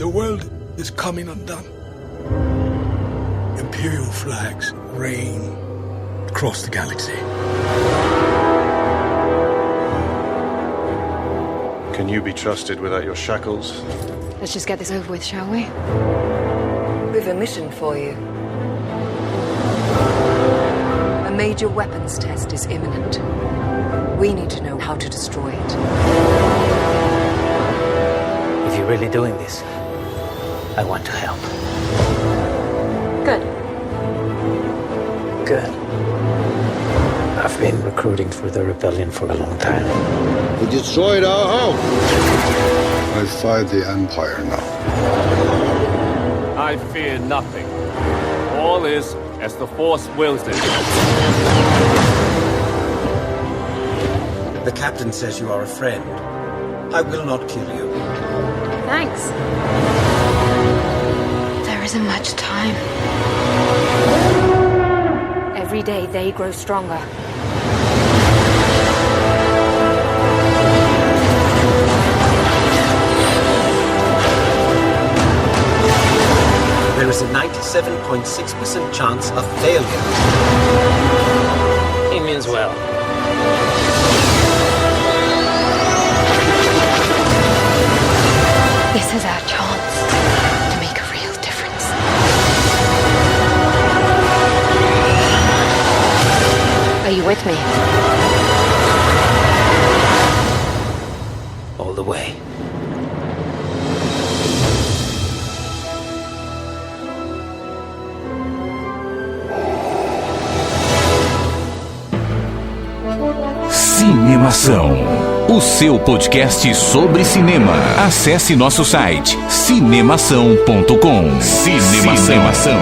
The world is coming undone. Imperial flags reign across the galaxy. Can you be trusted without your shackles? Let's just get this over with, shall we? We've a mission for you. A major weapons test is imminent. We need to know how to destroy it. If you're really doing this, I want to help. Good. Good. I've been recruiting for the rebellion for a long time. We destroyed our home. I fight the Empire now. I fear nothing. All is as the Force wills it. The captain says you are a friend. I will not kill you. Thanks. There isn't much time. Every day they grow stronger. There is a 97.6% chance of failure. He means well. This is our chance to make a real difference. Are you with me? All the way. Cinemação, o seu podcast sobre cinema. Acesse nosso site cinemação.com. Cinemação.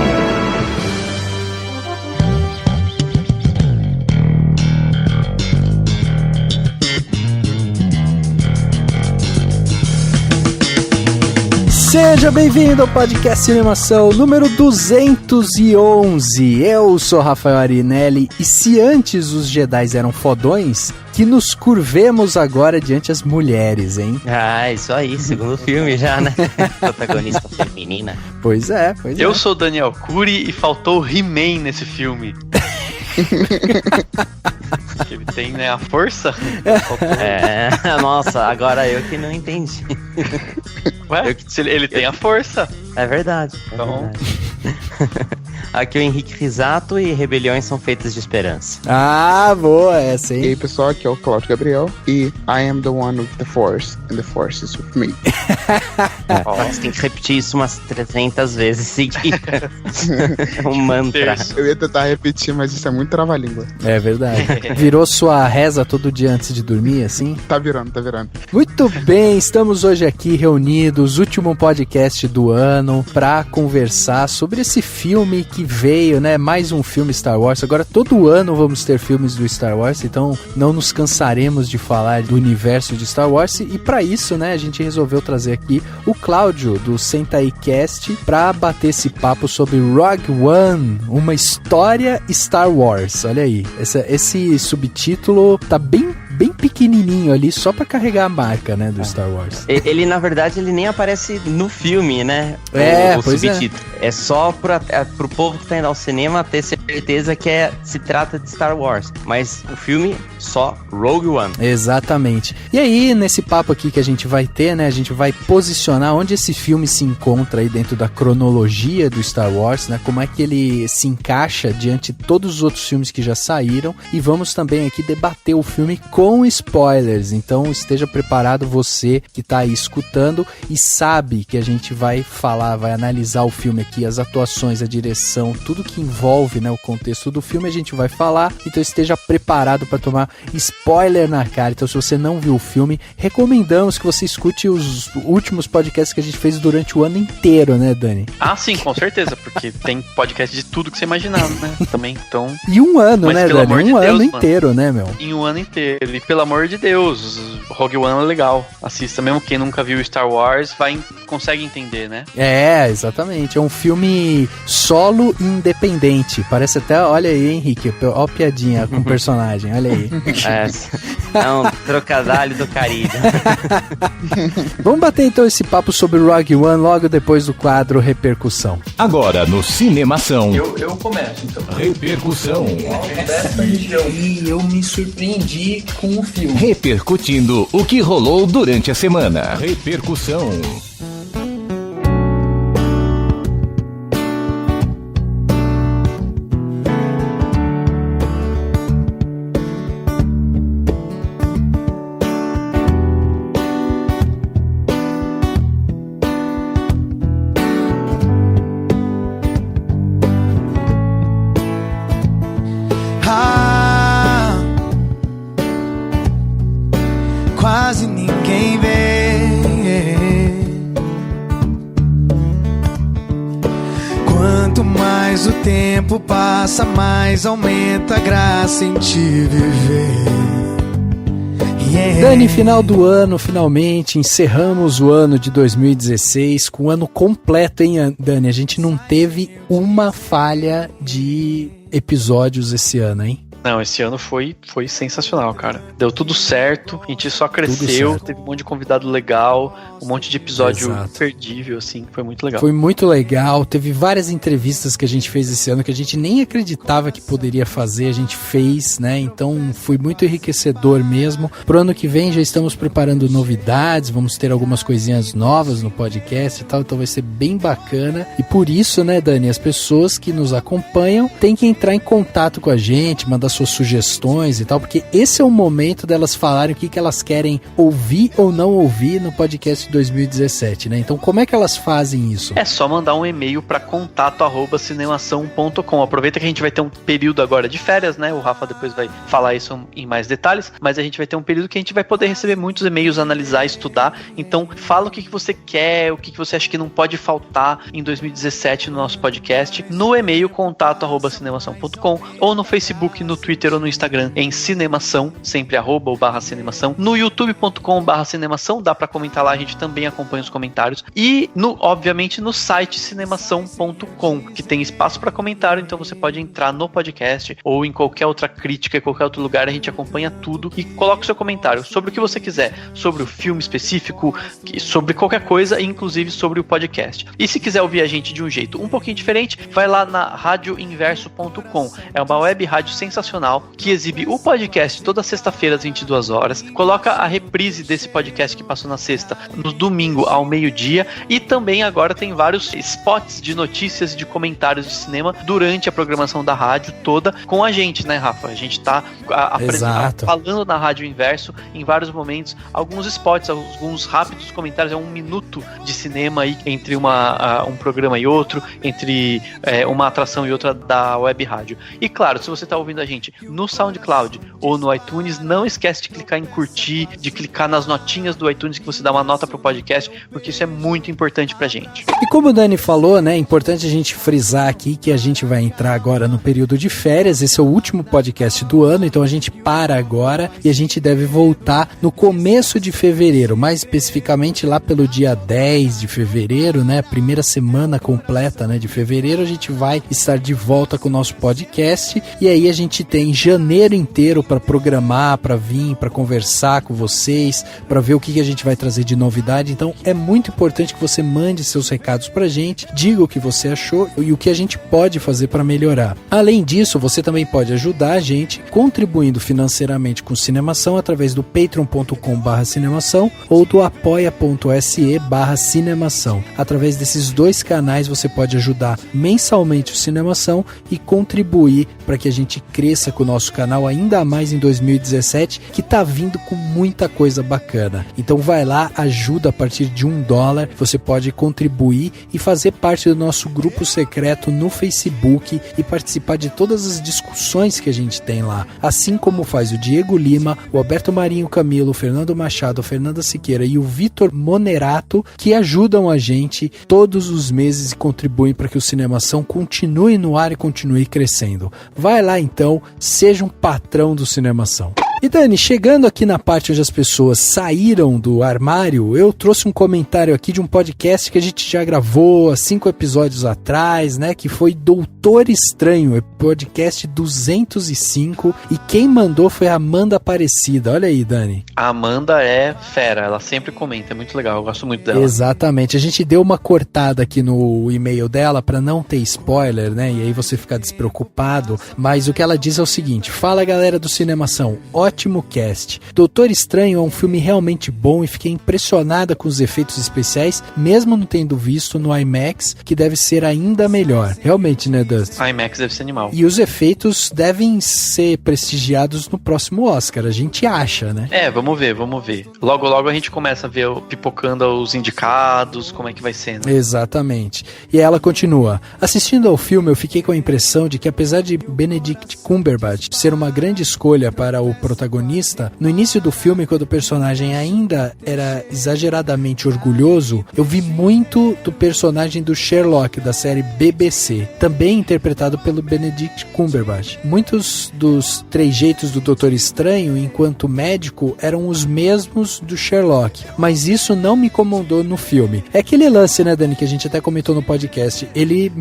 Seja bem-vindo ao podcast Cinemação número 211. Eu sou Rafael Arinelli e se antes os Jedi eram fodões, que nos curvemos agora diante as mulheres, hein? Ah, isso aí, segundo filme já, né? Protagonista feminina. Pois é. Eu sou Daniel Curi e faltou He-Man nesse filme. Ele tem, né, a força? Nossa, agora eu que não entendi. Ué, ele tem a força. É verdade. Aqui é o Henrique Risato e rebeliões são feitas de esperança. Ah, boa essa, hein? E aí, pessoal, aqui é o Cláudio Gabriel e I am the one with the force and the force is with me. Você tem que repetir isso umas 300 vezes seguidas. É um mantra. Eu ia tentar repetir, mas isso é muito trava-língua. É verdade. Virou sua reza todo dia antes de dormir, assim? Tá virando. Muito bem, estamos hoje aqui reunidos, último podcast do ano, pra conversar sobre esse filme que veio, né? Mais um filme Star Wars. Agora todo ano vamos ter filmes do Star Wars, então não nos cansaremos de falar do universo de Star Wars. E pra isso, né, a gente resolveu trazer aqui o Cláudio do Sentai Cast pra bater esse papo sobre Rogue One, uma história Star Wars. Olha aí, esse subtítulo tá bem pequenininho ali, só pra carregar a marca, né, do Star Wars. Ele, na verdade, ele nem aparece no filme, né? O subtítulo. É só pro povo que tá indo ao cinema ter certeza que se trata de Star Wars. Mas o filme, só Rogue One. Exatamente. E aí, nesse papo aqui que a gente vai ter, né, a gente vai posicionar onde esse filme se encontra aí dentro da cronologia do Star Wars, né, como é que ele se encaixa diante de todos os outros filmes que já saíram, e vamos também aqui debater o filme com spoilers, então esteja preparado você que está aí escutando e sabe que a gente vai analisar o filme aqui, as atuações, a direção, tudo que envolve, né, o contexto do filme a gente vai falar, então esteja preparado para tomar spoiler na cara. Então se você não viu o filme, recomendamos que você escute os últimos podcasts que a gente fez durante o ano inteiro, né, Dani? Ah, sim, com certeza, porque tem podcast de tudo que você imaginar, né, também, então... E um ano, né, Dani? Ano inteiro, né, meu? Em um ano inteiro. E pelo amor de Deus, Rogue One é legal. Assista, mesmo quem nunca viu Star Wars consegue entender, né? É, exatamente. É um filme solo e independente. Parece até, olha aí, Henrique, ó, piadinha com o personagem, olha aí. Não, trocadilho do Caribe. Vamos bater então esse papo sobre Rogue One logo depois do quadro Repercussão. Agora no Cinemação. Eu começo então. Repercussão. E eu me surpreendi com o filme. Repercutindo o que rolou durante a semana. Repercussão. Quase ninguém vê. Quanto mais o tempo passa, mais aumenta a graça em te viver. Dani, final do ano, finalmente encerramos o ano de 2016 com o ano completo, hein, Dani? A gente não teve uma falha de episódios esse ano, hein? Não, esse ano foi sensacional, cara. Deu tudo certo, a gente só cresceu, teve um monte de convidado legal, um monte de episódio imperdível, assim, foi muito legal. Foi muito legal, teve várias entrevistas que a gente fez esse ano que a gente nem acreditava que poderia fazer, a gente fez, né? Então foi muito enriquecedor mesmo. Pro ano que vem já estamos preparando novidades, vamos ter algumas coisinhas novas no podcast e tal, então vai ser bem bacana. E por isso, né, Dani, as pessoas que nos acompanham têm que entrar em contato com a gente, mandar suas sugestões e tal, porque esse é o momento delas falarem o que elas querem ouvir ou não ouvir no podcast 2017, né? Então, como é que elas fazem isso? É só mandar um e-mail para contato@cinemação.com. Aproveita que a gente vai ter um período agora de férias, né? O Rafa depois vai falar isso em mais detalhes, mas a gente vai ter um período que a gente vai poder receber muitos e-mails, analisar, estudar. Então, fala o que você quer, o que você acha que não pode faltar em 2017 no nosso podcast, no e-mail contato@cinemação.com ou no Facebook, no Twitter ou no Instagram em Cinemação, sempre @cinemação, no youtube.com/cinemação, dá pra comentar lá, a gente também acompanha os comentários, e obviamente no site cinemação.com, que tem espaço para comentário, então você pode entrar no podcast ou em qualquer outra crítica, em qualquer outro lugar, a gente acompanha tudo e coloca o seu comentário sobre o que você quiser, sobre o filme específico, sobre qualquer coisa, inclusive sobre o podcast. E se quiser ouvir a gente de um jeito um pouquinho diferente, vai lá na radioinverso.com, é uma web rádio sensacional que exibe o podcast toda sexta-feira às 22 horas, coloca a reprise desse podcast que passou na sexta no domingo ao meio-dia, e também agora tem vários spots de notícias e de comentários de cinema durante a programação da rádio toda com a gente, né, Rafa? A gente tá falando na Rádio Inverso em vários momentos, alguns spots, alguns rápidos comentários, é 1 minuto de cinema aí entre um programa e outro, entre uma atração e outra da web rádio. E claro, se você tá ouvindo a gente no SoundCloud ou no iTunes, não esquece de clicar em curtir, de clicar nas notinhas do iTunes que você dá uma nota pro podcast, porque isso é muito importante pra gente. E como o Dani falou, né, é importante a gente frisar aqui que a gente vai entrar agora no período de férias, esse é o último podcast do ano, então a gente para agora e a gente deve voltar no começo de fevereiro, mais especificamente lá pelo dia 10 de fevereiro, né, primeira semana completa, né, de fevereiro, a gente vai estar de volta com o nosso podcast, e aí a gente tem janeiro inteiro para programar, para vir, para conversar com vocês, para ver o que a gente vai trazer de novidade. Então é muito importante que você mande seus recados pra gente, diga o que você achou e o que a gente pode fazer para melhorar. Além disso, você também pode ajudar a gente contribuindo financeiramente com Cinemação através do patreon.com/cinemação ou do apoia.se/cinemação. Através desses dois canais você pode ajudar mensalmente o Cinemação e contribuir para que a gente cresça com o nosso canal ainda mais em 2017, que tá vindo com muita coisa bacana. Então vai lá, ajuda a partir de $1, você pode contribuir e fazer parte do nosso grupo secreto no Facebook e participar de todas as discussões que a gente tem lá, assim como faz o Diego Lima, o Alberto Marinho Camilo, o Fernando Machado, a Fernanda Siqueira e o Vitor Monerato, que ajudam a gente todos os meses e contribuem para que o Cinemação continue no ar e continue crescendo. Vai lá então, seja um patrão do Cinemação. E Dani, chegando aqui na parte onde as pessoas saíram do armário, eu trouxe um comentário aqui de um podcast que a gente já gravou há 5 episódios atrás, né? Que foi Doutor Estranho, podcast 205. E quem mandou foi a Amanda Aparecida. Olha aí, Dani. A Amanda é fera, ela sempre comenta, é muito legal, eu gosto muito dela. Exatamente, a gente deu uma cortada aqui no e-mail dela pra não ter spoiler, né? E aí você ficar despreocupado. Mas o que ela diz é o seguinte: fala galera do Cinemação, ótimo cast. Doutor Estranho é um filme realmente bom e fiquei impressionada com os efeitos especiais, mesmo não tendo visto no IMAX, que deve ser ainda melhor. Realmente, né, Dust? IMAX deve ser animal. E os efeitos devem ser prestigiados no próximo Oscar, a gente acha, né? Vamos ver. Logo a gente começa a ver pipocando os indicados, como é que vai ser, né? Exatamente. E ela continua: assistindo ao filme, eu fiquei com a impressão de que, apesar de Benedict Cumberbatch ser uma grande escolha para o protagonista, no início do filme, quando o personagem ainda era exageradamente orgulhoso, eu vi muito do personagem do Sherlock, da série BBC, também interpretado pelo Benedict Cumberbatch. Muitos dos trejeitos do Doutor Estranho, enquanto médico, eram os mesmos do Sherlock, mas isso não me incomodou no filme. É aquele lance, né, Dani, que a gente até comentou no podcast, ele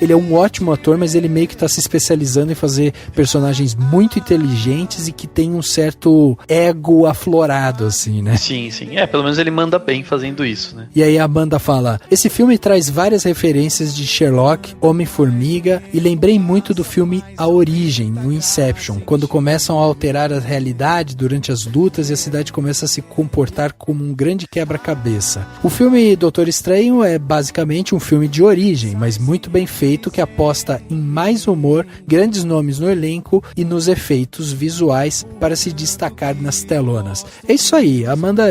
é um ótimo ator, mas ele meio que tá se especializando em fazer personagens muito inteligentes e que tem um certo ego aflorado, assim, né? Sim. Pelo menos ele manda bem fazendo isso, né? E aí a Amanda fala: esse filme traz várias referências de Sherlock, Homem-Formiga, e lembrei muito do filme A Origem, no Inception, quando começam a alterar a realidade durante as lutas e a cidade começa a se comportar como um grande quebra-cabeça. O filme Doutor Estranho é basicamente um filme de origem, mas muito bem feito, que aposta em mais humor, grandes nomes no elenco e nos efeitos visuais para se destacar nas telonas. É isso aí, a Amanda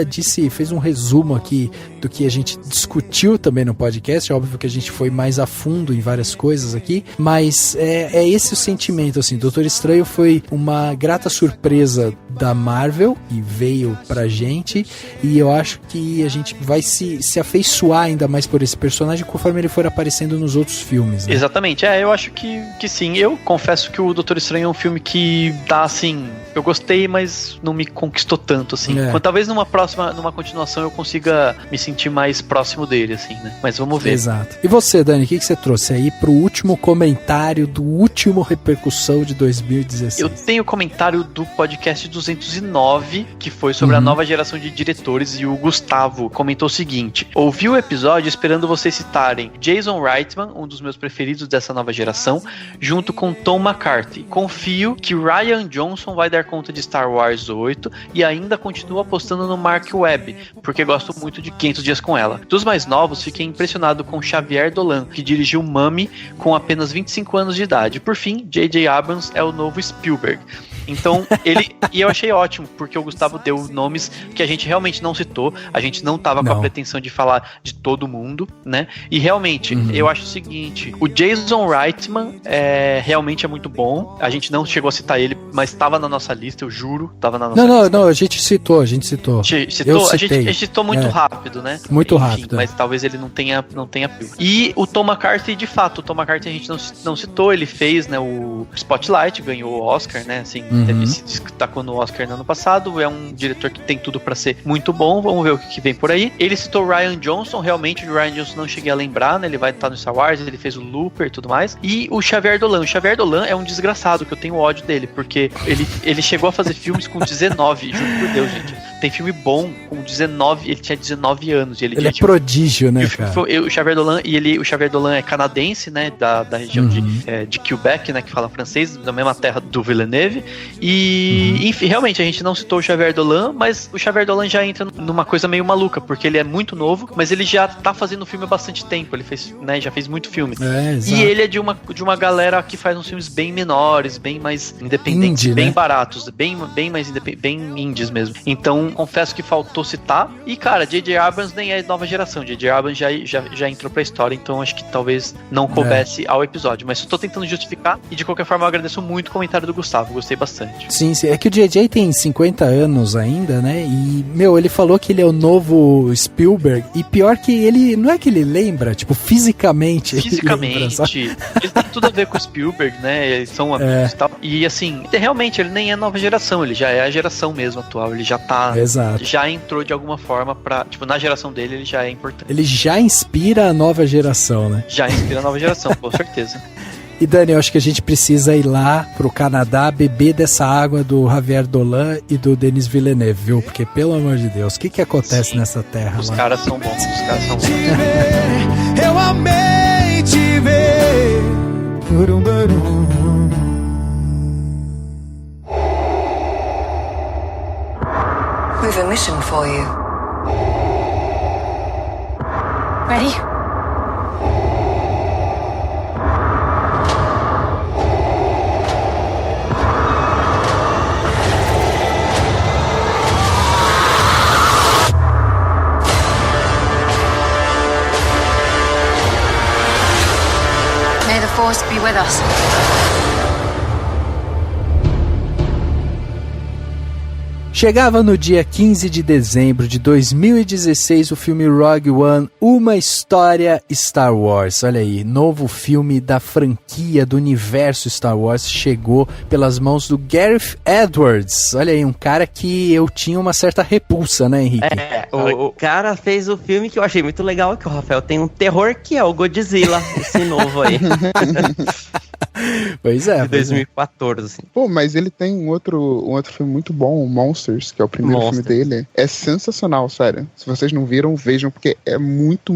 fez um resumo aqui do que a gente discutiu também no podcast. Óbvio que a gente foi mais a fundo em várias coisas aqui, mas é esse o sentimento, assim. Doutor Estranho foi uma grata surpresa da Marvel e veio pra gente, e eu acho que a gente vai se afeiçoar ainda mais por esse personagem conforme ele for aparecendo nos outros filmes, né? Exatamente, eu acho que sim. Eu confesso que o Doutor Estranho é um filme que dá, assim, eu gostei, mas não me conquistou tanto, assim. Talvez numa continuação eu consiga me sentir mais próximo dele, assim, né? Mas vamos ver. Exato. E você, Dani, o que você trouxe aí pro último comentário do último Repercussão de 2016? Eu tenho comentário do podcast 209, que foi sobre a nova geração de diretores, e o Gustavo comentou o seguinte: ouvi o episódio esperando vocês citarem Jason Reitman, um dos meus preferidos dessa nova geração, junto com Tom McCarthy. Confio que Rian Johnson vai dar conta de Star Wars 8 e ainda continuo apostando no Mark Webb, porque gosto muito de 500 Dias com Ela. Dos mais novos, fiquei impressionado com Xavier Dolan, que dirigiu Mummy com apenas 25 anos de idade. Por fim, J.J. Abrams é o novo Spielberg. Então, e eu achei ótimo, porque o Gustavo deu nomes que a gente realmente não citou, a gente não tava com a pretensão de falar de todo mundo, né? E realmente, eu acho o seguinte: o Jason Reitman realmente é muito bom, a gente não chegou a citar ele, mas tava na nossa lista, eu juro, tava na nossa lista. Não, a gente citou. Citou? A gente citou muito rápido, né? Muito rápido. Mas talvez ele não tenha E o Tom McCarthy, de fato, o Tom McCarthy a gente não citou, ele fez, né, o Spotlight, ganhou o Oscar, né, assim, ele se destacou no Oscar no ano passado, é um diretor que tem tudo pra ser muito bom, vamos ver o que vem por aí. Ele citou Rian Johnson, realmente o Rian Johnson não cheguei a lembrar, né, ele vai estar no Star Wars, ele fez o Looper e tudo mais, e o Xavier Dolan é um desgraçado, que eu tenho ódio dele, porque ele chegou a fazer filmes com 19, juro por Deus, gente, tem filme bom com 19, ele tinha 19 anos, e ele é prodígio, né, cara? O Xavier Dolan é canadense, né, da região de Quebec, né, que fala francês, da mesma terra do Villeneuve. E, enfim, realmente, a gente não citou o Xavier Dolan, mas o Xavier Dolan já entra numa coisa meio maluca, porque ele é muito novo, mas ele já tá fazendo filme há bastante tempo, ele fez, né, já fez muito filme. E ele é de uma galera que faz uns filmes bem menores, bem mais independentes, bem baratos, bem mais bem indies mesmo. Então, confesso que faltou citar. E, cara, J.J. Abrams nem é nova geração, J.J. Abrams já entrou pra história, então acho que talvez não coubesse ao episódio, mas eu tô tentando justificar, e de qualquer forma eu agradeço muito o comentário do Gustavo, gostei bastante. bastante. Sim, é que o J.J. tem 50 anos ainda, né? E, ele falou que ele é o novo Spielberg. E pior que ele, não é que ele lembra, tipo, fisicamente. Ele tem tudo a ver com o Spielberg, né? Eles são amigos e tal. E assim, realmente, ele nem é nova geração, ele já é a geração mesmo atual. Ele já tá. Exato. Já entrou de alguma forma pra. Tipo, na geração dele, ele já é importante. Ele já inspira a nova geração, né? Já inspira a nova geração, com certeza. E Dani, eu acho que a gente precisa ir lá pro Canadá beber dessa água do Javier Dolan e do Denis Villeneuve, viu? Porque, pelo amor de Deus, o que acontece nessa terra os lá? Caras são bons, os caras são bons. Eu amei te ver. We've a mission for you. Ready? May the Force be with us. Chegava no dia 15 de dezembro de 2016 o filme Rogue One, Uma História Star Wars. Olha aí, novo filme da franquia, do universo Star Wars, chegou pelas mãos do Gareth Edwards. Olha aí, um cara que eu tinha uma certa repulsa, né, Henrique? O cara fez o filme que eu achei muito legal, que o Rafael tem um terror que é o Godzilla, esse novo aí. Pois é. De 2014, assim. Pô, mas ele tem um outro filme muito bom, o Monsters, que é o primeiro filme dele. É sensacional, sério. Se vocês não viram, vejam, porque é muito...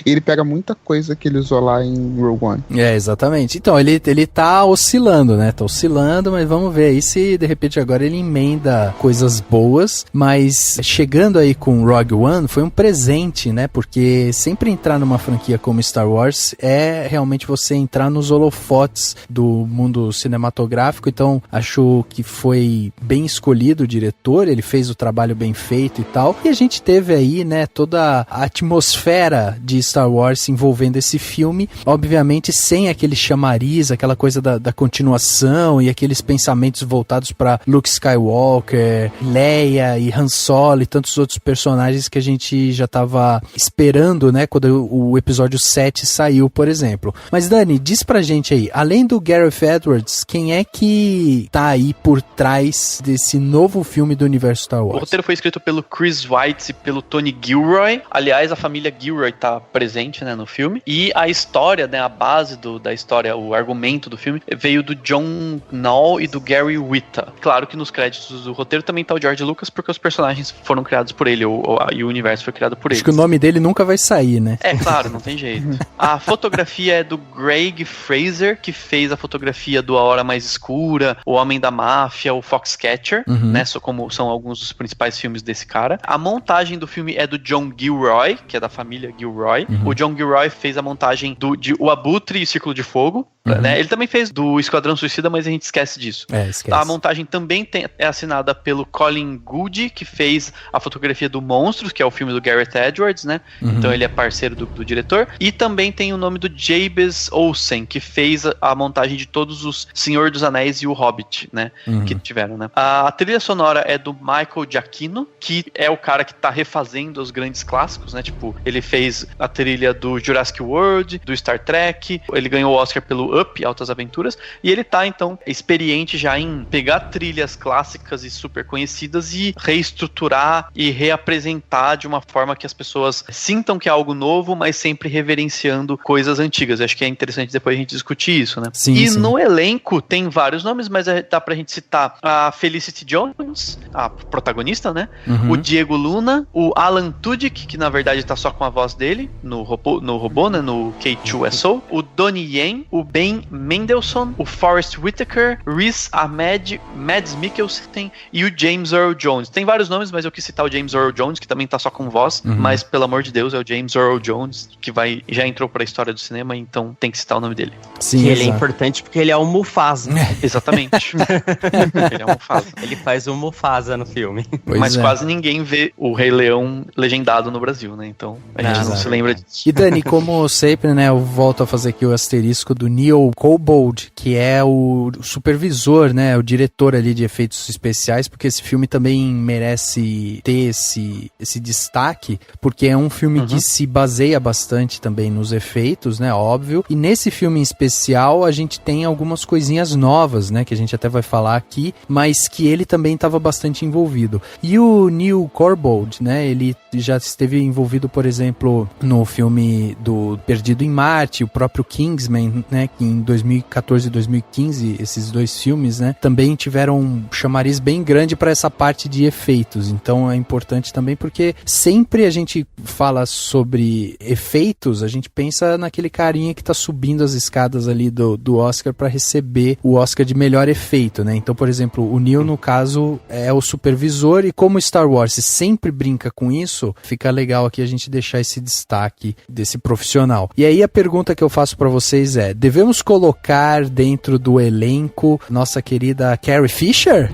E ele pega muita coisa que ele usou lá em Rogue One. É, exatamente. Então, ele tá oscilando, né? Tá oscilando, mas vamos ver aí se, de repente, agora ele emenda coisas boas. Mas, chegando aí com Rogue One, foi um presente, né? Porque sempre entrar numa franquia como Star Wars é realmente você entrar nos holofotes do mundo cinematográfico, então acho que foi bem escolhido o diretor, ele fez o trabalho bem feito e tal, e a gente teve aí, né, toda a atmosfera de Star Wars envolvendo esse filme, obviamente sem aquele chamariz, aquela coisa da continuação e aqueles pensamentos voltados para Luke Skywalker, Leia e Han Solo e tantos outros personagens que a gente já tava esperando, né, quando o episódio 7 saiu, por exemplo. Mas Dani, diz pra gente aí, além do Gareth Edwards, quem é que tá aí por trás desse novo filme do universo Star Wars? O roteiro foi escrito pelo Chris Weitz e pelo Tony Gilroy. Aliás, a família Gilroy tá presente, né, no filme. E a história, né, a base da história, o argumento do filme, veio do John Knoll e do Gary Whitta. Claro que nos créditos do roteiro também tá o George Lucas, porque os personagens foram criados por ele, e o universo foi criado por ele. Acho que o nome dele nunca vai sair, né? É, claro, não tem jeito. A fotografia é do Greg Fraser, que fez a fotografia do A Hora Mais Escura, O Homem da Máfia, o Foxcatcher, né? Como são alguns dos principais filmes desse cara. A montagem do filme é do John Gilroy, que é da família Gilroy. O John Gilroy fez a montagem de O Abutre e Círculo de Fogo, né? Ele também fez do Esquadrão Suicida, mas a gente esquece disso. Esquece. A montagem também é assinada pelo Colin Goody, que fez a fotografia do Monstros, que é o filme do Gareth Edwards, né? Então ele é parceiro do diretor. E também tem o nome do Jabez Olsen, que fez a montagem de todos os Senhor dos Anéis e o Hobbit, né? Que tiveram, né? A trilha sonora é do Michael Giacchino, que é o cara que tá refazendo os grandes clássicos, né? Tipo, ele fez a trilha do Jurassic World, do Star Trek, ele ganhou o Oscar pelo Up, Altas Aventuras, e ele tá, então, experiente já em pegar trilhas clássicas e super conhecidas e reestruturar e reapresentar de uma forma que as pessoas sintam que é algo novo, mas sempre reverenciando coisas antigas. Eu acho que é interessante depois a gente discutir isso, né? Sim. No elenco tem vários nomes, mas dá pra gente citar a Felicity Jones, a protagonista, né? O Diego Luna, o Alan Tudyk, que na verdade tá só com a voz dele no robô, né? No K2SO, o Donnie Yen, o Ben Mendelsohn, o Forrest Whitaker, Riz Ahmed, Mads Mikkelsen e o James Earl Jones. Tem vários nomes, mas eu quis citar o James Earl Jones, que também tá só com voz, mas pelo amor de Deus, é o James Earl Jones, que já entrou pra história do cinema, então tem que citar o nome dele. Sim, ele é importante porque ele é o Mufasa. Exatamente. Ele é o Mufasa. Ele faz o Mufasa no filme. Mas quase ninguém vê o Rei Leão legendado no Brasil, né? Então a gente não se lembra disso. E Dani, como sempre, né, eu volto a fazer aqui o asterisco do Neil Goldbold, que é o supervisor, né, o diretor ali de efeitos especiais, porque esse filme também merece ter esse destaque, porque é um filme que se baseia bastante também nos efeitos, né, óbvio, e nesse filme em especial a gente tem algumas coisinhas novas, né, que a gente até vai falar aqui, mas que ele também estava bastante envolvido. E o Neil Goldbold, né, ele já esteve envolvido, por exemplo, no filme do Perdido em Marte, o próprio Kingsman, né, que em 2014 e 2015, esses dois filmes, né, também tiveram um chamariz bem grande para essa parte de efeitos. Então é importante também porque sempre a gente fala sobre efeitos, a gente pensa naquele carinha que tá subindo as escadas ali do Oscar para receber o Oscar de melhor efeito, né? Então, por exemplo, o Neil, no caso, é o supervisor, e como Star Wars sempre brinca com isso, fica legal aqui a gente deixar esse destaque desse profissional. E aí a pergunta que eu faço para vocês é: devemos colocar dentro do elenco nossa querida Carrie Fisher?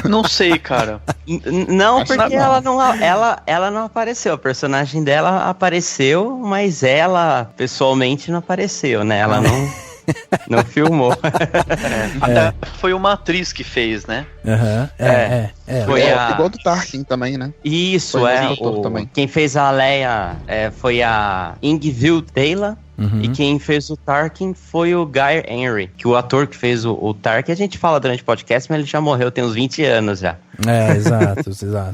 Não sei, cara. Não, porque ela não apareceu. A personagem dela apareceu, mas ela pessoalmente não apareceu, né? Ela não filmou. Até foi uma atriz que fez, né? Foi igual do Tarkin também, né? Isso, também. Quem fez a Leia foi a Ingvild Taylor. E quem fez o Tarkin foi o Guy Henry, que o ator que fez o Tarkin, a gente fala durante o podcast, mas ele já morreu, tem uns 20 anos já. Exato.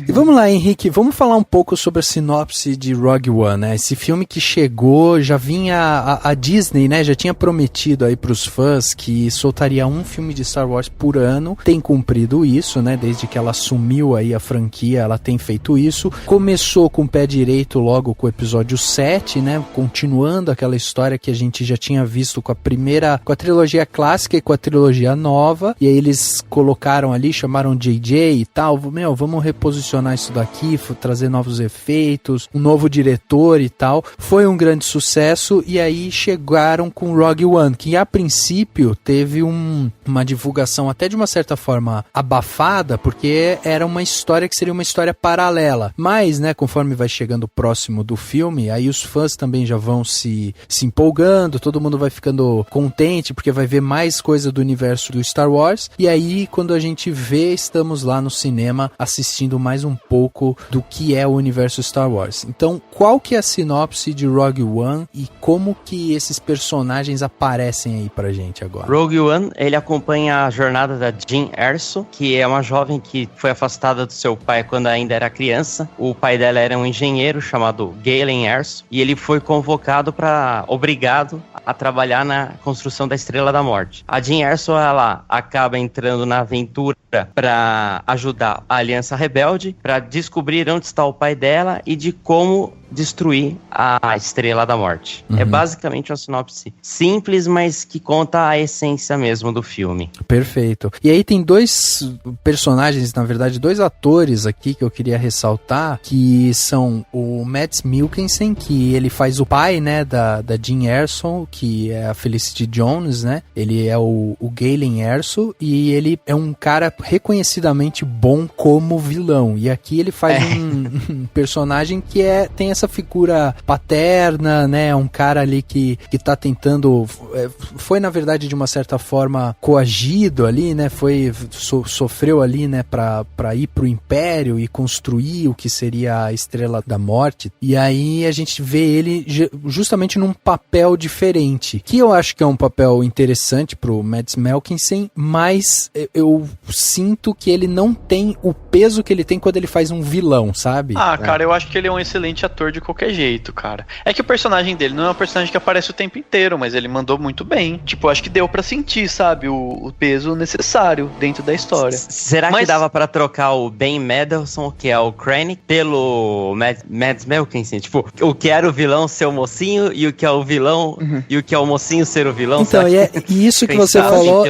E vamos lá, Henrique, vamos falar um pouco sobre a sinopse de Rogue One, né? Esse filme que chegou, já vinha, a Disney, né, já tinha prometido aí pros fãs que soltaria um filme de Star Wars por ano, tem cumprido isso, né, desde que ela assumiu aí a franquia, ela tem feito isso, começou com o pé direito logo com o episódio 7, né, continuando aquela história que a gente já tinha visto com a trilogia clássica e com a trilogia nova, e aí eles colocaram ali, chamaram JJ e tal, vamos reposicionar isso daqui, trazer novos efeitos, um novo diretor e tal. Foi um grande sucesso, e aí chegaram com Rogue One, que a princípio teve uma divulgação até de uma certa forma abafada, porque era uma história que seria uma história paralela, mas, né, conforme vai chegando próximo do filme, aí os fãs também já vão se empolgando, todo mundo vai ficando contente, porque vai ver mais coisa do universo do Star Wars, e aí quando a gente vê, estamos lá no cinema assistindo mais um pouco do que é o universo Star Wars. Então, qual que é a sinopse de Rogue One e como que esses personagens aparecem aí pra gente agora? Rogue One, ele acompanha a jornada da Jyn Erso, que é uma jovem que foi afastada do seu pai quando ainda era criança. O pai dela era um engenheiro chamado Galen Erso, e ele foi obrigado a trabalhar na construção da Estrela da Morte. A Jyn Erso, ela acaba entrando na aventura para ajudar a Aliança Rebelde, para descobrir onde está o pai dela e de como destruir a Estrela da Morte. É basicamente uma sinopse simples, mas que conta a essência mesmo do filme. Perfeito. E aí tem dois personagens, na verdade, dois atores aqui que eu queria ressaltar, que são o Mads Mikkelsen, que ele faz o pai, né, da Jyn Erso, que é a Felicity Jones, né? Ele é o Galen Erso, e ele é um cara reconhecidamente bom como vilão. E aqui ele faz um personagem que tem essa figura paterna, né? Um cara ali que tá tentando... foi, na verdade, de uma certa forma, coagido ali, né? Sofreu ali, né? Pra ir pro Império e construir o que seria a Estrela da Morte. E aí a gente vê ele justamente num papel diferente, que eu acho que é um papel interessante pro Mads Mikkelsen, mas eu sinto que ele não tem o peso que ele tem quando ele faz um vilão, sabe? Cara, eu acho que ele é um excelente ator de qualquer jeito, cara. É que o personagem dele não é um personagem que aparece o tempo inteiro, mas ele mandou muito bem. Tipo, eu acho que deu pra sentir, sabe, o peso necessário dentro da história. Será que dava pra trocar o Ben Mendelsohn, que é o Krennic, pelo Mads Mikkelsen? Tipo, o que era o vilão ser o mocinho e o que é o vilão e o que é o mocinho ser o vilão? Então, e isso que você falou,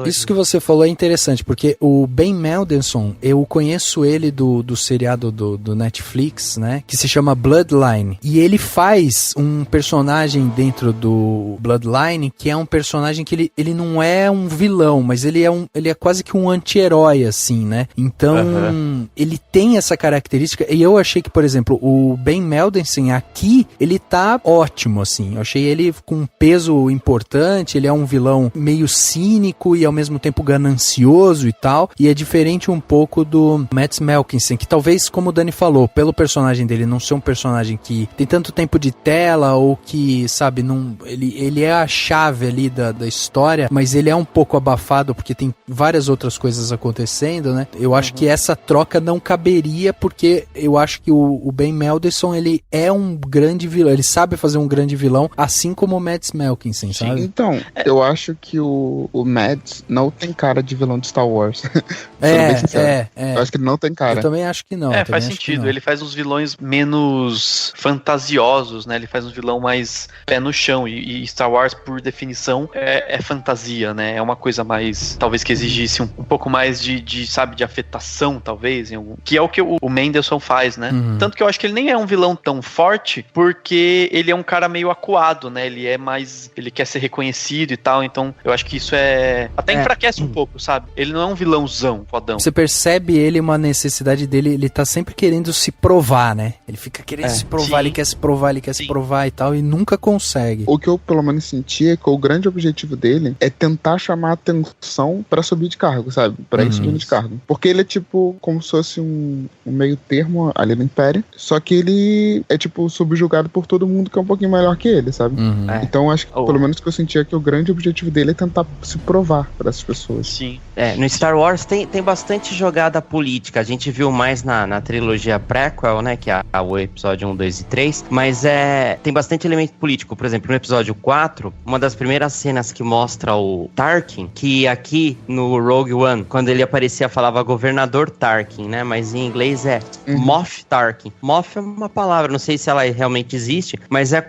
isso que você falou é interessante, porque o Ben Mendelsohn, eu conheço ele do seriado do Netflix, né? Que se chama Bloodline. E ele faz um personagem dentro do Bloodline que é um personagem que ele não é um vilão, mas ele é quase que um anti-herói, assim, né? Então, ele tem essa característica. E eu achei que, por exemplo, o Ben Mendelsohn aqui, ele tá ótimo, assim. Eu achei ele com um peso importante, ele é um vilão meio cínico e ao mesmo tempo ganancioso e tal. E é diferente um pouco do Mads Mikkelsen, que talvez, como o Dani falou, pelo personagem dele não ser um personagem que tem tanto tempo de tela ou que, sabe, não, ele é a chave ali da história, mas ele é um pouco abafado porque tem várias outras coisas acontecendo, né? Eu acho que essa troca não caberia, porque eu acho que o Ben Mendelsohn, ele é um grande vilão, ele sabe fazer um grande vilão, assim como o Mads Mikkelsen, sabe? Então, eu acho que o Mads não tem cara de vilão de Star Wars. Eu acho que ele não tem cara. Eu também acho que não. Faz sentido. Ele faz uns vilões menos fantasiosos, né? Ele faz um vilão mais pé no chão. E Star Wars, por definição, é fantasia, né? É uma coisa mais, talvez, que exigisse um pouco mais de sabe, de afetação, talvez, que é o que o Mendelsohn faz, né? Tanto que eu acho que ele nem é um vilão tão forte, porque ele é um cara meio acuado, né? Ele quer ser reconhecido e tal, então eu acho que isso até enfraquece um pouco, sabe? Ele não é um vilãozão, fodão. Você percebe uma necessidade dele, ele tá sempre querendo se provar, né? Ele fica querendo se provar, ele quer se provar e tal, e nunca consegue. O que eu, pelo menos, senti é que o grande objetivo dele é tentar chamar atenção pra subir de cargo, sabe? Pra ir subindo de cargo. Porque ele é tipo, como se fosse um meio termo ali no Império, só que ele é tipo subjugado por todo mundo que é um pouquinho melhor que ele, sabe? Então acho que, pelo menos, que eu senti é que o grande objetivo dele é tentar se provar pra essas pessoas. Sim. No Star Wars tem bastante jogada política. A gente viu mais na trilogia prequel, né? Que é o episódio 1, 2 e 3. Mas tem bastante elemento político. Por exemplo, no episódio 4, uma das primeiras cenas que mostra o Tarkin, que aqui no Rogue One, quando ele aparecia, falava governador Tarkin, né? Mas em inglês é Moff Tarkin. Moff é uma palavra, não sei se ela realmente existe, mas é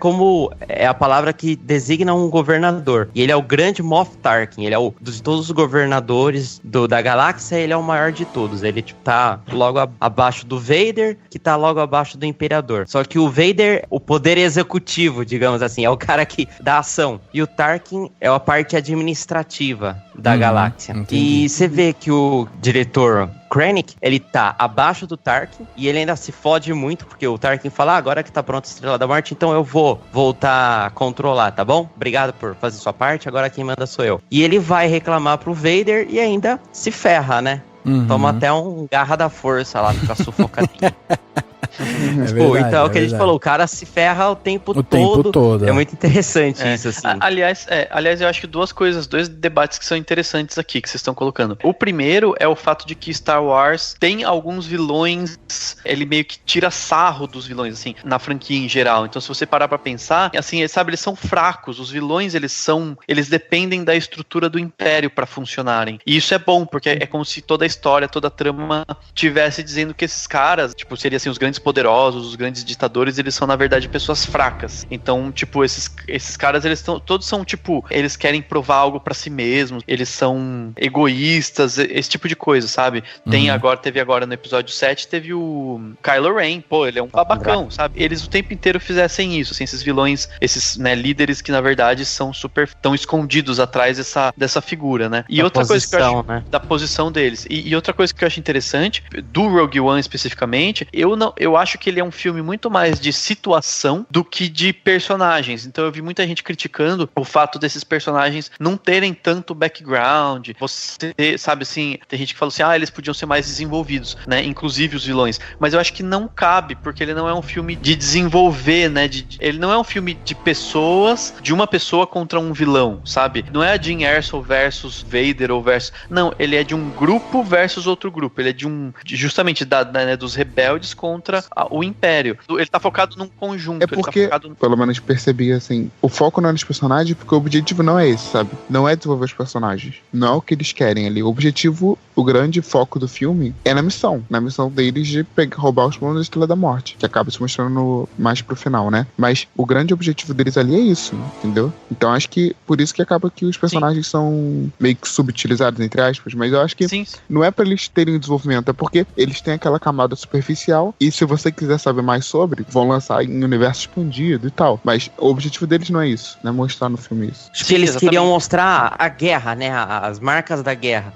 a palavra que designa um governador. E ele é o grande Moff Tarkin. Ele é de todos os governadores da galáxia, ele é o maior de todos. Ele tá logo abaixo do Vader, que tá logo abaixo do Imperador. Só que o Vader, o poder executivo, digamos assim, é o cara que dá ação. E o Tarkin é a parte administrativa da galáxia. Entendi. E você vê que o diretor Krennic, ele tá abaixo do Tarkin e ele ainda se fode muito, porque o Tarkin fala, agora que tá pronta a Estrela da Morte, então eu vou voltar a controlar, tá bom? Obrigado por fazer sua parte, agora quem manda sou eu. E ele vai reclamar pro Vader e ainda se ferra, né? Toma até um garra da força lá, fica sufocadinho. Então é o que a gente falou, o cara se ferra o tempo todo. É muito interessante isso, assim. Aliás, eu acho que dois debates que são interessantes aqui, que vocês estão colocando. O primeiro é o fato de que Star Wars tem alguns vilões, ele meio que tira sarro dos vilões, assim, na franquia em geral. Então, se você parar pra pensar, assim, sabe, eles são fracos. Os vilões, eles dependem da estrutura do Império pra funcionarem. E isso é bom, porque é como se toda a história, toda a trama tivesse dizendo que esses caras, tipo, seriam assim, os grandes poderosos, os grandes ditadores, eles são, na verdade, pessoas fracas. Então, tipo, esses caras, todos são, tipo, eles querem provar algo pra si mesmos, eles são egoístas, esse tipo de coisa, sabe? Teve agora no episódio 7, teve o Kylo Ren, pô, ele é um babacão, sabe? Eles o tempo inteiro fizessem isso, assim, esses vilões, esses, né, líderes que, na verdade, tão escondidos atrás dessa figura, né? E outra coisa que eu acho, da posição deles. E outra coisa que eu acho interessante, do Rogue One especificamente, eu acho que ele é um filme muito mais de situação do que de personagens. Então eu vi muita gente criticando o fato desses personagens não terem tanto background. Você sabe, assim, tem gente que fala assim, eles podiam ser mais desenvolvidos, né? Inclusive os vilões. Mas eu acho que não cabe, porque ele não é um filme de desenvolver, né? Ele não é um filme de pessoas, de uma pessoa contra um vilão, sabe? Não é a Jyn Erso versus Vader ou versus... Não, ele é de um grupo versus outro grupo. Ele é justamente dos rebeldes contra o Império. Ele tá focado num conjunto. É porque, pelo menos percebi, assim, o foco não é nos personagens, porque o objetivo não é esse, sabe? Não é desenvolver os personagens. Não é o que eles querem ali. O objetivo, o grande foco do filme é na missão. Na missão deles de roubar os planos da Estrela da Morte, que acaba se mostrando mais pro final, né? Mas o grande objetivo deles ali é isso, entendeu? Então acho que por isso que acaba que os personagens são meio que subutilizados, entre aspas, mas eu acho que não é pra eles terem desenvolvimento, é porque eles têm aquela camada superficial e se você quiser saber mais sobre, vão lançar em universo expandido e tal. Mas o objetivo deles não é isso, né? Mostrar no filme isso. Acho que eles queriam mostrar a guerra, né? As marcas da guerra.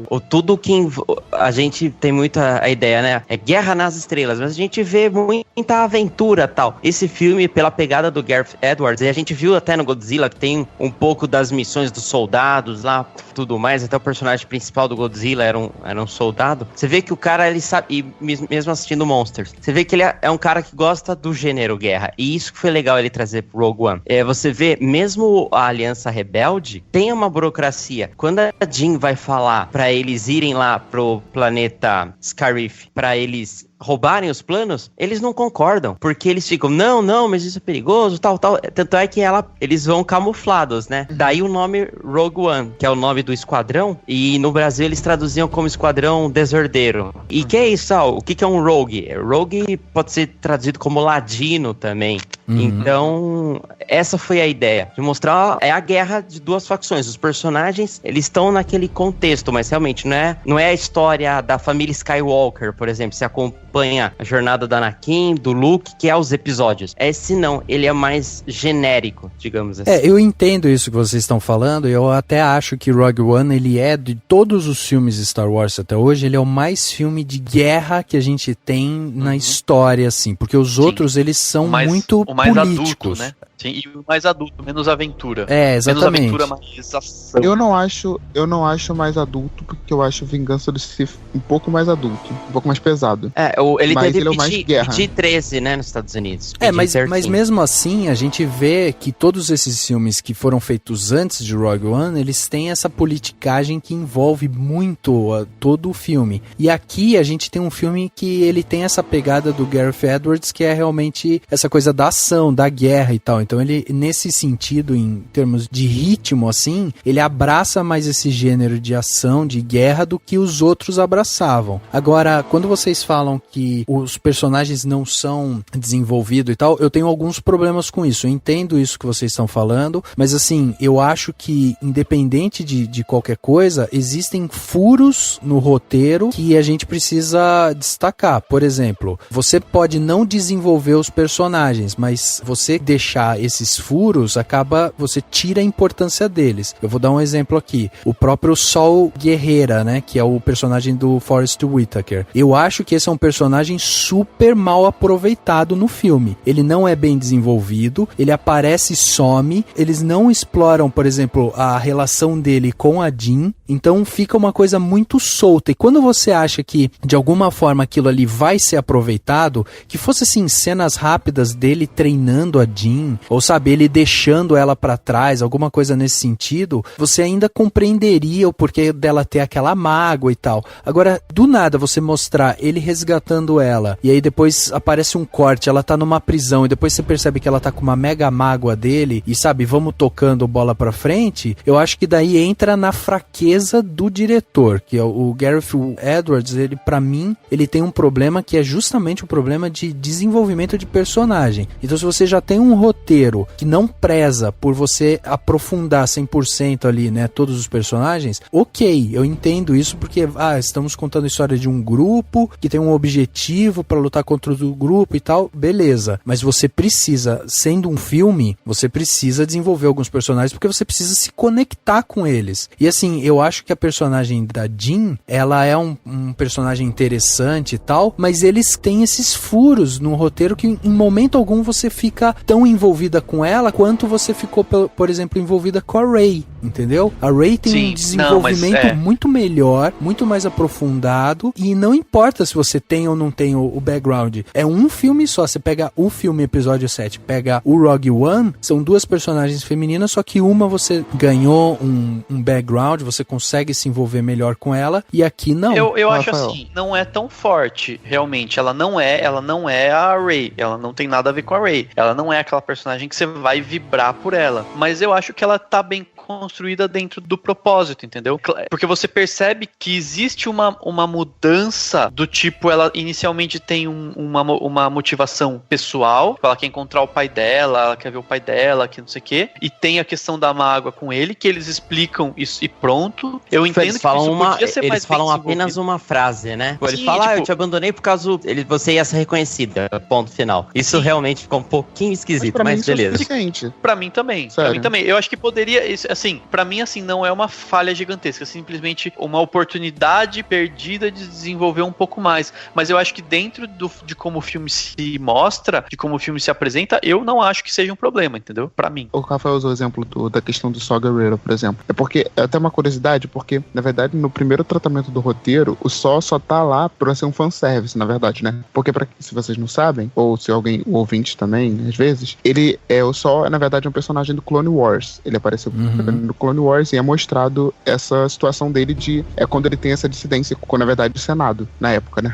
O tudo que a gente tem muita ideia, né? É Guerra nas Estrelas, mas a gente vê muita aventura e tal. Esse filme, pela pegada do Gareth Edwards, e a gente viu até no Godzilla que tem um pouco das missões dos soldados lá, tudo mais, até o personagem principal do Godzilla era um soldado. Você vê que o cara, ele sabe, e mesmo assistindo Monsters, você vê que ele é um cara que gosta do gênero guerra, e isso que foi legal ele trazer pro Rogue One. Você vê, mesmo a Aliança Rebelde tem uma burocracia. Quando a Jean vai falar pra eles irem lá pro planeta Scarif, pra eles roubarem os planos, eles não concordam, porque eles ficam, não, mas isso é perigoso, tal. Tanto é que eles vão camuflados, né? Daí o nome Rogue One, que é o nome do esquadrão, e no Brasil eles traduziam como Esquadrão Desordeiro. E que é isso, o que é um Rogue? Rogue pode ser traduzido como ladino também. Então, essa foi a ideia, de mostrar a guerra de duas facções. Os personagens, eles estão naquele contexto, mas realmente não é a história da família Skywalker, por exemplo, se acompanha a jornada da Anakin, do Luke, que é os episódios. Esse não, ele é mais genérico, digamos assim. Eu entendo isso que vocês estão falando, eu até acho que Rogue One, ele é, de todos os filmes de Star Wars até hoje, ele é o mais filme de guerra que a gente tem na história, assim, porque os outros, eles são muito mais políticos. Adulto, né? Sim, e o mais adulto, menos aventura. Exatamente. Menos aventura, mais ação. Eu não acho mais adulto, porque eu acho Vingança do Sith um pouco mais adulto, um pouco mais pesado. Ele mas teve ele é o mais guerra. PG-13, né, nos Estados Unidos. Mas mesmo assim, a gente vê que todos esses filmes que foram feitos antes de Rogue One, eles têm essa politicagem que envolve muito todo o filme. E aqui a gente tem um filme que ele tem essa pegada do Gareth Edwards, que é realmente essa coisa da ação, da guerra e tal. Então ele, nesse sentido, em termos de ritmo, assim, ele abraça mais esse gênero de ação, de guerra, do que os outros abraçavam. Agora, quando vocês falam que os personagens não são desenvolvidos e tal, eu tenho alguns problemas com isso. Eu entendo isso que vocês estão falando, mas assim, eu acho que, independente de qualquer coisa, existem furos no roteiro que a gente precisa destacar. Por exemplo, você pode não desenvolver os personagens, mas você deixar esses furos, você tira a importância deles. Eu vou dar um exemplo aqui. O próprio Saul Guerrera, né, que é o personagem do Forrest Whitaker. Eu acho que esse é um personagem super mal aproveitado no filme. Ele não é bem desenvolvido, ele aparece e some, eles não exploram, por exemplo, a relação dele com a Jean, então fica uma coisa muito solta. E quando você acha que, de alguma forma, aquilo ali vai ser aproveitado, que fosse assim, cenas rápidas dele treinando a Jean, ou sabe, ele deixando ela pra trás, alguma coisa nesse sentido, você ainda compreenderia o porquê dela ter aquela mágoa e tal. Agora, do nada, você mostrar ele resgatando ela, e aí depois aparece um corte, ela tá numa prisão, e depois você percebe que ela tá com uma mega mágoa dele, e sabe, vamos tocando bola pra frente, eu acho que daí entra na fraqueza do diretor, que é o Gareth Edwards. Ele, pra mim, ele tem um problema que é justamente o problema de desenvolvimento de personagem. Então, se você já tem um roteiro que não preza por você aprofundar 100% ali, né, todos os personagens, ok, eu entendo isso, porque estamos contando a história de um grupo que tem um objetivo pra lutar contra o grupo e tal, beleza, mas você precisa, sendo um filme, você precisa desenvolver alguns personagens, porque você precisa se conectar com eles. E assim, eu acho que a personagem da Jean, ela é um personagem interessante e tal, mas eles têm esses furos no roteiro que em momento algum você fica tão envolvida com ela quanto você ficou, por exemplo, envolvida com a Rey, entendeu? A Rey tem um desenvolvimento muito melhor, muito mais aprofundado, e não importa se você tem ou não tem o background. É um filme só, você pega o filme episódio 7, pega o Rogue One, são duas personagens femininas, só que uma você ganhou um background, você consegue se envolver melhor com ela, e aqui não. Eu acho assim, não é tão forte, realmente. Ela não é a Rey, ela não tem nada a ver com a Rey. Ela não é aquela personagem personagem que você vai vibrar por ela. Mas eu acho que ela tá bem construída dentro do propósito, entendeu? Porque você percebe que existe uma mudança do tipo, ela inicialmente tem uma motivação pessoal, ela quer encontrar o pai dela, ela quer ver o pai dela, que não sei o quê, e tem a questão da mágoa com ele, que eles explicam isso e pronto. Eu entendo eles que falam isso podia ser eles mais falam bem apenas uma frase, né? Eles Sim, falam, tipo, eu te abandonei por causa você ia ser reconhecida, ponto final. Isso realmente ficou um pouquinho esquisito, mas beleza. Pra mim também. Sério? Pra mim também. Eu acho que poderia, assim, pra mim, assim, não é uma falha gigantesca, é simplesmente uma oportunidade perdida de desenvolver um pouco mais. Mas eu acho que dentro de como o filme se mostra, de como o filme se apresenta, eu não acho que seja um problema, entendeu? Pra mim. O Rafael usou o exemplo da questão do Saw Gerrera, por exemplo. É porque, é até uma curiosidade, porque, na verdade, no primeiro tratamento do roteiro, o Saw só tá lá pra ser um fanservice, na verdade, né? Porque, se vocês não sabem, ou se alguém, o ouvinte também, às vezes, o Saw, na verdade, é um personagem do Clone Wars. Ele apareceu no Clone Wars e é mostrado essa situação dele quando ele tem essa dissidência com, na verdade, o Senado, na época, né?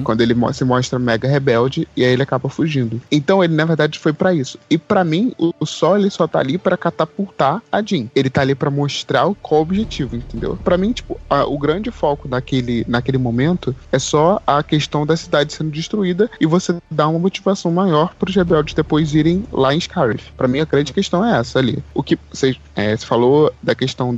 Quando ele se mostra mega rebelde e aí ele acaba fugindo. Então ele, na verdade, foi pra isso. E pra mim, o Saw, ele só tá ali pra catapultar a Jean. Ele tá ali pra mostrar qual o objetivo, entendeu? Pra mim, tipo, o grande foco naquele momento é só a questão da cidade sendo destruída e você dá uma motivação maior pros rebeldes depois irem lá em Scarif. Pra mim, a grande questão é essa ali. O que você falou da questão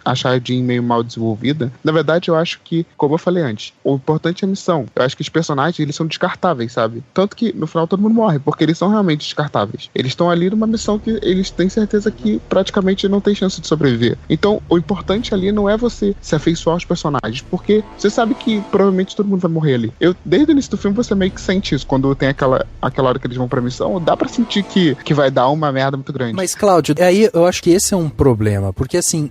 achar a Jean meio mal desenvolvida. Na verdade, eu acho que, como eu falei antes, o importante é a missão. Eu acho que os personagens, eles são descartáveis, sabe? Tanto que, no final, todo mundo morre, porque eles são realmente descartáveis. Eles estão ali numa missão que eles têm certeza que praticamente não tem chance de sobreviver. Então, o importante ali não é você se afeiçoar aos personagens, porque você sabe que provavelmente todo mundo vai morrer ali. Desde o início do filme, você meio que sente isso. Quando tem aquela hora que eles vão pra missão, dá pra sentir que vai dar uma merda muito grande. Mas, Cláudio, aí eu acho que esse é um problema, porque assim,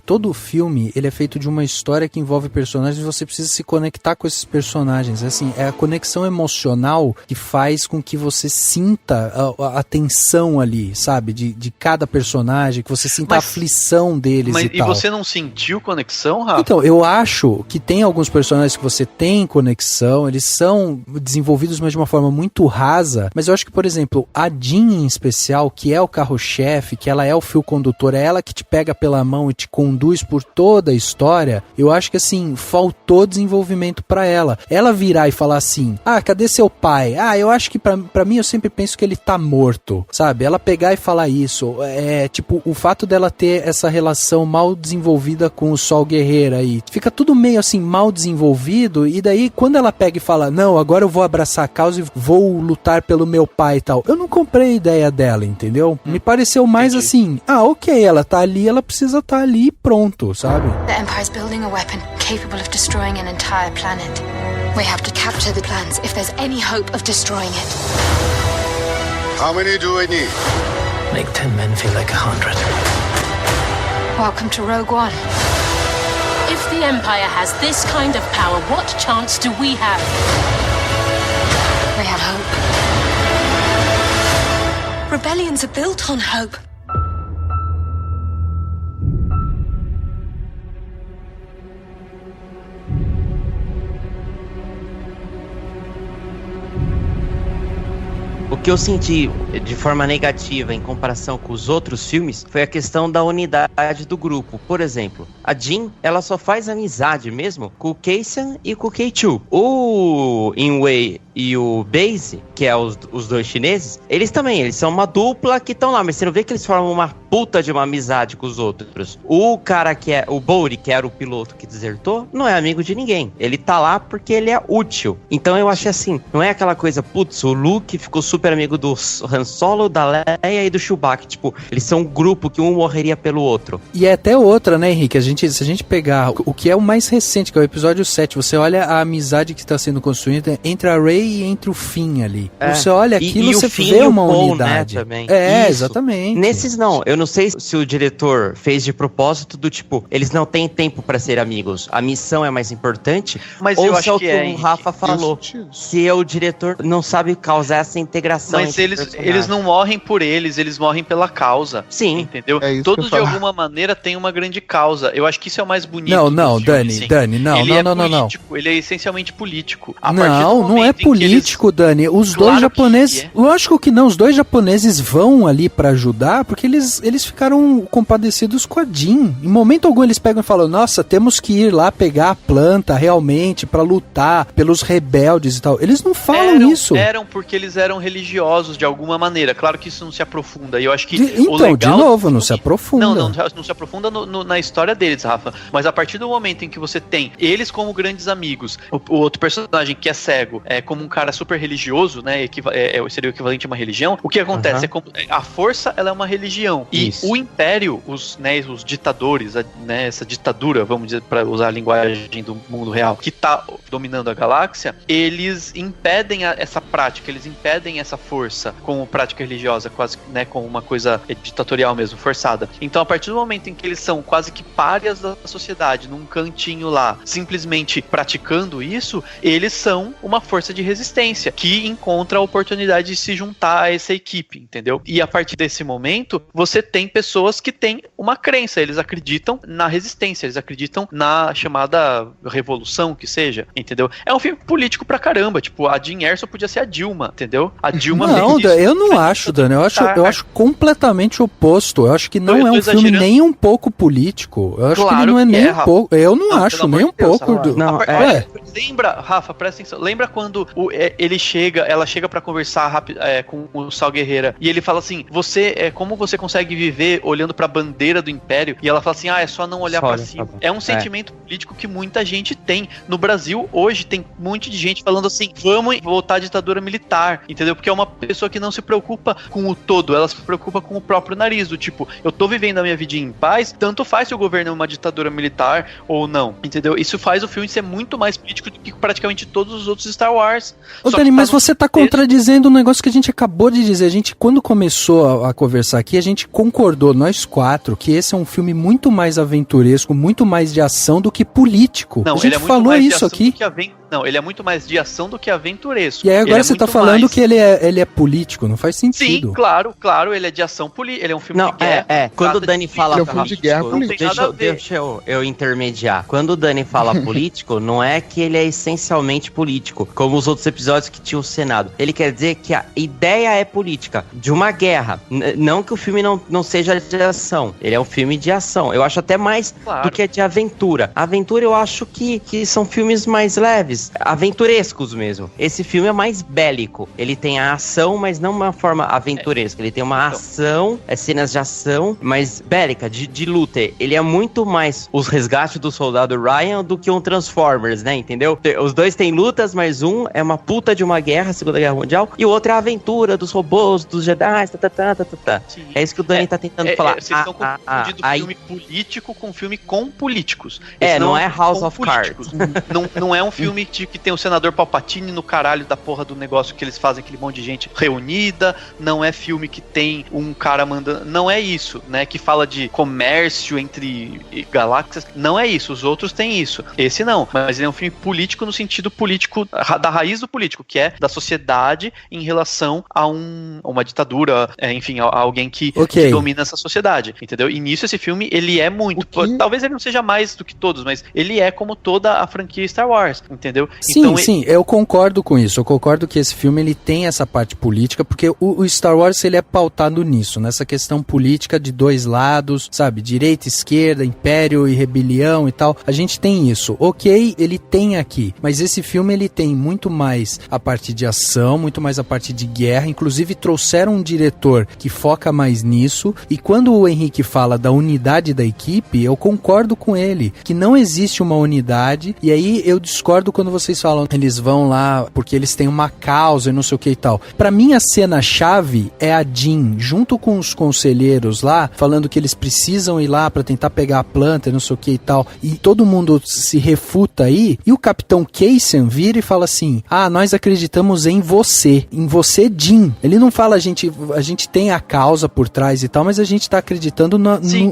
todo o filme, ele é feito de uma história que envolve personagens e você precisa se conectar com esses personagens. Assim, é a conexão emocional que faz com que você sinta a tensão ali, sabe? De cada personagem, que você sinta a aflição deles e tal. E você não sentiu conexão, Rafa? Então, eu acho que tem alguns personagens que você tem conexão, eles são desenvolvidos, mas de uma forma muito rasa, mas eu acho que, por exemplo, a Jean em especial, que é o carro-chefe, que ela é o fio condutor, é ela que te pega pela mão e te conduz por toda a história, eu acho que, assim, faltou desenvolvimento pra ela. Ela virar e falar assim, cadê seu pai? Eu acho que pra mim, eu sempre penso que ele tá morto, sabe? Ela pegar e falar isso, tipo, o fato dela ter essa relação mal desenvolvida com o Saw Gerrera aí, fica tudo meio assim, mal desenvolvido, e daí, quando ela pega e fala, não, agora eu vou abraçar a causa e vou lutar pelo meu pai e tal, eu não comprei a ideia dela, entendeu? Me pareceu mais assim, ok, ela tá ali, ela precisa estar ali e pronto, sabe? The Empire's building a weapon capable of destroying an entire planet. We have to capture the plans if there's any hope of destroying it. How many do I need? Make 10 men feel like 100. Welcome to Rogue One. If the Empire has this kind of power, what chance do we have? We have hope. Rebellions are built on hope. O que eu senti de forma negativa em comparação com os outros filmes foi a questão da unidade do grupo. Por exemplo, a Jean, ela só faz amizade mesmo com o Cassian e com o K2. O In-Wei e o Base, que é os dois chineses, eles são uma dupla que estão lá, mas você não vê que eles formam uma puta de uma amizade com os outros. O cara que é o Bodhi, que era o piloto que desertou, não é amigo de ninguém. Ele tá lá porque ele é útil. Então eu achei assim, não é aquela coisa, putz, o Luke ficou super amigo do Han Solo, da Leia e do Chewbacca. Tipo, eles são um grupo que um morreria pelo outro. E é até outra, né, Henrique? Se a gente pegar o que é o mais recente, que é o episódio 7, você olha a amizade que está sendo construída entre a Rey e entre o Finn ali. Você olha aquilo, você vê uma unidade. Né, também. Exatamente. Nesses não. Eu não sei se o diretor fez de propósito do tipo, eles não têm tempo pra ser amigos. A missão é mais importante. Mas ou eu se acho que o Rafa falou, se o diretor não sabe causar essa integração. Mas eles não morrem por eles morrem pela causa. Sim. Entendeu? Todos de alguma maneira têm uma grande causa. Eu acho que isso é o mais bonito. Não, Dani, não. Ele é essencialmente político. Não é político. político, Dani. Os dois japoneses... Lógico que não, os dois japoneses vão ali pra ajudar, porque eles ficaram compadecidos com a Jean. Em momento algum eles pegam e falam, nossa, temos que ir lá pegar a planta realmente pra lutar pelos rebeldes e tal. Eles não falam isso. Eram porque eles eram religiosos de alguma maneira. Claro que isso não se aprofunda. E eu acho que de novo, não se aprofunda. Não se aprofunda na história deles, Rafa. Mas a partir do momento em que você tem eles como grandes amigos, o outro personagem que é cego, como um cara super religioso, né? Seria o equivalente a uma religião. O que acontece? A força, ela é uma religião. E o Império, os ditadores, né, essa ditadura, vamos dizer, para usar a linguagem do mundo real, que tá dominando a galáxia, eles impedem essa prática, eles impedem essa força como prática religiosa, quase, né, como uma coisa ditatorial mesmo, forçada. Então, a partir do momento em que eles são quase que párias da sociedade, num cantinho lá, simplesmente praticando isso, eles são uma força de resistência, que encontra a oportunidade de se juntar a essa equipe, entendeu? E a partir desse momento, você tem pessoas que têm uma crença, eles acreditam na resistência, eles acreditam na chamada revolução, que seja, entendeu? É um filme político pra caramba, tipo, a Jean Erso podia ser a Dilma, entendeu? A Dilma não, eu não acho, Dani, eu acho completamente oposto, eu acho que não é um filme nem um pouco político, eu acho que ele não é nem um pouco, eu não acho nem um pouco. Lembra, Rafa, presta atenção, lembra quando ela chega pra conversar com o Saul Guerreira, e ele fala assim, como você consegue viver olhando pra bandeira do Império? E ela fala assim, é só não olhar pra cima. É um sentimento político que muita gente tem. No Brasil, hoje, tem um monte de gente falando assim, vamos voltar à ditadura militar, entendeu? Porque é uma pessoa que não se preocupa com o todo, ela se preocupa com o próprio nariz, do tipo, eu tô vivendo a minha vida em paz, tanto faz se o governo é uma ditadura militar ou não, entendeu? Isso faz o filme ser muito mais político do que praticamente todos os outros Star Wars. Dani, mas você tá contradizendo um negócio que a gente acabou de dizer. A gente, quando começou a conversar aqui, a gente concordou, nós quatro, que esse é um filme muito mais aventuresco, muito mais de ação do que político. Não, a gente falou isso aqui. Não, ele é muito mais de ação do que aventuresco. E aí agora você tá falando que ele é político, não faz sentido. Sim, claro, ele é de ação política, ele é um filme de guerra. Quando o Dani fala de guerra política. Deixa eu intermediar. Quando o Dani fala político, não é que ele é essencialmente político, como os outros episódios que tinha o Senado. Ele quer dizer que a ideia é política, de uma guerra. Não que o filme não seja de ação. Ele é um filme de ação. Eu acho até mais do que de aventura. Aventura eu acho que são filmes mais leves, aventurescos mesmo. Esse filme é mais bélico. Ele tem a ação, mas não uma forma aventuresca. Ele tem uma ação, cenas de ação, mas bélica, de luta. Ele é muito mais os resgates do soldado Ryan do que um Transformers, né? Entendeu? Os dois têm lutas, mas um é uma puta de uma guerra, Segunda Guerra Mundial, e o outro é a aventura dos robôs, dos Jedi, É isso que o Dani tá tentando falar. Vocês estão confundindo filme político com filme com políticos. Não é House of Cards. Não é um filme que tem o senador Palpatine no caralho da porra do negócio que eles fazem, aquele monte de gente reunida. Não é filme que tem um cara mandando... Não é isso, né? Que fala de comércio entre galáxias. Não é isso. Os outros têm isso. Esse não. Mas ele é um filme político no sentido político, da raiz do político, que é da sociedade em relação a uma ditadura, enfim, a alguém que domina essa sociedade, entendeu? E nisso esse filme, ele é muito... Talvez ele não seja mais do que todos, mas ele é como toda a franquia Star Wars, entendeu? Sim, então, eu concordo com isso. Eu concordo que esse filme, ele tem essa parte política, porque o Star Wars, ele é pautado nisso, nessa questão política de dois lados, sabe? Direita, esquerda, império e rebelião e tal. A gente tem isso. Ele tem aqui, mas esse filme, ele tem muito mais a parte de ação, muito mais a parte de guerra. Inclusive, trouxeram um diretor que foca mais nisso, e quando o Henrique fala da unidade da equipe, eu concordo com ele, que não existe uma unidade, e aí eu discordo quando vocês falam, eles vão lá porque eles têm uma causa e não sei o que e tal. Pra mim, a cena-chave é a Jean, junto com os conselheiros lá, falando que eles precisam ir lá pra tentar pegar a planta e não sei o que e tal, e todo mundo se refuta aí, e o Capitão Kaysen vira e fala assim, nós acreditamos em você, Jean. Ele não fala, a gente tem a causa por trás e tal, mas a gente tá acreditando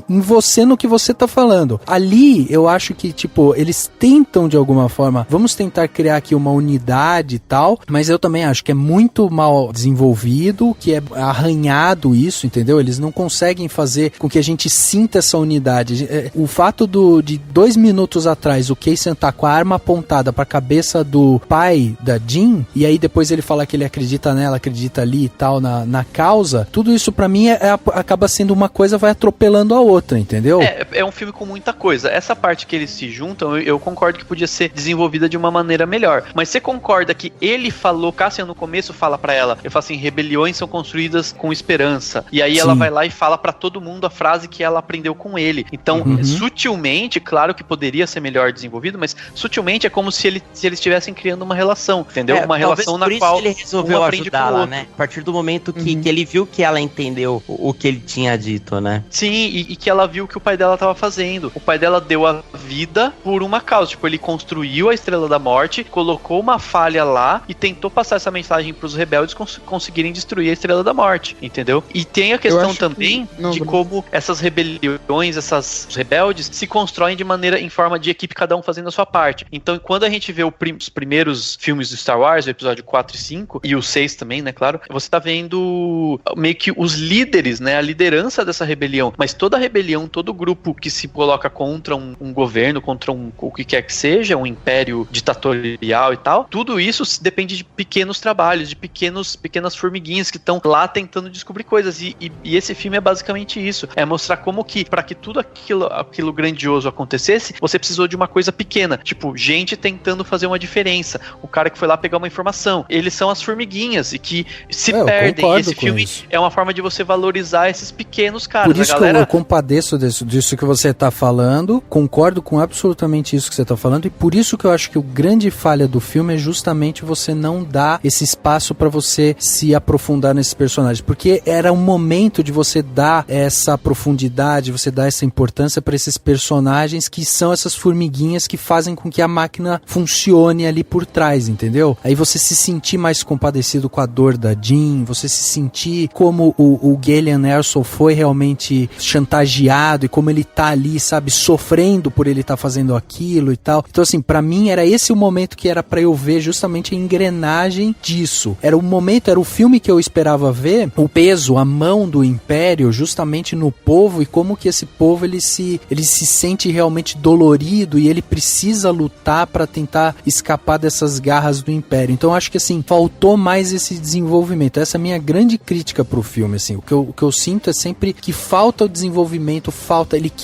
em você, no que você tá falando. Ali, eu acho que, tipo, eles tentam de alguma forma, vamos tentar criar aqui uma unidade e tal, mas eu também acho que é muito mal desenvolvido, que é arranhado isso, entendeu? Eles não conseguem fazer com que a gente sinta essa unidade. O fato de 2 minutos atrás o Kaysen tá com a arma apontada pra cabeça do pai da Jean, e aí depois ele fala que ele acredita nela, acredita ali e tal, na causa, tudo isso pra mim acaba sendo uma coisa, vai atropelando a outra, entendeu? É um filme com muita coisa. Essa parte que eles se juntam, eu concordo que podia ser desenvolvida de uma maneira melhor. Mas você concorda que ele falou, Cassian no começo fala pra ela, ele fala assim, rebeliões são construídas com esperança. E aí ela vai lá e fala pra todo mundo a frase que ela aprendeu com ele. Então, sutilmente, claro que poderia ser melhor desenvolvido, mas sutilmente é como se eles estivessem criando uma relação, entendeu? Uma relação na qual ele resolveu ajudá-la, né? A partir do momento que ele viu que ela entendeu o que ele tinha dito, né? Sim, e que ela viu o que o pai dela tava fazendo. O pai dela deu a vida por uma causa. Tipo, ele construiu a Estrela da Morte, colocou uma falha lá e tentou passar essa mensagem pros rebeldes conseguirem destruir a Estrela da Morte, entendeu? E tem a questão também de como essas rebeliões, essas rebeldes se constroem de maneira, em forma de equipe, cada um fazendo a sua parte. Então, quando a gente vê os primeiros filmes do Star Wars, o episódio 4 e 5, e o 6 também, né, claro, você tá vendo meio que os líderes, né, a liderança dessa rebelião, mas toda a rebelião, todo grupo que se coloca contra um governo, contra o que quer que seja, um império ditatorial e tal, tudo isso depende de pequenos trabalhos, de pequenas formiguinhas que estão lá tentando descobrir coisas, e esse filme é basicamente isso, é mostrar como que, para que tudo aquilo grandioso acontecesse, você precisou de uma coisa pequena, tipo, gente tentando fazer uma diferença, o cara que foi lá pegar uma informação, eles são as formiguinhas, e que se perdem, e esse filme é uma forma de você valorizar esses pequenos caras. Por isso que eu compadeço disso que você tá falando, concordo com absolutamente isso que você tá falando, e por isso que eu acho que o grande falha do filme é justamente você não dar esse espaço pra você se aprofundar nesses personagens, porque era um momento de você dar essa profundidade, você dar essa importância pra esses personagens que são essas formiguinhas que fazem com que a máquina funcione ali por trás, entendeu? Aí você se sentir mais compadecido com a dor da Jean, você se sentir como o Galen Erso foi realmente chantageado e como ele tá ali, sabe, sofrendo por ele tá fazendo aquilo e tal. Então, assim, pra mim era esse o momento que era pra eu ver justamente a engrenagem disso. Era o momento, era o filme que eu esperava ver, o peso, a mão do Império justamente no povo e como que esse povo ele se sente realmente dolorido e ele precisa lutar pra tentar escapar dessas garras do Império. Então, acho que, assim, faltou mais esse desenvolvimento. Essa é a minha grande crítica pro filme, assim. O que eu sinto é sempre que falta o desenvolvimento,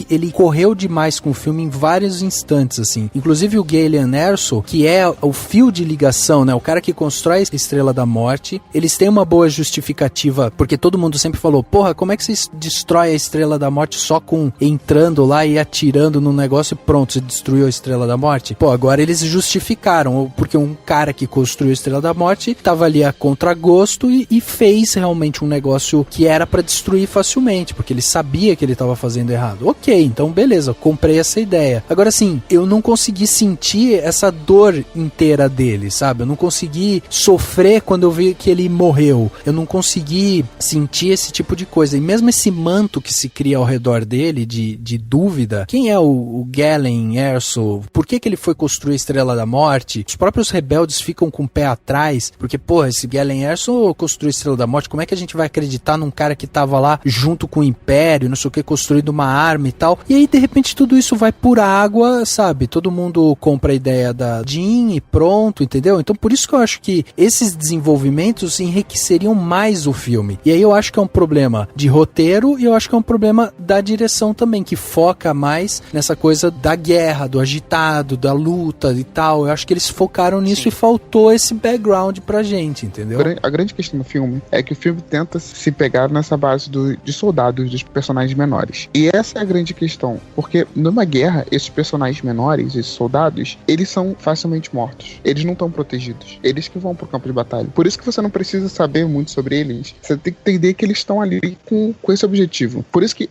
ele correu demais com o filme em vários instantes, assim. Inclusive o Galen Erso, que é o fio de ligação, né? O cara que constrói a Estrela da Morte, eles têm uma boa justificativa, porque todo mundo sempre falou, porra, como é que você destrói a Estrela da Morte só com entrando lá e atirando no negócio e pronto, você destruiu a Estrela da Morte? Pô, agora eles justificaram, porque um cara que construiu a Estrela da Morte tava ali a contragosto e fez realmente um negócio que era pra destruir facilmente, porque ele sabia que ele tava fazendo errado. Ok, então beleza, comprei essa ideia. Agora, assim, eu não consegui sentir essa dor inteira dele, sabe? Eu não consegui sofrer quando eu vi que ele morreu. Eu não consegui sentir esse tipo de coisa. E mesmo esse manto que se cria ao redor dele, de dúvida, quem é o Galen Erso? Por que ele foi construir a Estrela da Morte? Os próprios rebeldes ficam com o pé atrás, porque, porra, esse Galen Erso construiu a Estrela da Morte, como é que a gente vai acreditar num cara que tava lá junto com o Império, não sei o que, construindo uma arma e tal? E aí, de repente, tudo isso vai por água, sabe? Todo mundo compra a ideia da Jean e pronto, entendeu? Então, por isso que eu acho que esses desenvolvimentos enriqueceriam mais o filme. E aí eu acho que é um problema de roteiro e eu acho que é um problema da direção também, que foca mais nessa coisa da guerra, do agitado, da luta e tal. Eu acho que eles focaram nisso. Sim. E faltou esse background pra gente, entendeu? A grande questão do filme é que o filme tenta se pegar nessa base de soldados, dos personagens menores. E essa é a grande questão, porque numa guerra, esses personagens menores, esses soldados, eles são facilmente mortos. Eles não estão protegidos. Eles que vão pro campo de batalha. Por isso que você não precisa saber muito sobre eles. Você tem que entender que eles estão ali com esse objetivo. Por isso que,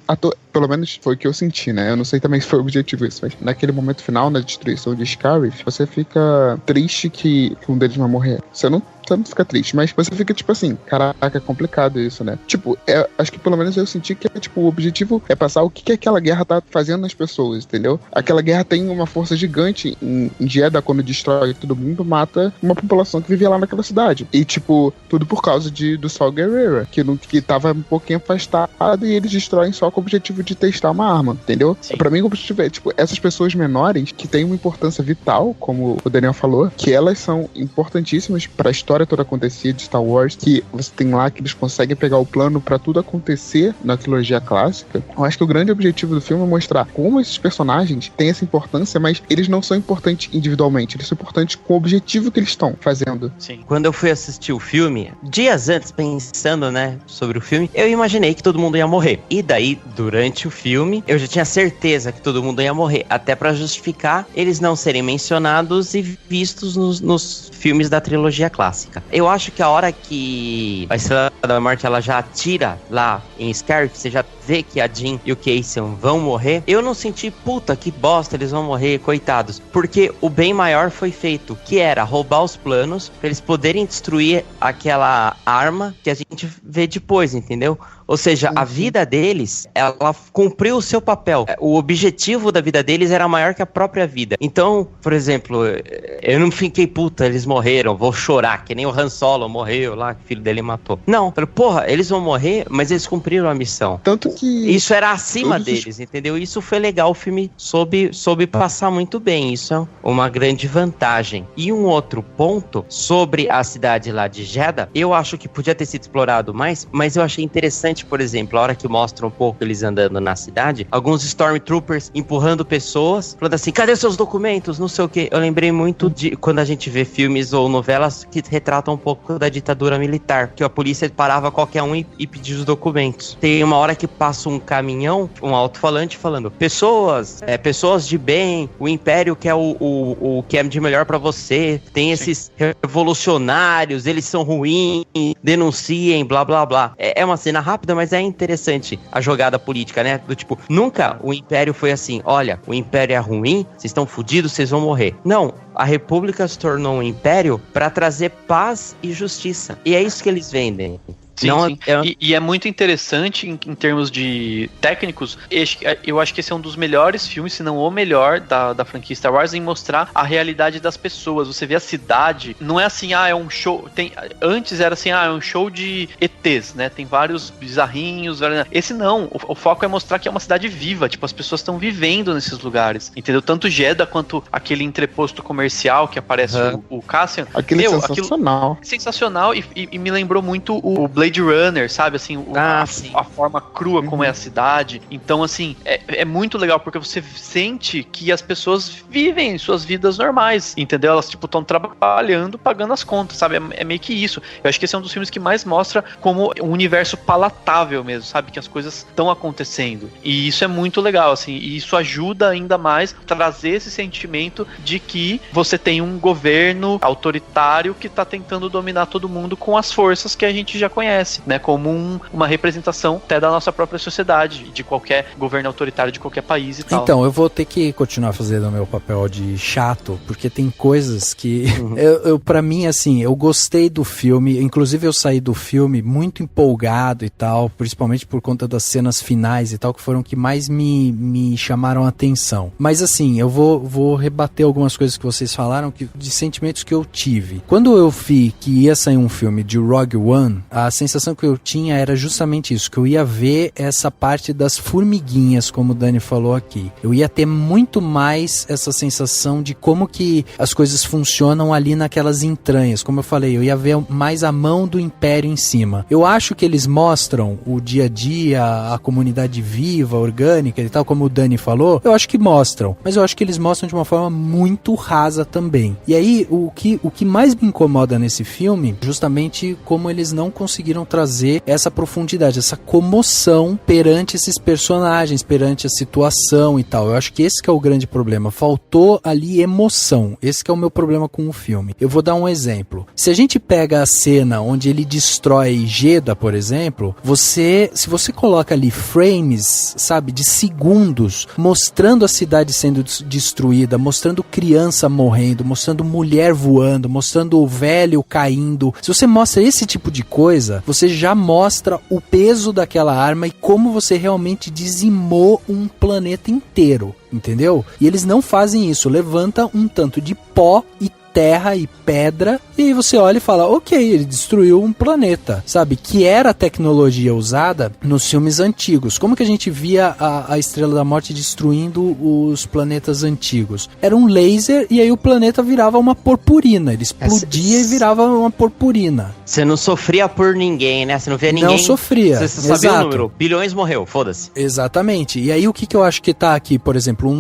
pelo menos foi o que eu senti, né? Eu não sei também se foi o objetivo isso, mas naquele momento final, na destruição de Scarif, você fica triste que um deles vai morrer. Você não você não fica triste, mas você fica tipo assim, caraca, é complicado isso, né? Tipo, acho que pelo menos eu senti que tipo, o objetivo é passar o que aquela guerra tá fazendo nas pessoas, entendeu? Aquela guerra tem uma força gigante em Jeddah, quando destrói todo mundo, mata uma população que vivia lá naquela cidade. E tipo, tudo por causa do Saw Gerrera, que tava um pouquinho afastado, e eles destroem só com o objetivo de testar uma arma, entendeu? Sim. Pra mim, o objetivo é, tipo, essas pessoas menores que têm uma importância vital, como o Daniel falou, que elas são importantíssimas pra história toda acontecer de Star Wars, que você tem lá que eles conseguem pegar o plano pra tudo acontecer na trilogia clássica. Eu acho que o grande objetivo do filme é mostrar como esses personagens têm essa importância, mas eles não são importantes individualmente, eles são importantes com o objetivo que eles estão fazendo. Sim. Quando eu fui assistir o filme, dias antes, pensando, né, sobre o filme, eu imaginei que todo mundo ia morrer. E daí, durante o filme, eu já tinha certeza que todo mundo ia morrer, até pra justificar eles não serem mencionados e vistos nos filmes da trilogia clássica. Eu acho que a hora que a Estrela da Morte, ela já atira lá em Scarif, você já vê que a Jean e o Cassian vão morrer, eu não senti, puta, que bosta, eles vão morrer, coitados, porque o bem maior foi feito, que era roubar os planos pra eles poderem destruir aquela arma que a gente vê depois, entendeu? Ou seja, a vida deles, ela cumpriu o seu papel. O objetivo da vida deles era maior que a própria vida. Então, por exemplo, eu não fiquei, puta, eles morreram, vou chorar, que nem o Han Solo morreu lá, que o filho dele matou. Não, falei, porra, eles vão morrer, mas eles cumpriram a missão. Tanto que... Isso era acima deles, entendeu? Isso foi legal, o filme soube passar muito bem, isso é uma grande vantagem. E um outro ponto sobre a cidade lá de Jeddah, eu acho que podia ter sido explorado mais, mas eu achei interessante, por exemplo, a hora que mostra um pouco eles andando na cidade, alguns Stormtroopers empurrando pessoas, falando assim, cadê seus documentos? Não sei o que. Eu lembrei muito de quando a gente vê filmes ou novelas que retratam um pouco da ditadura militar, que a polícia parava qualquer um e pedia os documentos. Tem uma hora que passa um caminhão, um alto-falante falando, pessoas de bem, o Império quer o que é de melhor pra você, tem esses revolucionários, eles são ruins, denunciem, blá blá blá. É uma cena rápida, mas é interessante a jogada política, né? Do tipo, nunca o Império foi assim, olha, o Império é ruim, vocês estão fodidos, vocês vão morrer. Não, a República se tornou um império pra trazer paz e justiça. E é isso que eles vendem. Sim, não, sim. E é muito interessante em termos de técnicos. Eu acho que esse é um dos melhores filmes, se não o melhor da franquia Star Wars, em mostrar a realidade das pessoas. Você vê a cidade, não é assim, é um show. Antes era assim, é um show de ETs, né? Tem vários bizarrinhos. Esse não, o foco é mostrar que é uma cidade viva, tipo, as pessoas estão vivendo nesses lugares, entendeu? Tanto Jeddah quanto aquele entreposto comercial que aparece o Cassian. Aquele sensacional. Sensacional e me lembrou muito o Blade Runner, sabe, assim, a forma crua como é a cidade. Então, assim, é muito legal porque você sente que as pessoas vivem suas vidas normais, entendeu? Elas, tipo, estão trabalhando, pagando as contas, sabe? É meio que isso. Eu acho que esse é um dos filmes que mais mostra como um universo palatável mesmo, sabe? Que as coisas estão acontecendo. E isso é muito legal, assim, e isso ajuda ainda mais a trazer esse sentimento de que você tem um governo autoritário que tá tentando dominar todo mundo com as forças que a gente já conhece, né, como uma representação até da nossa própria sociedade, de qualquer governo autoritário de qualquer país e tal. Então, eu vou ter que continuar fazendo o meu papel de chato, porque tem coisas que pra mim, assim, eu gostei do filme, inclusive eu saí do filme muito empolgado e tal, principalmente por conta das cenas finais e tal, que foram que mais me chamaram a atenção. Mas assim, eu vou rebater algumas coisas que vocês falaram, de sentimentos que eu tive. Quando eu vi que ia sair um filme de Rogue One, a sensação que eu tinha era justamente isso, que eu ia ver essa parte das formiguinhas, como o Dani falou aqui. Eu ia ter muito mais essa sensação de como que as coisas funcionam ali naquelas entranhas. Como eu falei, eu ia ver mais a mão do Império em cima. Eu acho que eles mostram o dia a dia, a comunidade viva, orgânica e tal, como o Dani falou, eu acho que mostram, mas eu acho que eles mostram de uma forma muito rasa também. E aí, o que mais me incomoda nesse filme, justamente como eles não conseguiram conseguiram trazer essa profundidade, essa comoção perante esses personagens, perante a situação e tal. Eu acho que esse que é o grande problema. Faltou ali emoção. Esse que é o meu problema com o filme. Eu vou dar um exemplo. Se a gente pega a cena onde ele destrói Jeddah, por exemplo, se você coloca ali frames, sabe, de segundos, mostrando a cidade sendo destruída, mostrando criança morrendo, mostrando mulher voando, mostrando o velho caindo. Se você mostra esse tipo de coisa, você já mostra o peso daquela arma e como você realmente dizimou um planeta inteiro, entendeu? E eles não fazem isso, levanta um tanto de pó e terra e pedra, e aí você olha e fala, ok, ele destruiu um planeta, sabe? Que era a tecnologia usada nos filmes antigos. Como que a gente via a Estrela da Morte destruindo os planetas antigos? Era um laser e aí o planeta virava uma purpurina, ele explodia e virava uma purpurina. Você não sofria por ninguém, né? Você não via ninguém. Não sofria. Você sabia o número. Bilhões morreu, foda-se. Exatamente. E aí o que eu acho que tá aqui, por exemplo,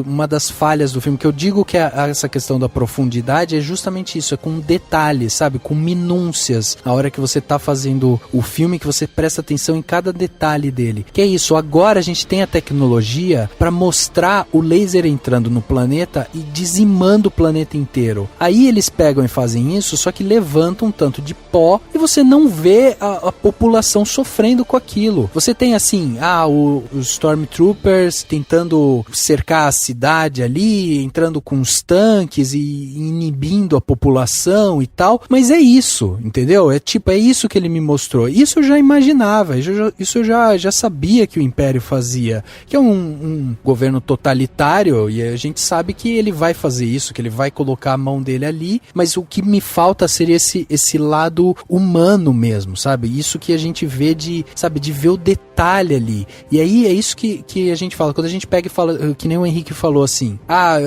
uma das falhas do filme, que eu digo que essa questão da profundidade é justamente isso, é com detalhes, sabe? Com minúcias. A hora que você tá fazendo o filme, que você presta atenção em cada detalhe dele. Que é isso, agora a gente tem a tecnologia para mostrar o laser entrando no planeta e dizimando o planeta inteiro. Aí eles pegam e fazem isso, só que levantam um tanto de pó e você não vê a população sofrendo com aquilo. Você tem assim, os Stormtroopers tentando cercar a cidade ali, entrando com os tanques e inibindo a população e tal, mas é isso, entendeu? É isso que ele me mostrou. Isso eu já imaginava, isso eu já sabia que o Império fazia, que é um governo totalitário, e a gente sabe que ele vai fazer isso, que ele vai colocar a mão dele ali, mas o que me falta seria esse lado humano mesmo, sabe? Isso que a gente vê de ver o detalhe ali. E aí é isso que a gente fala, quando a gente pega e fala, que nem o Henrique falou assim,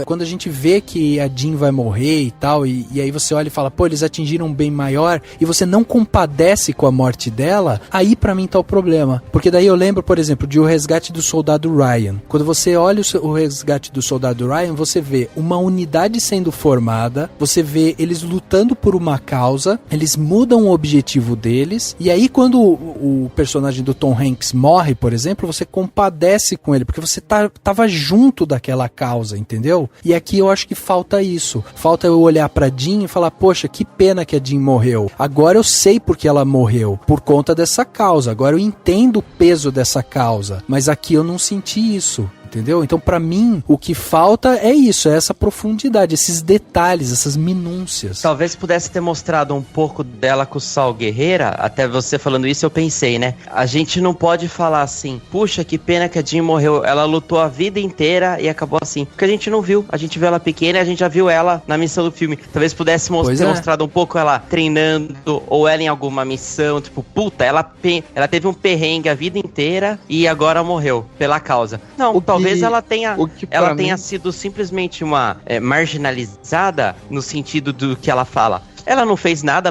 quando a gente vê que a Jean vai morrer e tal, e aí você olha e fala, pô, eles atingiram um bem maior, e você não compadece com a morte dela, aí pra mim tá o problema. Porque daí eu lembro, por exemplo, de O Resgate do Soldado Ryan. Quando você olha o Resgate do Soldado Ryan, você vê uma unidade sendo formada, você vê eles lutando por uma causa, eles mudam o objetivo deles, e aí quando o personagem do Tom Hanks morre, por exemplo, você compadece com ele, porque você tava junto daquela causa, entendeu? E aqui eu acho que falta isso. Falta eu olhar pra Jean e falar, poxa, que pena que a Jean morreu. Agora eu sei por que ela morreu, por conta dessa causa. Agora eu entendo o peso dessa causa, mas aqui eu não senti isso. Entendeu? Então, pra mim, o que falta é isso, é essa profundidade, esses detalhes, essas minúcias. Talvez pudesse ter mostrado um pouco dela com o Saw Gerrera. Até você falando isso, eu pensei, né? A gente não pode falar assim, puxa, que pena que a Jean morreu. Ela lutou a vida inteira e acabou assim. Porque a gente não viu. A gente viu ela pequena e a gente já viu ela na missão do filme. Talvez pudesse ter mostrado um pouco ela treinando, ou ela em alguma missão. Tipo, puta, ela teve um perrengue a vida inteira e agora morreu pela causa. Não, talvez ela tenha sido simplesmente uma marginalizada no sentido do que ela fala. Ela não fez nada,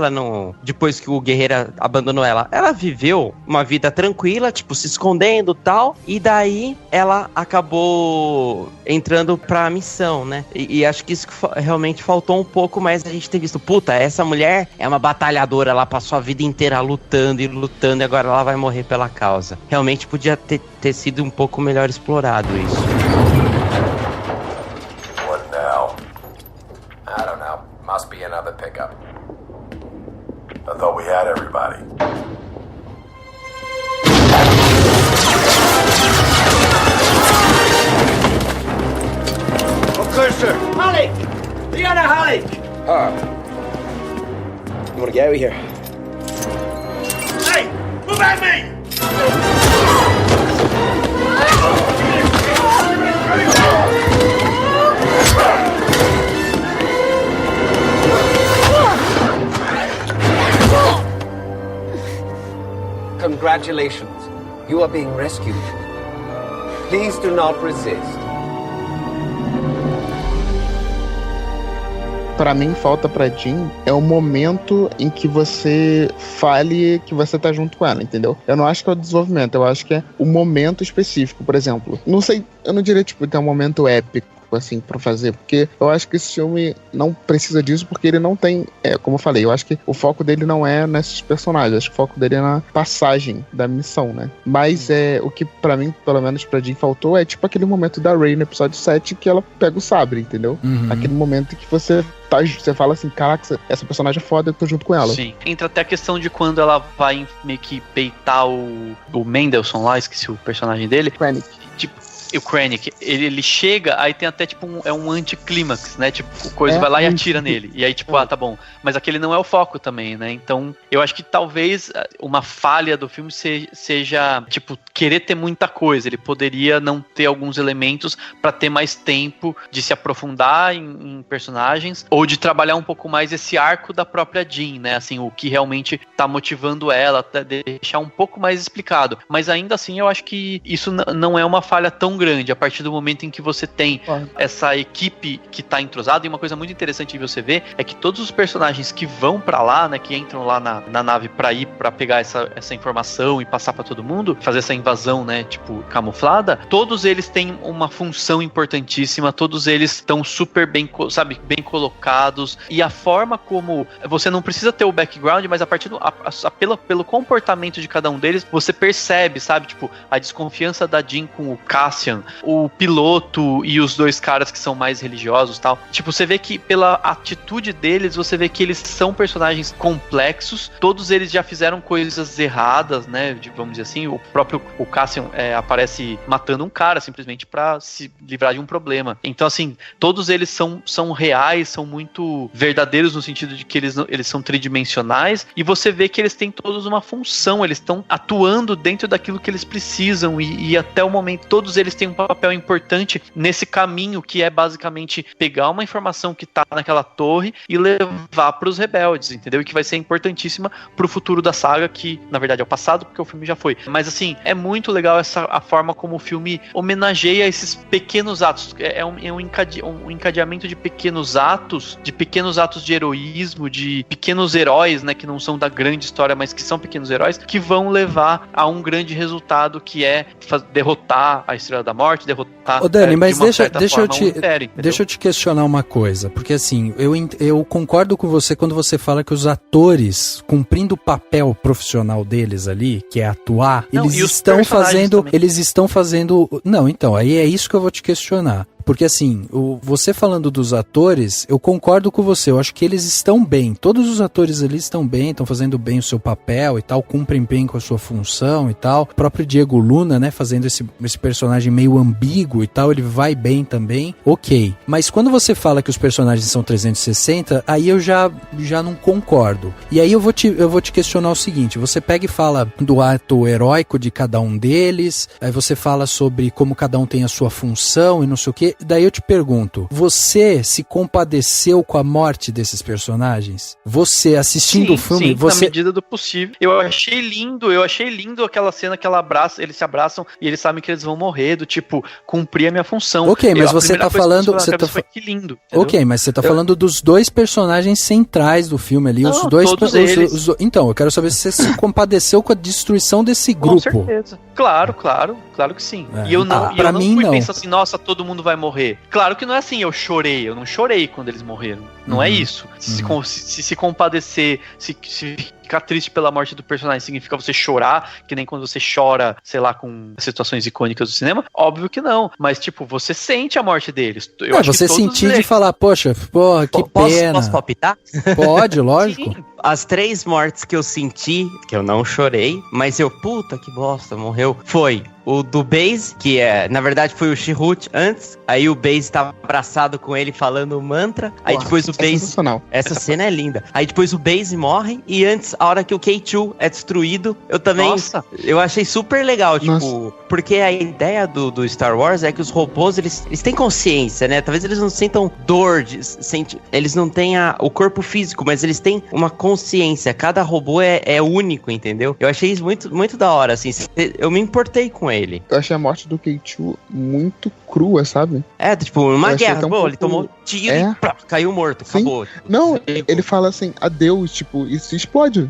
depois que o Guerreira abandonou ela viveu uma vida tranquila, tipo, se escondendo e tal, e daí ela acabou entrando pra missão, né? E acho que isso realmente faltou um pouco mais a gente ter visto, puta, essa mulher é uma batalhadora, ela passou a vida inteira lutando e agora ela vai morrer pela causa. Realmente podia ter sido um pouco melhor explorado isso. What now? I don't know. Must be another pickup. I thought we had everybody. Okay, sir. Halleck! Liana Halleck! You wanna get out of here? Hey! Move at me! Congratulations. You are being rescued. Please do not resist. Pra mim, falta pra Jean é o momento em que você fale que você tá junto com ela, entendeu? Eu não acho que é o desenvolvimento, eu acho que é o momento específico, por exemplo. Não sei, eu não diria, tipo, que é um momento épico, arco, assim, pra fazer. Porque eu acho que esse filme não precisa disso, porque ele não tem, como eu falei, eu acho que o foco dele não é nesses personagens, acho que o foco dele é na passagem da missão, né? Mas o que pra mim, pelo menos pra Jean faltou, é tipo aquele momento da Rey no episódio 7 que ela pega o sabre, entendeu? Aquele momento que você fala assim, caraca, essa personagem é foda, eu tô junto com ela. Sim. Entra até a questão de quando ela vai meio que peitar o Mendelssohn lá, esqueci o personagem dele. Krennic. Tipo, o Krennic, ele chega, aí tem até tipo um anticlímax, né? Tipo, o coisa vai lá e atira nele. E aí tipo, tá bom. Mas aquele não é o foco também, né? Então, eu acho que talvez uma falha do filme seja, tipo, querer ter muita coisa. Ele poderia não ter alguns elementos pra ter mais tempo de se aprofundar em personagens, ou de trabalhar um pouco mais esse arco da própria Jean, né? Assim, o que realmente tá motivando ela, até deixar um pouco mais explicado. Mas ainda assim, eu acho que isso não é uma falha tão grande, a partir do momento em que você tem essa equipe que tá entrosada. E uma coisa muito interessante de você ver é que todos os personagens que vão pra lá, né, que entram lá na nave pra pegar essa informação e passar pra todo mundo, fazer essa invasão, né, tipo, camuflada, todos eles têm uma função importantíssima, todos eles estão super bem, sabe, bem colocados, e a forma como você não precisa ter o background, mas a partir pelo comportamento de cada um deles, você percebe, sabe, tipo, a desconfiança da Jean com o Cassian, o piloto e os dois caras que são mais religiosos e tal. Tipo, você vê que pela atitude deles, você vê que eles são personagens complexos, todos eles já fizeram coisas erradas, né, vamos dizer assim. O próprio Cassian aparece matando um cara simplesmente pra se livrar de um problema. Então, assim, todos eles são reais, são muito verdadeiros no sentido de que eles são tridimensionais, e você vê que eles têm todos uma função, eles estão atuando dentro daquilo que eles precisam, e até o momento todos eles têm um papel importante nesse caminho, que é basicamente pegar uma informação que tá naquela torre e levar pros rebeldes, entendeu? E que vai ser importantíssima pro futuro da saga, que na verdade é o passado, porque o filme já foi. Mas assim, é muito legal a forma como o filme homenageia esses pequenos atos. É um encadeamento de pequenos atos de heroísmo, de pequenos heróis, né, que não são da grande história, mas que são pequenos heróis, que vão levar a um grande resultado, que é derrotar a Estrela da Morte, derrotar... Ô Dani, mas deixa eu te questionar uma coisa, porque assim, eu concordo com você quando você fala que os atores, cumprindo o papel profissional deles ali, que é atuar, eles estão fazendo... Não, então, aí é isso que eu vou te questionar. Porque assim, você falando dos atores, eu concordo com você, eu acho que eles estão bem, todos os atores ali estão bem, estão fazendo bem o seu papel e tal, cumprem bem com a sua função e tal. O próprio Diego Luna, né, fazendo esse personagem meio ambíguo e tal, ele vai bem também, ok. Mas quando você fala que os personagens são 360, aí eu já não concordo. E aí eu vou te questionar o seguinte, você pega e fala do ato heróico de cada um deles, aí você fala sobre como cada um tem a sua função e não sei o que. Daí eu te pergunto, você se compadeceu com a morte desses personagens? Você assistindo o filme, na medida do possível. Eu achei lindo aquela cena que eles se abraçam e eles sabem que eles vão morrer, do tipo, cumprir a minha função. Ok, mas você tá falando... Que lindo, ok, mas você tá falando dos dois personagens centrais do filme ali, os dois... Então, eu quero saber se você se compadeceu com a destruição desse grupo. Com certeza. Claro que sim. E eu não fui pensar assim, nossa, todo mundo vai morrer. Claro que não é assim, eu não chorei quando eles morreram. Não é isso. Se compadecer, se ficar triste pela morte do personagem significa você chorar, que nem quando você chora, sei lá, com situações icônicas do cinema? Óbvio que não. Mas, tipo, você sente a morte deles. Eu acho você sentir de falar, poxa, que pena. Posso palpitar? Pode, lógico. Sim. As 3 mortes que eu senti, que eu não chorei, mas puta que bosta, morreu, foi o do Base, que na verdade foi o Chirrut antes, aí o Base tava abraçado com ele falando o mantra, aí depois o Base... Essa cena é linda. Aí depois o Base morre, e antes, a hora que o K2 é destruído, eu também... Nossa. Eu achei super legal, tipo... Porque a ideia do Star Wars é que os robôs, eles têm consciência, né? Talvez eles não sentam dor, eles não têm o corpo físico, mas eles têm uma consciência. Cada robô é único, entendeu? Eu achei isso muito, muito da hora, assim. Eu me importei com ele. Eu achei a morte do K2 muito crua, sabe? Tipo, uma guerra, ele tomou tiro e caiu morto, acabou. Não, ele fala assim, adeus, tipo, e se explode.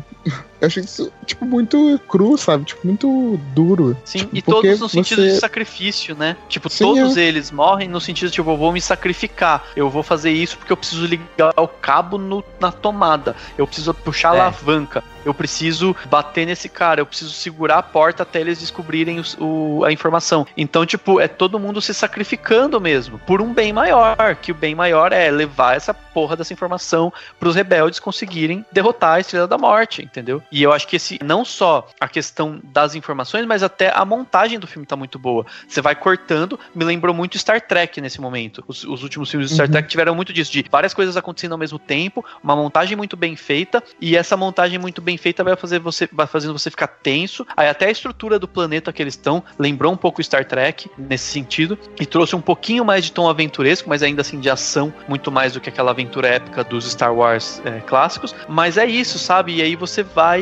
Eu achei isso, tipo, muito cru, sabe? Tipo, muito duro. Sim, tipo, e todos no sentido de sacrifício, né? Tipo, sim, todos eles morrem no sentido de, tipo, eu vou me sacrificar. Eu vou fazer isso porque eu preciso ligar o cabo na tomada. Eu preciso puxar a alavanca. Eu preciso bater nesse cara. Eu preciso segurar a porta até eles descobrirem a informação. Então, tipo, é todo mundo se sacrificando mesmo. Por um bem maior. Que o bem maior é levar essa porra dessa informação pros rebeldes conseguirem derrotar a Estrela da Morte, entendeu? E eu acho que não só a questão das informações, mas até a montagem do filme tá muito boa. Você vai cortando, me lembrou muito Star Trek nesse momento. Os últimos filmes de Star Trek tiveram muito disso, de várias coisas acontecendo ao mesmo tempo, uma montagem muito bem feita, e essa montagem muito bem feita vai fazendo você ficar tenso. Aí até a estrutura do planeta que eles estão lembrou um pouco Star Trek nesse sentido, e trouxe um pouquinho mais de tom aventuresco, mas ainda assim de ação, muito mais do que aquela aventura épica dos Star Wars clássicos. Mas é isso, sabe? E aí você vai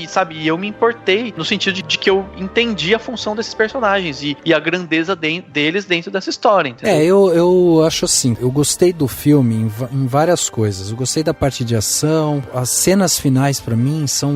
sabe, eu me importei no sentido de que eu entendi a função desses personagens e a grandeza deles dentro dessa história, entendeu? Eu acho assim, eu gostei do filme em várias coisas. Eu gostei da parte de ação, as cenas finais pra mim são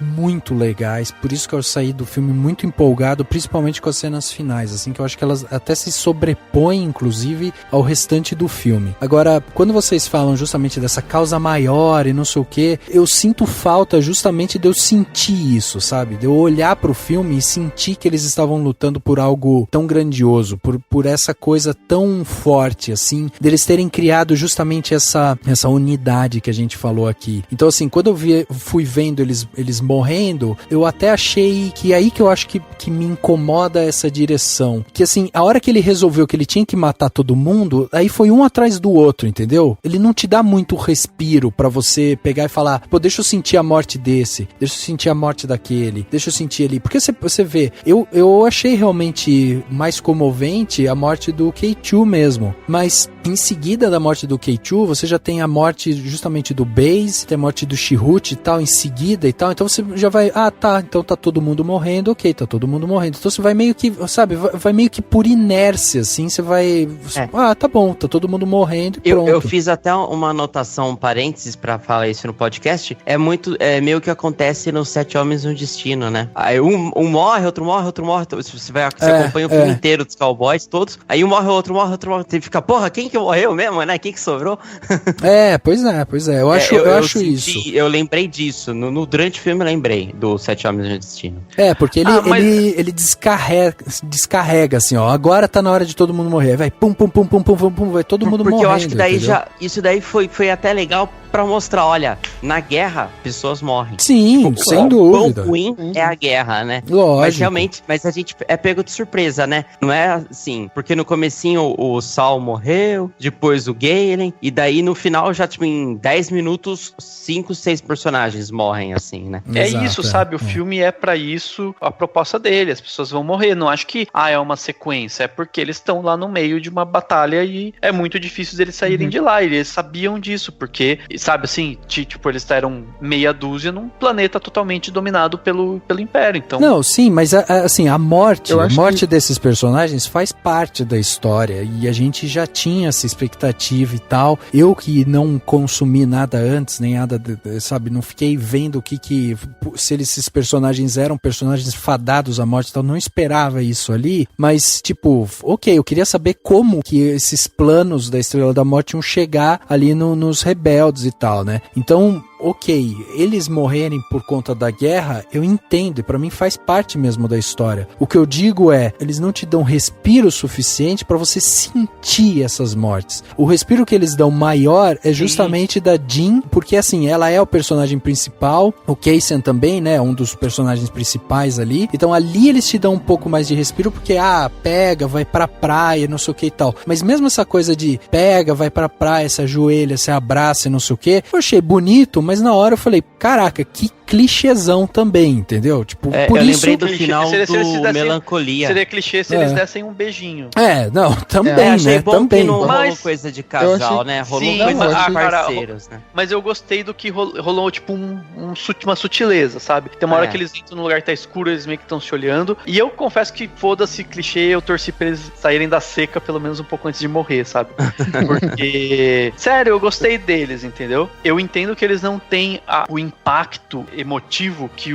muito legais, por isso que eu saí do filme muito empolgado, principalmente com as cenas finais, assim, que eu acho que elas até se sobrepõem, inclusive, ao restante do filme. Agora, quando vocês falam justamente dessa causa maior e não sei o que, eu sinto falta justamente de eu sentir isso, sabe? De eu olhar pro filme e sentir que eles estavam lutando por algo tão grandioso, por essa coisa tão forte, assim, deles terem criado justamente essa unidade que a gente falou aqui. Então, assim, quando eu fui vendo eles morrendo, eu até achei que aí que eu acho que me incomoda essa direção. Que, assim, a hora que ele resolveu que ele tinha que matar todo mundo, aí foi um atrás do outro, entendeu? Ele não te dá muito respiro pra você pegar e falar, pô, deixa eu sentir a morte desse, deixa eu sentir a morte daquele, deixa eu sentir ali. Porque você vê, eu achei realmente mais comovente a morte do K2 mesmo, mas em seguida da morte do K2, você já tem a morte justamente do Baze, tem a morte do Chirrut e tal, em seguida e tal, então você já vai, então tá todo mundo morrendo, ok, tá todo mundo morrendo, então você vai meio que, sabe, vai meio que por inércia, assim, você vai, tá bom, tá todo mundo morrendo e pronto. Eu fiz até uma anotação, um parênteses pra falar isso no podcast, é meio que acontece nos Sete Homens no Destino, né? Aí um morre, outro morre, você acompanha o filme inteiro dos cowboys todos, aí um morre, outro morre, você fica, porra, quem que morreu mesmo, né? Quem que sobrou? Pois é, eu acho isso. Eu lembrei disso, durante o filme eu lembrei do Sete Homens no Destino. Porque ele descarrega assim, ó, agora tá na hora de todo mundo morrer, vai pum, vai todo mundo morrendo. Porque eu acho que daí isso daí foi até legal pra mostrar, olha, na guerra, pessoas morrem. Sim, tipo, sem dúvida. O quão ruim é a guerra, né? Lógico. Mas realmente, a gente é pego de surpresa, né? Não é assim, porque no comecinho o Saul morreu, depois o Galen, e daí no final já, tipo, em 10 minutos, 5, 6 personagens morrem, assim, né? Exato, isso, sabe? O filme é pra isso, a proposta dele, as pessoas vão morrer. Não acho que, é uma sequência, é porque eles estão lá no meio de uma batalha e é muito difícil deles saírem de lá, e eles sabiam disso, porque, sabe, assim, tipo, eles eram meia dúzia num planeta totalmente dominado pelo Império, então... Não, sim, mas, assim, a morte desses personagens faz parte da história, e a gente já tinha essa expectativa e tal. Eu que não consumi nada antes, nem nada, sabe, não fiquei vendo se esses personagens eram personagens fadados à morte e tal, não esperava isso ali, mas, tipo, ok, eu queria saber como que esses planos da Estrela da Morte iam chegar ali nos rebeldes e tal, né? Então, ok, eles morrerem por conta da guerra, eu entendo, e pra mim faz parte mesmo da história. O que eu digo é, eles não te dão respiro suficiente pra você sentir essas mortes. O respiro que eles dão maior é justamente da Jean, porque assim, ela é o personagem principal, o Cassian também, né, um dos personagens principais ali, então ali eles te dão um pouco mais de respiro, porque, pega, vai pra praia, não sei o que e tal. Mas mesmo essa coisa de pega, vai pra praia, se ajoelha, se abraça e não sei o que, eu achei bonito, mas na hora eu falei, caraca, que clichêzão também, entendeu? Tipo, por eu isso... lembrei do final do Melancolia. Seria clichê se eles dessem um beijinho. Não, também, achei bom também. Que não rolou coisa de casal, né? Rolou coisa de parceiros, né? Mas eu gostei do que rolou, tipo, uma sutileza, sabe? Tem uma hora que eles entram no lugar que tá escuro, eles meio que estão se olhando, e eu confesso que, foda-se clichê, eu torci pra eles saírem da seca pelo menos um pouco antes de morrer, sabe? Porque, sério, eu gostei deles, entendeu? Eu entendo que eles não têm o impacto emotivo que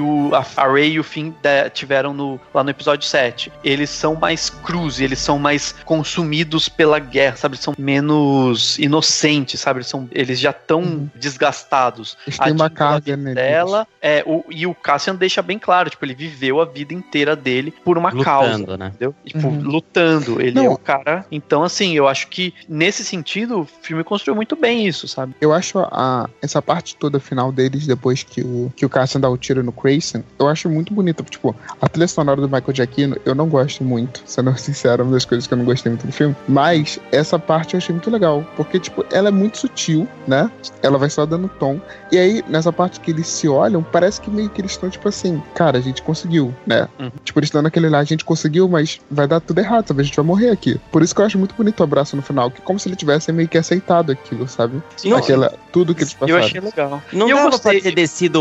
a Rey e o Finn tiveram lá no episódio 7. Eles são mais crus, eles são mais consumidos pela guerra, sabe? Eles são menos inocentes, sabe? Eles já estão desgastados. Eles têm uma carga dela, e o Cassian deixa bem claro, tipo, ele viveu a vida inteira dele por uma causa, né? Entendeu? Tipo, lutando. Ele é o cara. Então, assim, eu acho que nesse sentido, o filme construiu muito bem isso, sabe? Eu acho essa parte toda final deles, depois que o Cassian dá o tiro no Grayson, eu acho muito bonita. Tipo, a trilha sonora do Michael Giacchino, eu não gosto muito, sendo sincero, uma das coisas que eu não gostei muito do filme. Mas essa parte eu achei muito legal, porque, tipo, ela é muito sutil, né? Ela vai só dando tom. E aí, nessa parte que eles se olham, parece que meio que eles estão, tipo assim, cara, a gente conseguiu, né? Tipo, eles estão naquele lá, a gente conseguiu, mas vai dar tudo errado, sabe? A gente vai morrer aqui. Por isso que eu acho muito bonito o abraço no final, que como se ele tivesse meio que aceitado aquilo, sabe? Sim, tudo que eles passaram. Eu achei legal. Não dava pra ter descido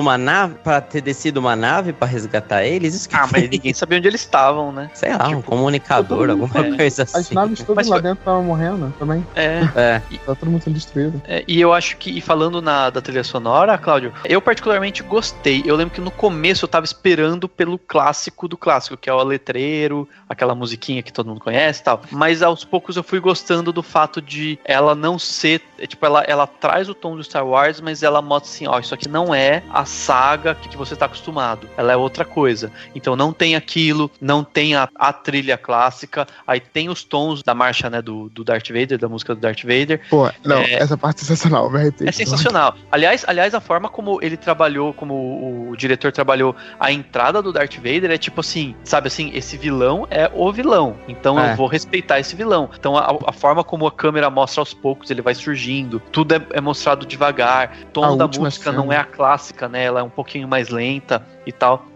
uma nave pra resgatar eles? Isso que mas ninguém sabia onde eles estavam, né? Sei lá, um comunicador, alguma coisa assim. As naves todas lá dentro estavam morrendo também. Tá todo mundo sendo destruído. E eu acho que, falando da trilha sonora, Cláudio, eu particularmente gostei. Eu lembro que no começo eu tava esperando pelo clássico do clássico, que é o letreiro, aquela musiquinha que todo mundo conhece e tal. Mas aos poucos eu fui gostando do fato de ela não ser, tipo, ela traz o tom do Star Wars, mas ela mostra assim, ó, isso aqui não é a saga que você tá acostumado. Ela é outra coisa. Então não tem aquilo, não tem a trilha clássica, aí tem os tons da marcha, né, do Darth Vader, da música do Darth Vader. Pô, não, essa parte é sensacional, velho. É sensacional. Aliás, a forma como ele trabalhou, como o diretor trabalhou a entrada do Darth Vader é tipo assim, sabe assim, esse vilão é o vilão, então eu vou respeitar esse vilão. Então a forma como a câmera mostra aos poucos, ele vai surgindo, tudo é mostrado devagar, o tom da música cena não é a clássica, né, ela é um pouquinho mais lenta e tal.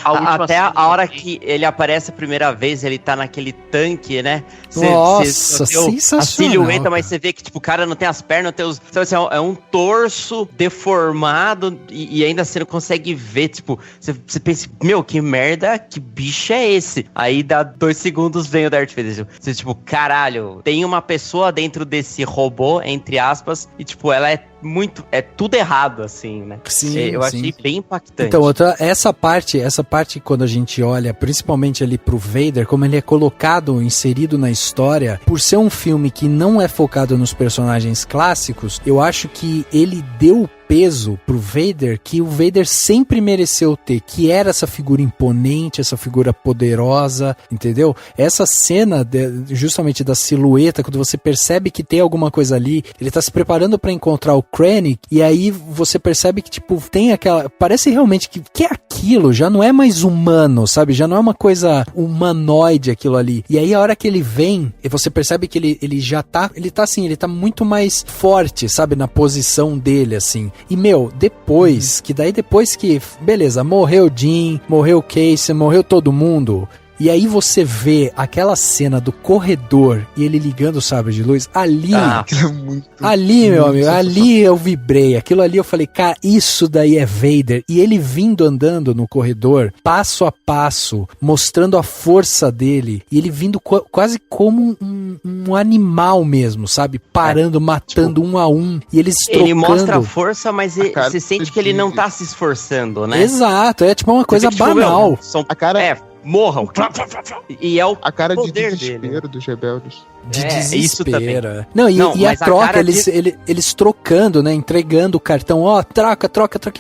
Até a hora que ele aparece a primeira vez, ele tá naquele tanque, né? Nossa, sensacional. A silhueta, mas você vê que tipo, o cara não tem as pernas, não tem os... Então, assim, é um torso deformado e ainda você não consegue ver, tipo, você pensa, meu, que merda, que bicho é esse? Aí dá 2 segundos, vem o Darth Vader. Você, tipo, caralho, tem uma pessoa dentro desse robô, entre aspas, e tipo, ela é tudo errado, assim, né? Sim, eu achei bem impactante. Então, essa parte quando a gente olha, principalmente ali pro Vader, como ele é colocado, inserido na história, por ser um filme que não é focado nos personagens clássicos, eu acho que ele deu peso pro Vader que o Vader sempre mereceu ter, que era essa figura imponente, essa figura poderosa, entendeu? Essa cena justamente da silhueta, quando você percebe que tem alguma coisa ali, ele tá se preparando pra encontrar o Krennic, e aí você percebe que, tipo, tem aquela... Parece realmente que é aquilo, já não é mais humano, sabe? Já não é uma coisa humanoide aquilo ali. E aí a hora que ele vem, e você percebe que ele já tá... Ele tá assim, ele tá muito mais forte, sabe? Na posição dele, assim. E, meu, depois que... Beleza, morreu o Jyn, morreu o Casey, morreu todo mundo... E aí você vê aquela cena do corredor e ele ligando o sabre de luz, ali, meu amigo, ali eu vibrei, aquilo ali eu falei, cara, isso daí é Vader. E ele vindo andando no corredor, passo a passo, mostrando a força dele, e ele vindo quase como um animal mesmo, sabe? Parando, matando um a um, e eles trocando. Ele mostra a força, mas você sente que ele não tá se esforçando, né? Exato, é tipo uma coisa banal. A cara morram. E é a cara de desespero dele, dos rebeldes. De desespero. Isso também. E a troca, eles trocando, né? Entregando o cartão, troca,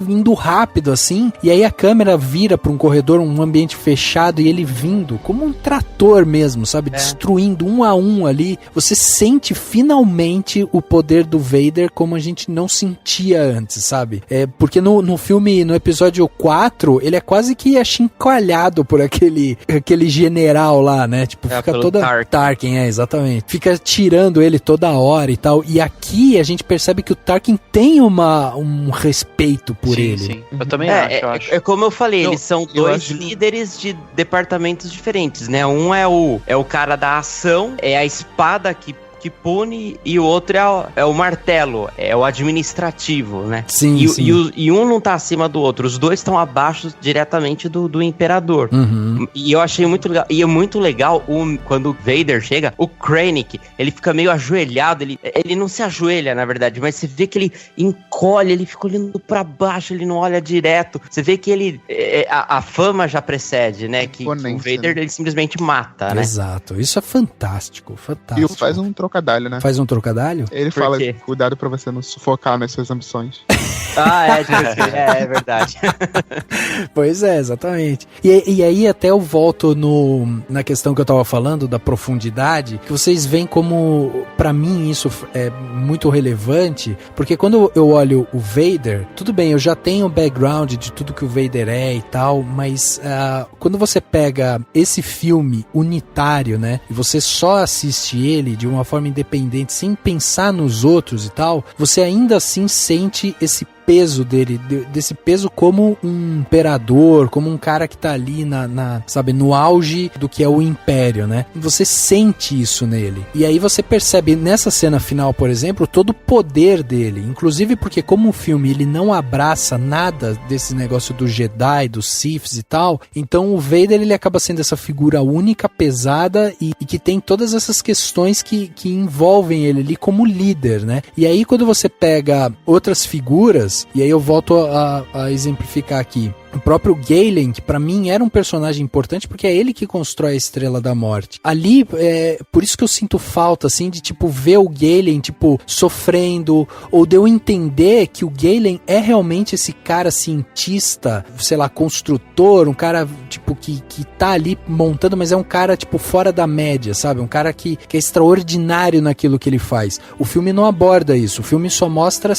vindo rápido assim. E aí a câmera vira pra um corredor, um ambiente fechado, e ele vindo como um trator mesmo, sabe? Destruindo um a um ali. Você sente finalmente o poder do Vader como a gente não sentia antes, sabe? Porque no filme, no episódio 4, ele é quase que achincalhado por aquele general lá, né? Tipo, fica toda... Tarkin, exatamente. Fica tirando ele toda hora e tal. E aqui a gente percebe que o Tarkin tem um respeito por ele. Sim, eu também acho. É como eu falei, eles são dois líderes de departamentos diferentes, né? Um é o cara da ação, é a espada que que pune e o outro é o martelo, é o administrativo, né? Sim, e um não tá acima do outro, os dois estão abaixo diretamente do imperador. E eu achei muito legal, e é muito legal quando o Vader chega, o Krennic, ele fica meio ajoelhado, ele não se ajoelha, na verdade, mas você vê que ele encolhe, ele fica olhando pra baixo, ele não olha direto, você vê que ele, a fama já precede, né? Que o Vader, ele simplesmente mata, né? Exato, isso é fantástico. E faz um trocadilho, né? Faz um trocadilho? Ele fala, cuidado pra você não sufocar nas suas ambições. É verdade. Pois é, exatamente. E aí até eu volto na questão que eu tava falando, da profundidade, que vocês veem como, pra mim, isso é muito relevante, porque quando eu olho o Vader, tudo bem, eu já tenho o background de tudo que o Vader é e tal, mas quando você pega esse filme unitário, né, e você só assiste ele de uma forma independente, sem pensar nos outros e tal, você ainda assim sente esse peso dele, desse peso como um imperador, como um cara que tá ali sabe, no auge do que é o império, né? Você sente isso nele. E aí você percebe nessa cena final, por exemplo, todo o poder dele, inclusive porque como o filme ele não abraça nada desse negócio do Jedi, dos Siths e tal, então o Vader ele acaba sendo essa figura única, pesada e que tem todas essas questões que envolvem ele ali como líder, né? E aí quando você pega outras figuras, e aí eu volto a exemplificar aqui. O próprio Galen, que pra mim era um personagem importante, porque é ele que constrói a Estrela da Morte. Ali, por isso que eu sinto falta, assim, de, tipo, ver o Galen, tipo, sofrendo, ou de eu entender que o Galen é realmente esse cara cientista, sei lá, construtor, um cara, tipo, que tá ali montando, mas é um cara, tipo, fora da média, sabe? Um cara que é extraordinário naquilo que ele faz. O filme não aborda isso, o filme só mostra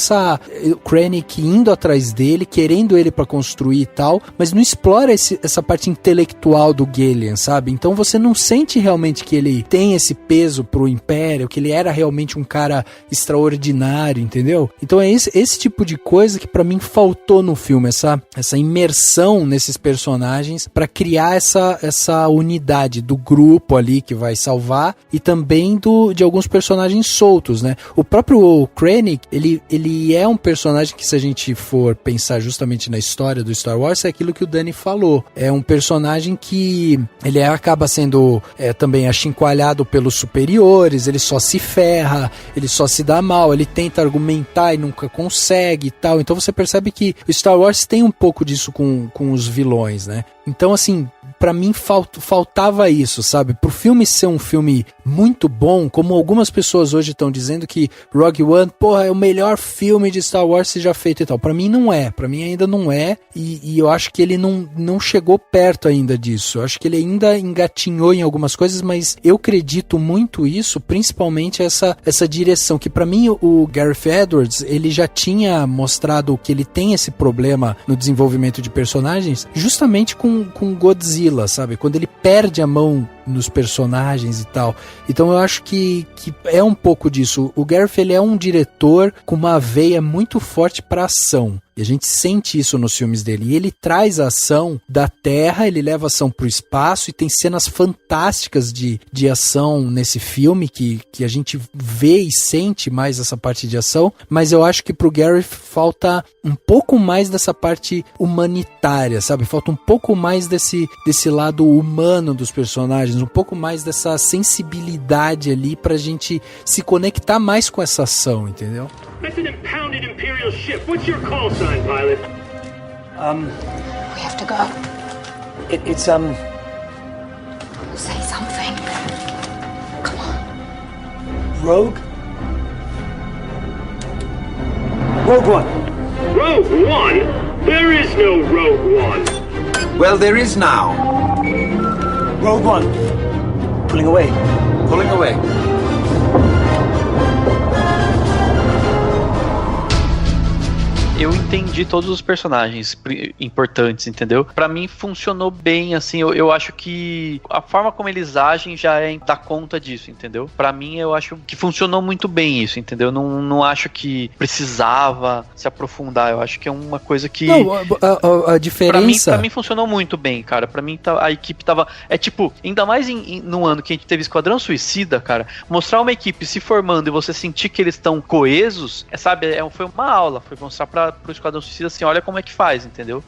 o Krennic indo atrás dele, querendo ele pra construir e tal, mas não explora essa parte intelectual do Galen, sabe? Então você não sente realmente que ele tem esse peso pro Império, que ele era realmente um cara extraordinário, entendeu? Então é esse tipo de coisa que pra mim faltou no filme, essa imersão nesses personagens pra criar essa unidade do grupo ali que vai salvar e também de alguns personagens soltos, né? O próprio Krennic, ele é um personagem que, se a gente for pensar justamente na história do Star Wars, é aquilo que o Dani falou. É um personagem que ele acaba sendo também achincoalhado pelos superiores, ele só se ferra, ele só se dá mal, ele tenta argumentar e nunca consegue e tal. Então você percebe que o Star Wars tem um pouco disso com os vilões, né? Então, assim, pra mim faltava isso, sabe? Pro filme ser um filme muito bom, como algumas pessoas hoje estão dizendo que Rogue One, porra, é o melhor filme de Star Wars já feito e tal. Pra mim não é, pra mim ainda não é, e eu acho que ele não chegou perto ainda disso. Eu acho que ele ainda engatinhou em algumas coisas, mas eu acredito muito isso, principalmente essa direção, que pra mim o Gareth Edwards, ele já tinha mostrado que ele tem esse problema no desenvolvimento de personagens, justamente com Godzilla, sabe? Quando ele perde a mão nos personagens e tal. Então eu acho que é um pouco disso. O Gareth, ele é um diretor com uma veia muito forte pra ação. E a gente sente isso nos filmes dele. E ele traz a ação da Terra, ele leva a ação pro espaço, e tem cenas fantásticas de ação nesse filme, que a gente vê e sente mais essa parte de ação. Mas eu acho que pro Gareth falta um pouco mais dessa parte humanitária, sabe? Falta um pouco mais desse lado humano dos personagens, um pouco mais dessa sensibilidade ali pra gente se conectar mais com essa ação, entendeu? That's an impounded Imperial ship. What's your call sign, pilot? We have to go. It's Say something. Come on. Rogue? Rogue One. Rogue One? There is no Rogue One. Well, there is now. Rogue One. Pulling away. Pulling away. Eu entendi todos os personagens importantes, entendeu? Pra mim funcionou bem, assim, eu acho que a forma como eles agem já dá conta disso, entendeu? Pra mim, eu acho que funcionou muito bem isso, entendeu? Não acho que precisava se aprofundar, eu acho que é uma coisa que... Não, a diferença... Pra mim funcionou muito bem, cara. Pra mim, a equipe tava... É tipo, ainda mais no ano que a gente teve Esquadrão Suicida, cara, mostrar uma equipe se formando e você sentir que eles estão coesos, sabe? Foi uma aula, foi mostrar pro Esquadrão Suicida assim, olha como é que faz, entendeu?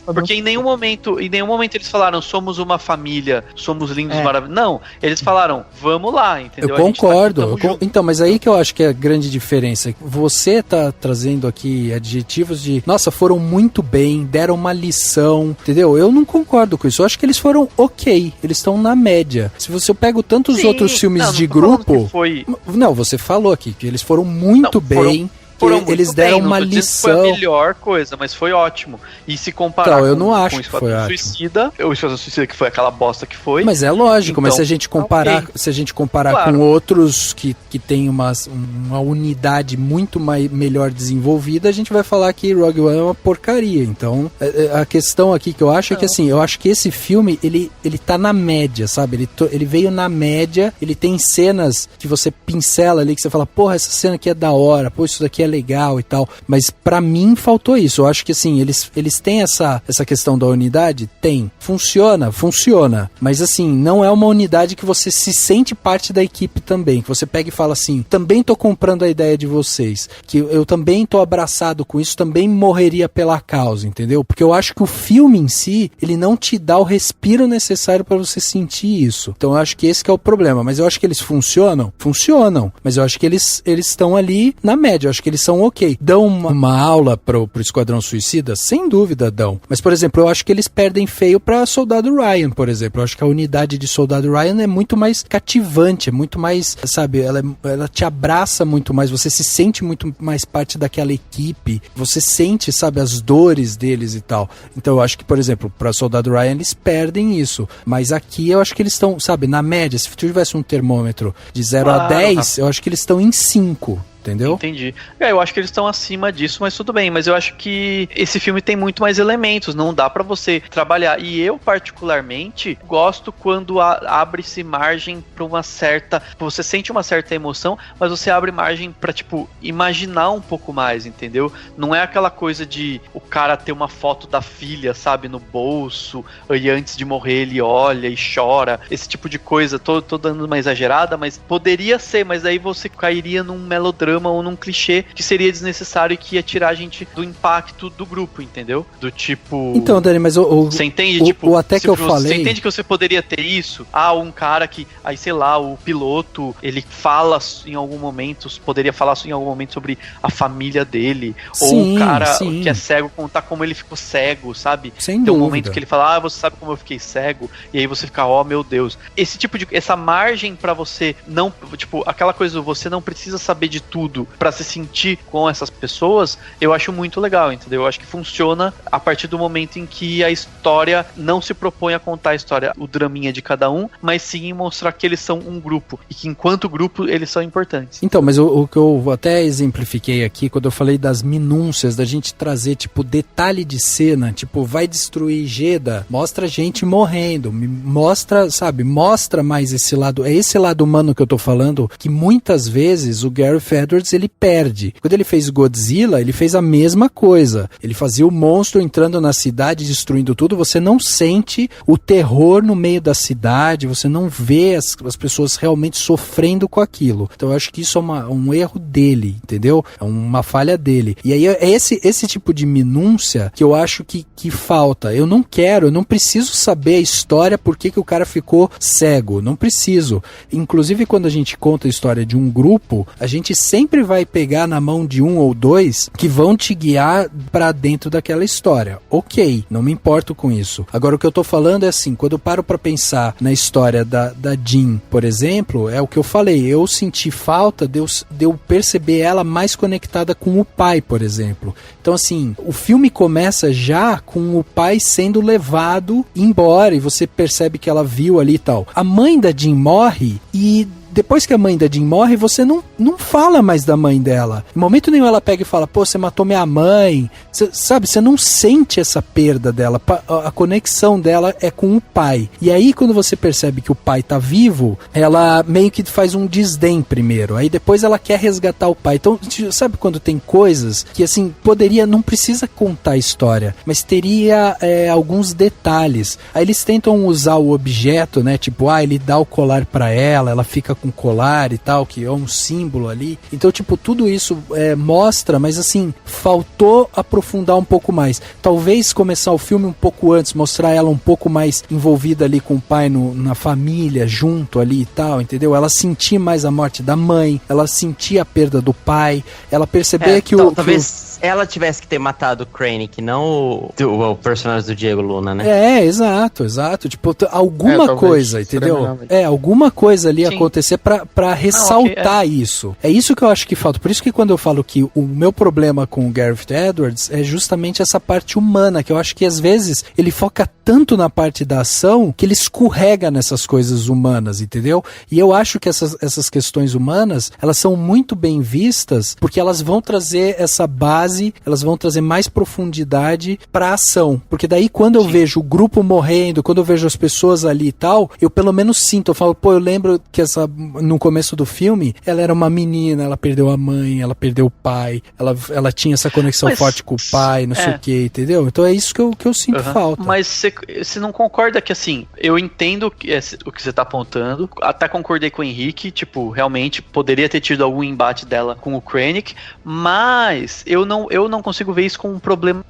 Porque em nenhum momento eles falaram, somos uma família, somos lindos e maravilhosos. Não, eles falaram, vamos lá, entendeu? Eu concordo. Então, mas aí que eu acho que é a grande diferença. Você tá trazendo aqui adjetivos de, nossa, foram muito bem, deram uma lição, entendeu? Eu não concordo com isso. Eu acho que eles foram ok, eles estão na média. Se você pega tantos outros filmes de grupo... Não, você falou aqui que eles foram muito bem... Eles deram uma lição. Foi a melhor coisa, mas foi ótimo. E se comparar eu não acho com o Esquadrão Suicida, o Esquadrão Suicida que foi aquela bosta que foi. Mas é lógico, então, mas se a gente comparar claro, com outros que tem uma unidade muito melhor desenvolvida, a gente vai falar que Rogue One é uma porcaria. Então, a questão aqui que eu acho é que assim, eu acho que esse filme, ele tá na média, sabe? Ele veio na média, ele tem cenas que você pincela ali, que você fala, porra, essa cena aqui é da hora, pô, isso daqui é legal e tal, mas pra mim faltou isso. Eu acho que assim, eles têm essa questão da unidade? Tem. Funciona, mas assim, não é uma unidade que você se sente parte da equipe também, que você pega e fala assim, também tô comprando a ideia de vocês, que eu também tô abraçado com isso, também morreria pela causa, entendeu? Porque eu acho que o filme em si, ele não te dá o respiro necessário pra você sentir isso. Então eu acho que esse que é o problema, mas eu acho que eles funcionam, mas eu acho que eles estão ali na média, eu acho que eles são ok. Dão uma aula pro Esquadrão Suicida? Sem dúvida dão. Mas, por exemplo, eu acho que eles perdem feio pra Soldado Ryan, por exemplo. Eu acho que a unidade de Soldado Ryan é muito mais cativante, é muito mais, sabe, ela te abraça muito mais, você se sente muito mais parte daquela equipe, você sente, sabe, as dores deles e tal. Então eu acho que, por exemplo, pra Soldado Ryan eles perdem isso. Mas aqui eu acho que eles estão, sabe, na média, se tivesse um termômetro de 0 a 10, eu acho que eles estão em 5. Entendeu? Entendi. Eu acho que eles estão acima disso, mas tudo bem. Mas eu acho que esse filme tem muito mais elementos, não dá pra você trabalhar. E eu, particularmente, gosto quando abre-se margem pra uma certa... Você sente uma certa emoção, mas você abre margem pra, tipo, imaginar um pouco mais, entendeu? Não é aquela coisa de o cara ter uma foto da filha, sabe, no bolso, e antes de morrer ele olha e chora. Esse tipo de coisa. Tô dando uma exagerada, mas poderia ser, mas aí você cairia num melodrama ou num clichê que seria desnecessário e que ia tirar a gente do impacto do grupo, entendeu? Do tipo... Então, Dani, mas você entende? Tipo, até que eu falei... Você entende que você poderia ter isso? Um cara que... Aí, sei lá, o piloto, ele fala em algum momento, poderia falar em algum momento sobre a família dele. Sim, ou o cara que é cego contar como ele ficou cego, sabe? Sem Tem um dúvida. momento que ele fala, você sabe como eu fiquei cego? E aí você fica, meu Deus. Esse tipo de... Essa margem pra você não... Tipo, aquela coisa, você não precisa saber de tudo pra se sentir com essas pessoas, eu acho muito legal, entendeu? Eu acho que funciona a partir do momento em que a história não se propõe a contar a história, o draminha de cada um, mas sim mostrar que eles são um grupo e que enquanto grupo eles são importantes. Então, mas o que eu até exemplifiquei aqui, quando eu falei das minúcias, da gente trazer, tipo, detalhe de cena, tipo, vai destruir Jeddah, mostra gente morrendo, mostra, sabe, mostra mais esse lado, é esse lado humano que eu tô falando, que muitas vezes o Gareth Edwards ele perde. Quando ele fez Godzilla, ele fez a mesma coisa. Ele fazia o monstro entrando na cidade, destruindo tudo. Você não sente o terror no meio da cidade, você não vê as pessoas realmente sofrendo com aquilo. Então eu acho que isso é um erro dele, entendeu? É uma falha dele. E aí é esse tipo de minúcia que eu acho que falta. Eu não preciso saber a história, por que o cara ficou cego. Não preciso. Inclusive, quando a gente conta a história de um grupo, a gente sempre vai pegar na mão de um ou dois que vão te guiar pra dentro daquela história. Ok, não me importo com isso. Agora o que eu tô falando é assim, quando eu paro pra pensar na história da Jean, por exemplo, é o que eu falei, eu senti falta de eu perceber ela mais conectada com o pai, por exemplo. Então assim, o filme começa já com o pai sendo levado embora e você percebe que ela viu ali e tal. A mãe da Jean morre e depois que a mãe da Jean morre, você não não fala mais da mãe dela. Em momento nenhum ela pega e fala, pô, você matou minha mãe. Sabe, você não sente essa perda dela. A conexão dela é com o pai. E aí, quando você percebe que o pai tá vivo, ela meio que faz um desdém primeiro. Aí depois ela quer resgatar o pai. Então, sabe quando tem coisas que, assim, não precisa contar a história, mas teria alguns detalhes. Aí eles tentam usar o objeto, né? Tipo, ele dá o colar pra ela fica com o colar e tal, que é um símbolo ali. Então, tipo, tudo isso mostra, mas assim, faltou aprofundar um pouco mais. Talvez começar o filme um pouco antes, mostrar ela um pouco mais envolvida ali com o pai na família, junto ali e tal, entendeu? Ela sentir mais a morte da mãe, ela sentir a perda do pai, ela perceber que talvez ela tivesse que ter matado o Krennic, não o personagem do Diego Luna, né? Exato. Tipo, alguma coisa, entendeu? Alguma coisa ali acontecer pra ressaltar isso. É isso que eu acho que falta. Por isso que quando eu falo que o meu problema com o Gareth Edwards é justamente essa parte humana, que eu acho que às vezes ele foca tanto na parte da ação que ele escorrega nessas coisas humanas, entendeu? E eu acho que essas questões humanas, elas são muito bem vistas porque elas vão trazer essa base, elas vão trazer mais profundidade pra ação. Porque daí quando eu vejo o grupo morrendo, quando eu vejo as pessoas ali e tal, eu pelo menos sinto, eu falo, pô, eu lembro que no começo do filme, ela era uma menina, ela perdeu a mãe, ela perdeu o pai, ela tinha essa conexão forte com o pai, não sei o que, entendeu? Então é isso que eu sinto falta. Mas você não concorda que, assim, eu entendo o que você tá apontando, até concordei com o Henrique, tipo, realmente poderia ter tido algum embate dela com o Krennic, mas eu não consigo ver isso como um problema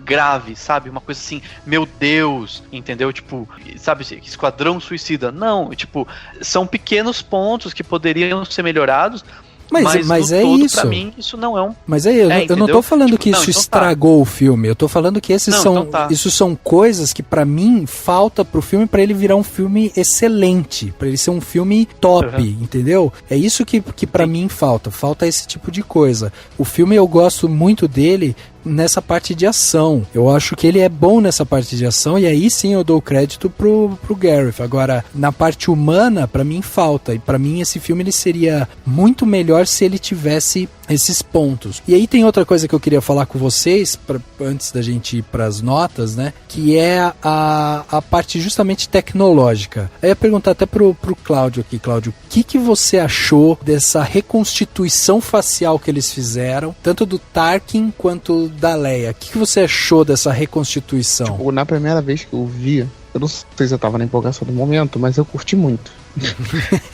grave, sabe? Uma coisa assim, meu Deus, entendeu? Tipo, sabe, Esquadrão Suicida. Não, tipo, são pequenos pontos que poderiam ser melhorados. Mas é todo, isso. Pra mim, isso não é um... Mas eu não tô falando que isso estragou o filme. Eu tô falando que isso são coisas que pra mim falta pro filme pra ele virar um filme excelente, pra ele ser um filme top, entendeu? É isso que pra mim falta esse tipo de coisa. O filme eu gosto muito dele nessa parte de ação. Eu acho que ele é bom nessa parte de ação e aí sim eu dou crédito pro Gareth. Agora, na parte humana, pra mim falta. E pra mim esse filme ele seria muito melhor se ele tivesse esses pontos. E aí tem outra coisa que eu queria falar com vocês, antes da gente ir pras notas, né? Que é a parte justamente tecnológica. Aí eu ia perguntar até pro Cláudio aqui. Cláudio, o que você achou dessa reconstituição facial que eles fizeram, tanto do Tarkin quanto da Leia? O que você achou dessa reconstituição? Tipo, na primeira vez que eu vi, eu não sei se eu tava na empolgação do momento, mas eu curti muito.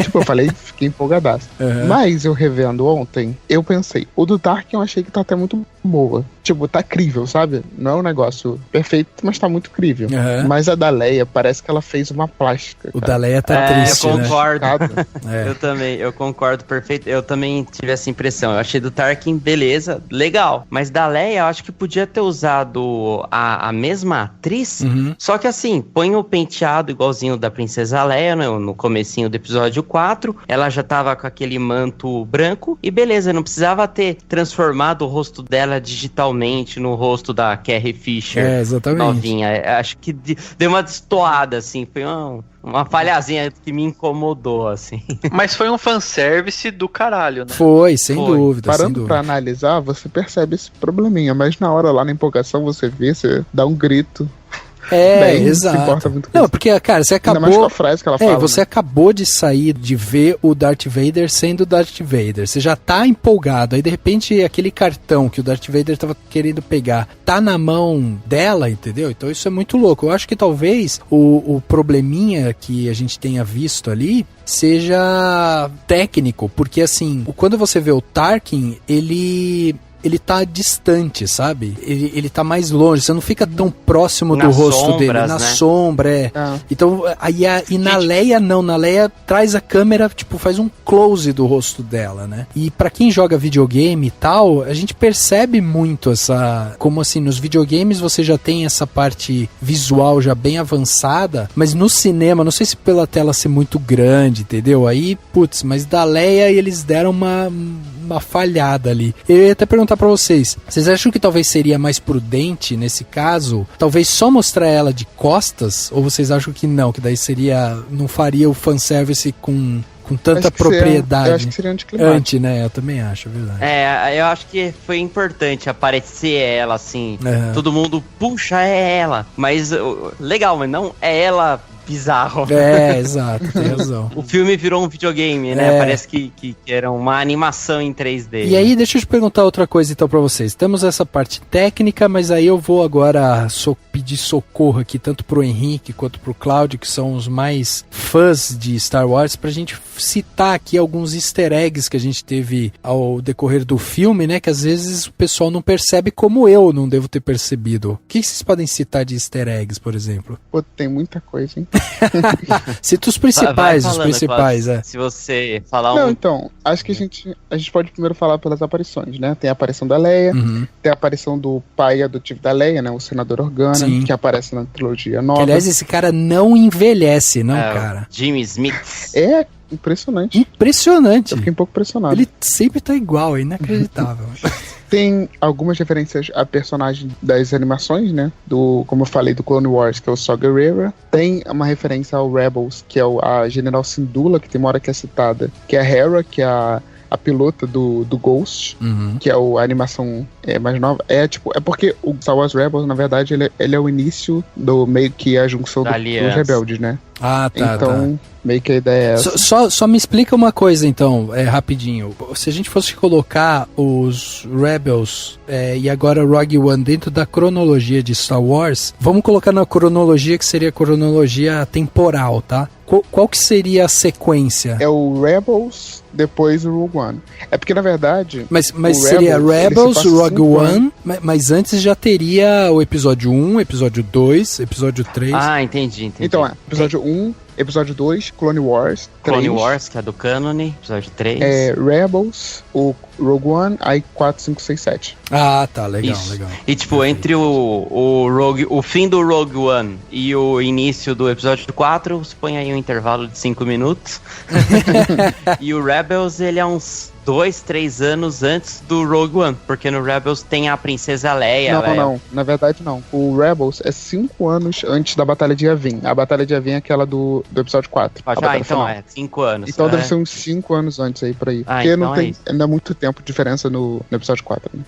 Tipo, eu falei, fiquei empolgadaço. Mas eu revendo ontem, eu pensei, o do Tarkin eu achei que tá até muito boa. Tipo, tá crível, sabe? Não é um negócio perfeito, mas tá muito crível. Mas a da Leia, parece que ela fez uma plástica. O da Leia tá triste, eu concordo. Né? Eu concordo perfeito. Eu também tive essa impressão. Eu achei do Tarkin, beleza, legal. Mas da Leia, eu acho que podia ter usado a mesma atriz. Só que assim, põe o penteado igualzinho da Princesa Leia, né, no comecinho do episódio 4. Ela já tava com aquele manto branco. E beleza, não precisava ter transformado o rosto dela digitalmente no rosto da Carrie Fisher novinha. Acho que deu uma destoada, assim. Foi uma falhazinha que me incomodou, assim. Mas foi um fanservice do caralho, né? Foi, sem dúvida. Parando pra analisar, você percebe esse probleminha, mas na hora lá na empolgação você dá um grito. Exato. Não, porque, cara, você acabou... Ainda mais com a frase que ela fala, você acabou de sair de ver o Darth Vader sendo o Darth Vader. Você já tá empolgado. Aí, de repente, aquele cartão que o Darth Vader tava querendo pegar tá na mão dela, entendeu? Então, isso é muito louco. Eu acho que talvez o probleminha que a gente tenha visto ali seja técnico. Porque, assim, quando você vê o Tarkin, ele tá distante, sabe? Ele tá mais longe, você não fica tão próximo do rosto dele, na sombra, Então, na Leia não, na Leia traz a câmera, tipo, faz um close do rosto dela, né? E pra quem joga videogame e tal, a gente percebe muito como assim, nos videogames você já tem essa parte visual já bem avançada, mas no cinema, não sei se pela tela ser muito grande, entendeu? Aí, mas da Leia eles deram uma falhada ali. Eu ia até perguntar pra vocês acham que talvez seria mais prudente nesse caso, talvez só mostrar ela de costas, ou vocês acham que não, que daí não faria o fanservice com com tanta propriedade. Eu acho que seria anticlimático. Né? Eu também acho, é verdade. Eu acho que foi importante aparecer ela, assim. Todo mundo, puxa, é ela. Mas, legal, mas não é ela bizarro. Exato, tem razão. O filme virou um videogame, né? Parece que era uma animação em 3D. E aí, deixa eu te perguntar outra coisa então pra vocês. Temos essa parte técnica, mas aí eu vou agora pedir socorro aqui, tanto pro Henrique quanto pro Cláudio, que são os mais fãs de Star Wars, pra gente citar aqui alguns easter eggs que a gente teve ao decorrer do filme, né? Que às vezes o pessoal não percebe, como eu não devo ter percebido. O que vocês podem citar de easter eggs, por exemplo? Pô, tem muita coisa, hein? Cita os principais, Se você falar Não, então, acho que a gente pode primeiro falar pelas aparições, né? Tem a aparição da Leia, tem a aparição do pai adotivo da Leia, né? O senador Organa, que aparece na trilogia nova. Que, aliás, esse cara não envelhece, cara. Jimmy Smith. É impressionante. Impressionante. Eu fiquei um pouco impressionado. Ele sempre tá igual, é inacreditável. Tem algumas referências a personagens das animações, né? Como eu falei, do Clone Wars, que é o Saw Gerrera. Tem uma referência ao Rebels, que é a General Syndulla, que tem uma hora que é citada, que é a Hera, que é a pilota do Ghost, que é a animação mais nova. É porque o Star Wars Rebels, na verdade, ele é o início do meio que a junção dos rebeldes, né? Ah, tá. Então, meio que a ideia é essa. Só me explica uma coisa, então, rapidinho. Se a gente fosse colocar os Rebels e agora o Rogue One dentro da cronologia de Star Wars, vamos colocar na cronologia que seria a cronologia temporal, tá? Qual que seria a sequência? É o Rebels, depois o Rogue One. É porque, na verdade... Mas seria Rebels, Rogue One, mas antes já teria o episódio 1, episódio 2, episódio 3... Ah, entendi. Então, episódio 1, episódio 2, Clone Wars, 3... Clone Wars, que é do Canone, episódio 3... Rebels, o Rogue One, aí 4, 5, 6, 7. Ah, tá, legal. E tipo, entre o fim do Rogue One e o início do episódio 4, você põe aí um intervalo de 5 minutos. E o Rebels, ele é uns 2, 3 anos antes do Rogue One, porque no Rebels tem a Princesa Leia. Não, na verdade não. O Rebels é 5 anos antes da Batalha de Yavin. A Batalha de Yavin é aquela do episódio 4. Então 5 anos. Então deve ser uns 5 anos antes aí, por aí. Porque não tem ainda muito tempo de diferença no episódio 4. Né?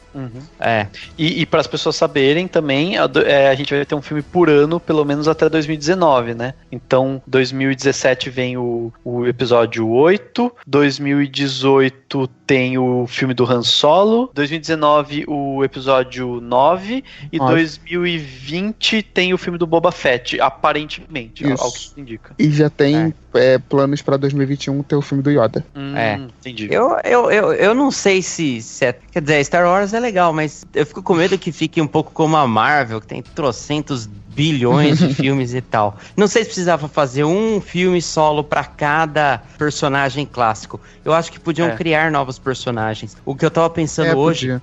E para as pessoas saberem também, a gente vai ter um filme por ano, pelo menos até 2019, né? Então, 2017 vem o episódio 8, 2018 tem o filme do Han Solo, 2019 o episódio 9 e 2020 tem o filme do Boba Fett, aparentemente, ao que se indica. E já tem planos pra 2021 ter o filme do Yoda. Entendi. Eu não sei se é... Quer dizer, Star Wars é legal, mas eu fico com medo que fique um pouco como a Marvel, que tem trocentos bilhões de filmes e tal. Não sei se precisava fazer um filme solo pra cada personagem clássico. Eu acho que podiam criar novos personagens. O que eu tava pensando hoje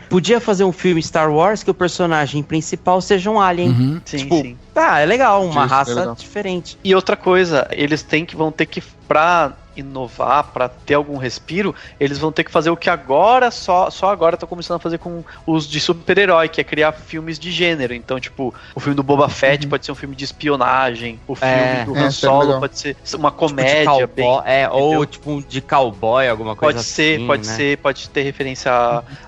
podia fazer um filme Star Wars que o personagem principal seja um alien. Sim. É legal, uma raça diferente. E outra coisa, eles vão ter que, pra inovar, pra ter algum respiro, eles vão ter que fazer o que agora, só agora tá começando a fazer com os de super-herói, que é criar filmes de gênero. Então, tipo, o filme do Boba Fett pode ser um filme de espionagem, o filme do Han Solo pode ser uma comédia, ou tipo de cowboy, alguma coisa assim. Pode ter referência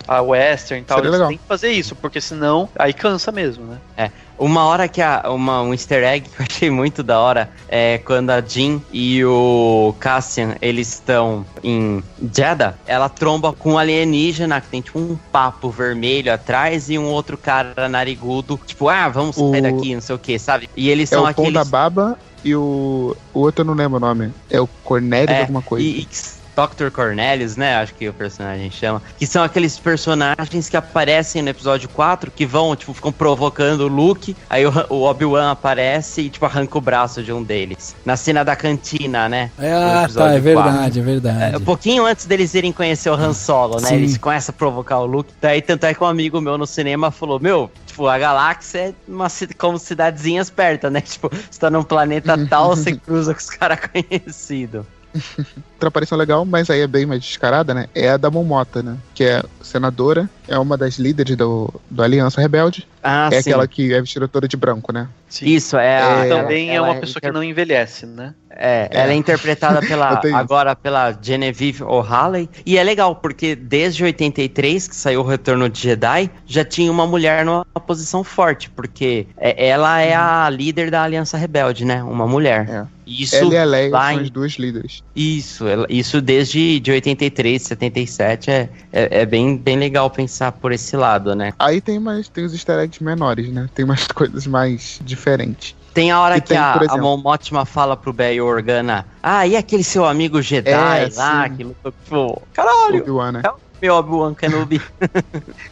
a western e tal. Eles têm que fazer isso, porque senão aí cansa mesmo, né? Uma hora que um easter egg que eu achei muito da hora é quando a Jean e o Cassian, eles estão em Jeddah, ela tromba com um alienígena que tem tipo um papo vermelho atrás e um outro cara narigudo, tipo, vamos sair daqui, não sei o que, sabe? E eles são aqueles... o Pão da Baba e o outro eu não lembro o nome, é o Cornelius alguma coisa. Dr. Cornelius, né? Acho que o personagem chama. Que são aqueles personagens que aparecem no episódio 4, que vão, tipo, ficam provocando o Luke. Aí o Obi-Wan aparece e, tipo, arranca o braço de um deles. Na cena da cantina, né? É verdade, 4. É verdade. Um pouquinho antes deles irem conhecer o Han Solo, né? Sim. Eles começam a provocar o Luke. Daí, tanto é que um amigo meu no cinema falou, tipo, a galáxia é como cidadezinhas perto, né? Tipo, você tá num planeta tal, você cruza com os caras conhecidos. Outra aparição legal, mas aí é bem mais descarada, né? É a da Mon Mothma, né? Que é senadora, é uma das líderes do Aliança Rebelde. Sim. Aquela que é vestida toda de branco, né? Sim. Isso, também é uma pessoa que não envelhece, né? Ela é interpretada agora pela Genevieve O'Halley. E é legal, porque desde 83, que saiu o Retorno de Jedi, já tinha uma mulher numa posição forte, porque ela é a líder da Aliança Rebelde, né? Uma mulher. Isso, ela e a Leia são as duas líderes. Isso desde de 83, 77, é bem legal pensar por esse lado, né? Aí tem os easter eggs menores, né? Tem umas coisas mais diferentes. Tem a hora que a Mon Mothma fala pro Bail Organa, e aquele seu amigo Jedi lá, que lutou com... Caralho! Obi-Wan, né? Meu Obi-Wan Kenobi.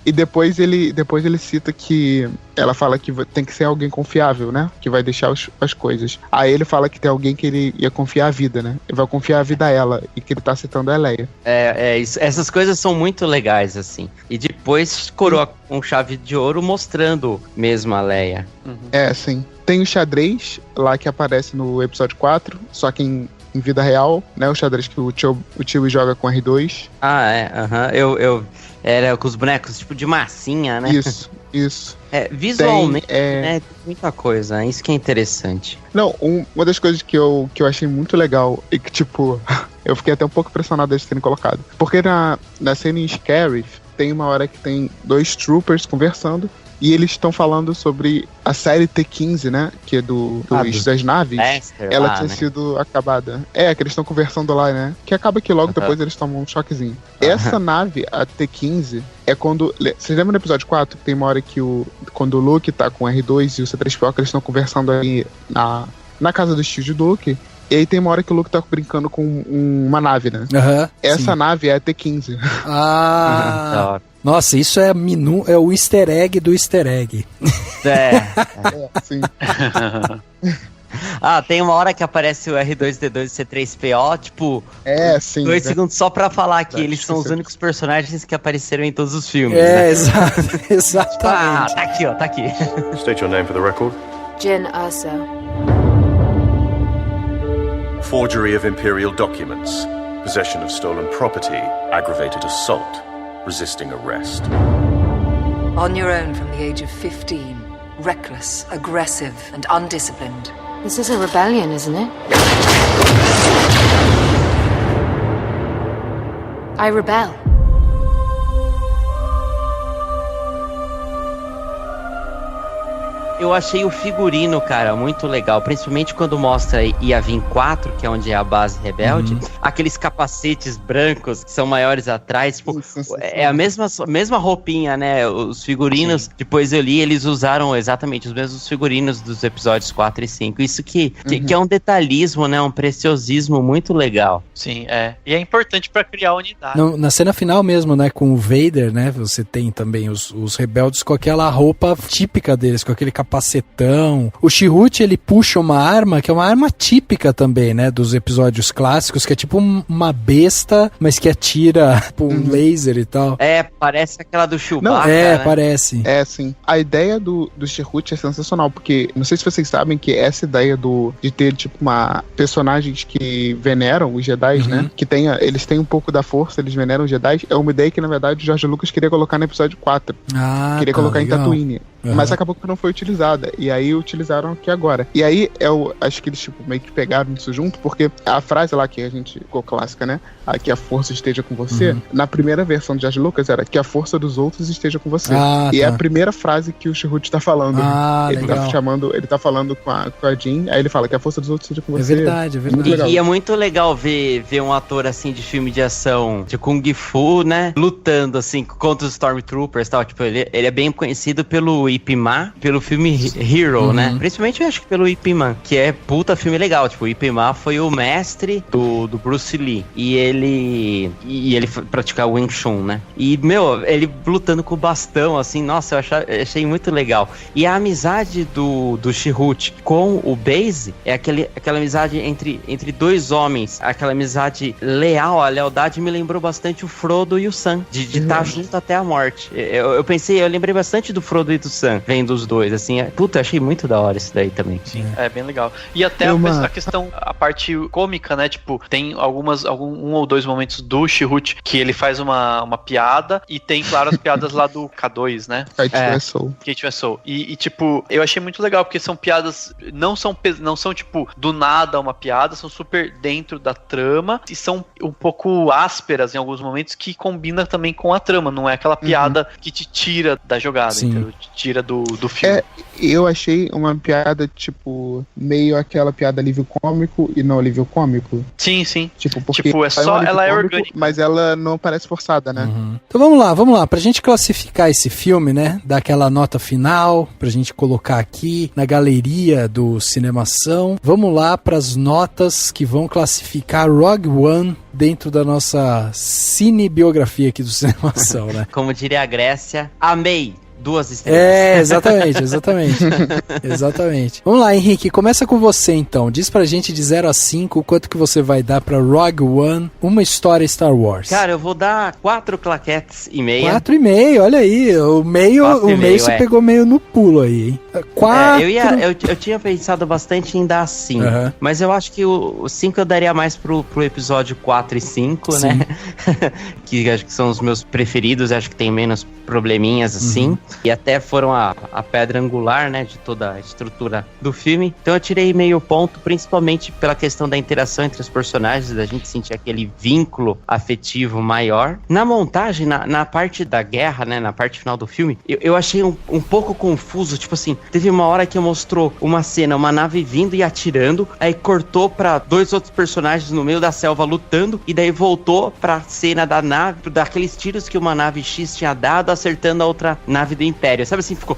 E depois ele cita que ela fala que tem que ser alguém confiável, né? Que vai deixar as coisas. Aí ele fala que tem alguém que ele ia confiar a vida, né? Ele vai confiar a vida a ela. E que ele tá citando a Leia. Isso. Essas coisas são muito legais, assim. E depois coroa com chave de ouro mostrando mesmo a Leia. Sim. Tem o xadrez lá que aparece no episódio 4, só que em vida real, né? O xadrez que o Chewie joga com R2. Era com os bonecos tipo de massinha, né? Isso. Visualmente, né? Tem muita coisa, isso que é interessante. Não, uma das coisas que eu achei muito legal e que, tipo, eu fiquei até um pouco impressionado de terem colocado. Porque na cena em Scarif, tem uma hora que tem 2 troopers conversando. E eles estão falando sobre a série T-15, né? Que é das naves. Ela tinha sido acabada. Que eles estão conversando lá, né? Que acaba que logo depois eles tomam um choquezinho. Essa nave, a T-15, é quando... Vocês lembram no episódio 4? Tem uma hora que quando o Luke tá com o R2 e o C-3PO, que eles estão conversando ali na casa do tio de Luke. E aí tem uma hora que o Luke tá brincando com uma nave, né? Essa nave é a T-15. Nossa, isso é o easter egg do easter egg. Sim. Tem uma hora que aparece o R2-D2 e C-3PO, tipo, 2 segundos só pra falar que eles são os únicos personagens que apareceram em todos os filmes. Exatamente. Tá aqui. State your name for the record. Jyn Erso. Forgery of Imperial documents. Possession of stolen property. Aggravated assault. Resisting arrest. On your own from the age of 15. Reckless, aggressive, and undisciplined. This is a rebellion, isn't it? I rebel. Eu achei o figurino, cara, muito legal. Principalmente quando mostra Yavin 4, que é onde é a base rebelde. Aqueles capacetes brancos que são maiores atrás. Tipo, é a mesma roupinha, né? Os figurinos, depois eu li, eles usaram exatamente os mesmos figurinos dos episódios 4 e 5. Isso que é um detalhismo, né? Um preciosismo muito legal. Sim, E é importante pra criar a unidade. Na cena final mesmo, né? Com o Vader, né? Você tem também os rebeldes com aquela roupa típica deles, com aquele capacetão. O Chirrut, ele puxa uma arma, que é uma arma típica também, né, dos episódios clássicos, que é tipo uma besta, mas que atira tipo, um laser e tal. Parece aquela do Chewbacca, né? Parece. Sim. A ideia do Chirrut é sensacional, porque, não sei se vocês sabem que essa ideia de ter, tipo, personagens que veneram os Jedi, né, que eles têm um pouco da força, eles veneram os Jedi, é uma ideia que, na verdade, o George Lucas queria colocar no episódio 4. Queria colocar legal. Em Tatooine. Mas acabou que não foi utilizada. E aí utilizaram aqui agora. E aí acho que eles tipo, meio que pegaram isso junto, porque a frase lá que a gente ficou clássica, né? Que a força esteja com você. Na primeira versão de George Lucas era que a força dos outros esteja com você. E é a primeira frase que o Chirrut tá falando. Ele tá falando com a Jyn, aí ele fala que a força dos outros esteja com você. É verdade. E é muito legal ver um ator assim de filme de ação, de Kung Fu, né? Lutando assim contra os Stormtroopers e tal. Tipo, ele é bem conhecido pelo Ip Man, pelo filme Hero, né? Principalmente eu acho que pelo Ip Man, que é puta filme legal. Tipo, o Ip Man foi o mestre do Bruce Lee. E ele foi praticar o Wing Chun, né? E, ele lutando com o bastão, assim, nossa, eu achei muito legal. E a amizade do Chirrut com o Baze é aquela amizade entre dois homens, aquela amizade leal, a lealdade me lembrou bastante o Frodo e o Sam, de estar junto até a morte. Eu lembrei bastante do Frodo e do Sam, vendo os dois, assim. Puta, achei muito da hora isso daí também. Sim, é bem legal. E até a questão, a parte cômica, né? Tipo, tem um ou dois momentos do Chihut que ele faz uma piada e tem, claro, as piadas lá do K2, né? Kate Vessel. E, tipo, eu achei muito legal, porque são piadas, não são, tipo, do nada uma piada, são super dentro da trama e são um pouco ásperas em alguns momentos, que combina também com a trama, não é aquela piada que te tira da jogada, entendeu? Te tira do filme. Eu achei uma piada, tipo, meio aquela piada alívio cômico e não alívio cômico. Sim, sim. Tipo, porque ela é orgânica. Mas ela não parece forçada, né? Então vamos lá. Pra gente classificar esse filme, né? Dar aquela nota final, pra gente colocar aqui na galeria do Cinemação. Vamos lá pras notas que vão classificar Rogue One dentro da nossa cinebiografia aqui do Cinemação, né? Como diria a Grécia, amei! 2 estrelas. Exatamente. Vamos lá, Henrique, começa com você então. Diz pra gente de 0 a 5 o quanto que você vai dar pra Rogue One, uma história Star Wars. Cara, eu vou dar 4 claquetes e meia. 4,5, olha aí. O meio você pegou meio no pulo aí, hein? 4. Eu tinha pensado bastante em dar 5. Mas eu acho que o 5 eu daria mais pro episódio 4 e 5, né? Que acho que são os meus preferidos, acho que tem menos probleminhas assim. E até foram a pedra angular, né, de toda a estrutura do filme. Então eu tirei meio ponto, principalmente pela questão da interação entre os personagens, da gente sentir aquele vínculo afetivo maior. Na montagem, na parte da guerra, né, na parte final do filme, eu achei um pouco confuso, tipo assim, teve uma hora que mostrou uma cena, uma nave vindo e atirando, aí cortou pra 2 outros personagens no meio da selva lutando, e daí voltou pra cena da nave, daqueles tiros que uma nave X tinha dado, acertando a outra nave do Império, sabe assim, ficou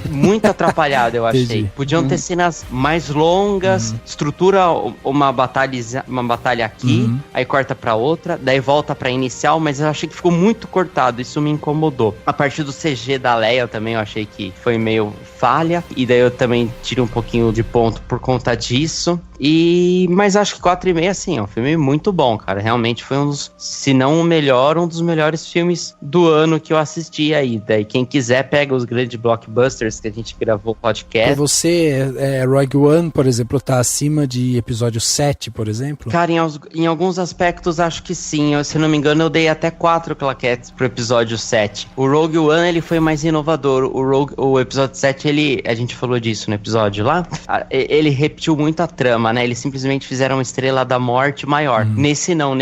muito atrapalhado, eu achei. Entendi. Podiam ter cenas mais longas, estrutura uma batalha aqui, aí corta pra outra, daí volta pra inicial, mas eu achei que ficou muito cortado, isso me incomodou. A partir do CG da Leia também eu achei que foi meio falha, e daí eu também tiro um pouquinho de ponto por conta disso. Mas acho que 4,5, assim, é um filme muito bom, cara. Realmente foi se não o melhor, um dos melhores filmes do ano que eu assisti aí. Daí quem quiser pega os grandes blockbusters que a gente gravou podcast. Pra você, Rogue One, por exemplo, tá acima de episódio 7, por exemplo? Cara, em alguns aspectos acho que sim. Se não me engano, eu dei até 4 claquetes pro episódio 7. O Rogue One, ele foi mais inovador. O episódio 7, a gente falou disso no episódio lá, ele repetiu muito a trama, né? Eles simplesmente fizeram uma Estrela da Morte maior. Nesse não,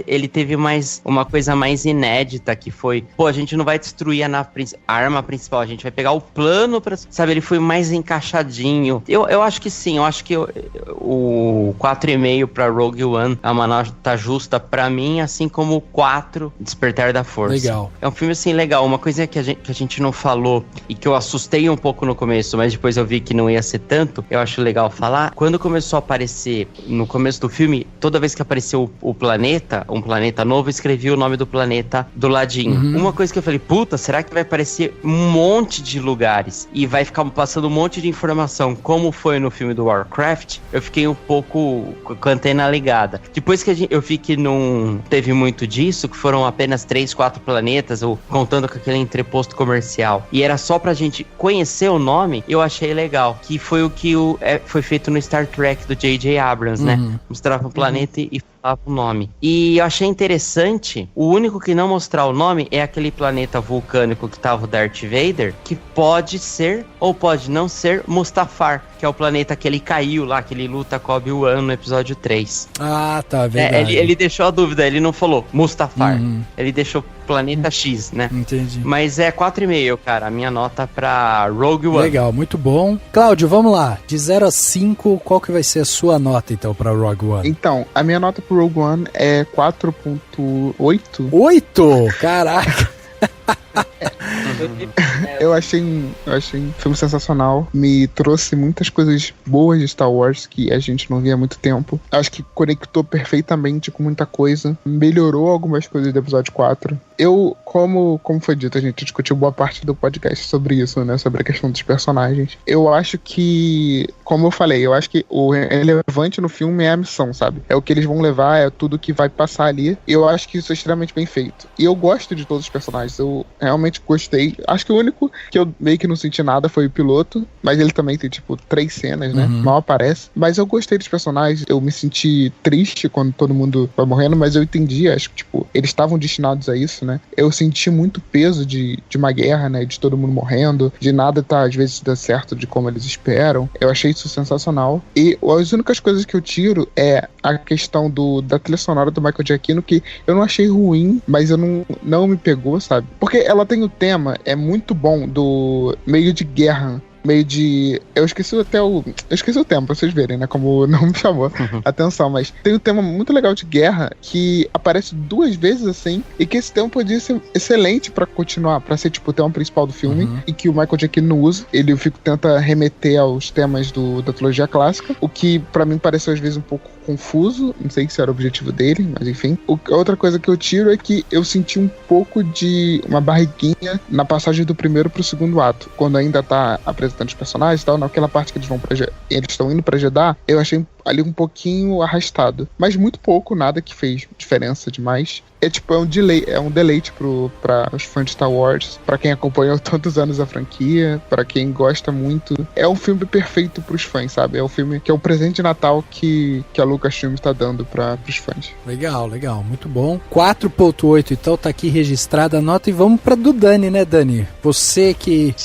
ele teve uma coisa mais inédita, que foi, a gente não vai destruir a arma principal, a gente vai pegar o plano pra, sabe, ele foi mais encaixadinho. Eu acho que sim, eu acho que o 4,5 pra Rogue One é uma nota justa pra mim, assim como o 4 Despertar da Força. Legal. É um filme, assim, legal. Uma coisa que a gente não falou e que eu assustei um pouco no começo, mas depois eu vi que não ia ser tanto, eu acho legal falar. Quando começou a aparecer, no começo do filme, toda vez que apareceu um planeta novo, eu escrevi o nome do planeta do ladinho. Uma coisa que eu falei, será que vai aparecer um monte de lugares e vai ficar passando um monte de informação, como foi no filme do Warcraft? Eu fiquei um pouco com a antena ligada. Depois que eu vi que não teve muito disso, que foram apenas 3, 4 planetas, ou contando com aquele entreposto comercial, e era só pra gente conhecer o nome, eu achei legal. Que foi o que foi feito no Star Trek do J.J. Abrams, né? Mostrava o planeta e falava o nome. E eu achei interessante, o único que não mostrar o nome é aquele planeta vulcânico que tava o Darth Vader, que pode ser ou pode não ser Mustafar, que é o planeta que ele caiu lá, que ele luta com Obi-Wan no episódio 3. Ah, tá, verdade. Ele deixou a dúvida, ele não falou Mustafar, ele deixou Planeta X, né? Entendi. Mas é 4,5, cara, a minha nota pra Rogue One. Legal, muito bom. Cláudio, vamos lá, de 0 a 5, qual que vai ser a sua nota, então, pra Rogue One? Então, a minha nota pro Rogue One é 4,8. 8? Caraca! Eu achei um filme sensacional. Me trouxe muitas coisas boas de Star Wars que a gente não via há muito tempo. Acho que conectou perfeitamente com muita coisa. Melhorou algumas coisas do episódio 4. Eu, como foi dito, a gente discutiu boa parte do podcast sobre isso, né? Sobre a questão dos personagens. Eu acho que, como eu falei, eu acho que o relevante no filme é a missão, sabe? É o que eles vão levar, é tudo que vai passar ali. E eu acho que isso é extremamente bem feito. E eu gosto de todos os personagens. Eu realmente realmente gostei. Acho que o único que eu meio que não senti nada foi o piloto, mas ele também tem, tipo, 3 cenas, né? Mal aparece. Mas eu gostei dos personagens, eu me senti triste quando todo mundo vai morrendo, mas eu entendi, acho que, tipo, eles estavam destinados a isso, né? Eu senti muito peso de uma guerra, né? De todo mundo morrendo, de nada tá, às vezes, dar certo de como eles esperam. Eu achei isso sensacional. E as únicas coisas que eu tiro é a questão da trilha sonora do Michael Giacchino, que eu não achei ruim, mas eu não me pegou, sabe? Porque ela tem o tema, é muito bom, do meio de guerra, meio de... Eu esqueci o tema, pra vocês verem, né? Como não me chamou atenção, mas tem um tema muito legal de guerra que aparece 2 vezes, assim, e que esse tema podia ser excelente pra continuar, pra ser, tipo, o tema principal do filme, e que o Michael Giacchino não usa. Ele tenta remeter aos temas da trilogia clássica, o que pra mim pareceu, às vezes, um pouco confuso. Não sei se era o objetivo dele, mas enfim. Outra coisa que eu tiro é que eu senti um pouco de uma barriguinha na passagem do primeiro pro segundo ato, quando ainda tá apresentando os personagens e tal, naquela parte que eles estão indo pra Jeddah, eu achei ali um pouquinho arrastado, mas muito pouco, nada que fez diferença demais. É um deleite para os fãs de Star Wars, para quem acompanhou tantos anos a franquia, para quem gosta muito. É um filme perfeito pros fãs, sabe? É um filme que é o presente de Natal que a Lucasfilm está dando para os fãs. Legal, muito bom. 4.8, então tá aqui registrada a nota, e vamos pra do Dani, né, Dani? Você que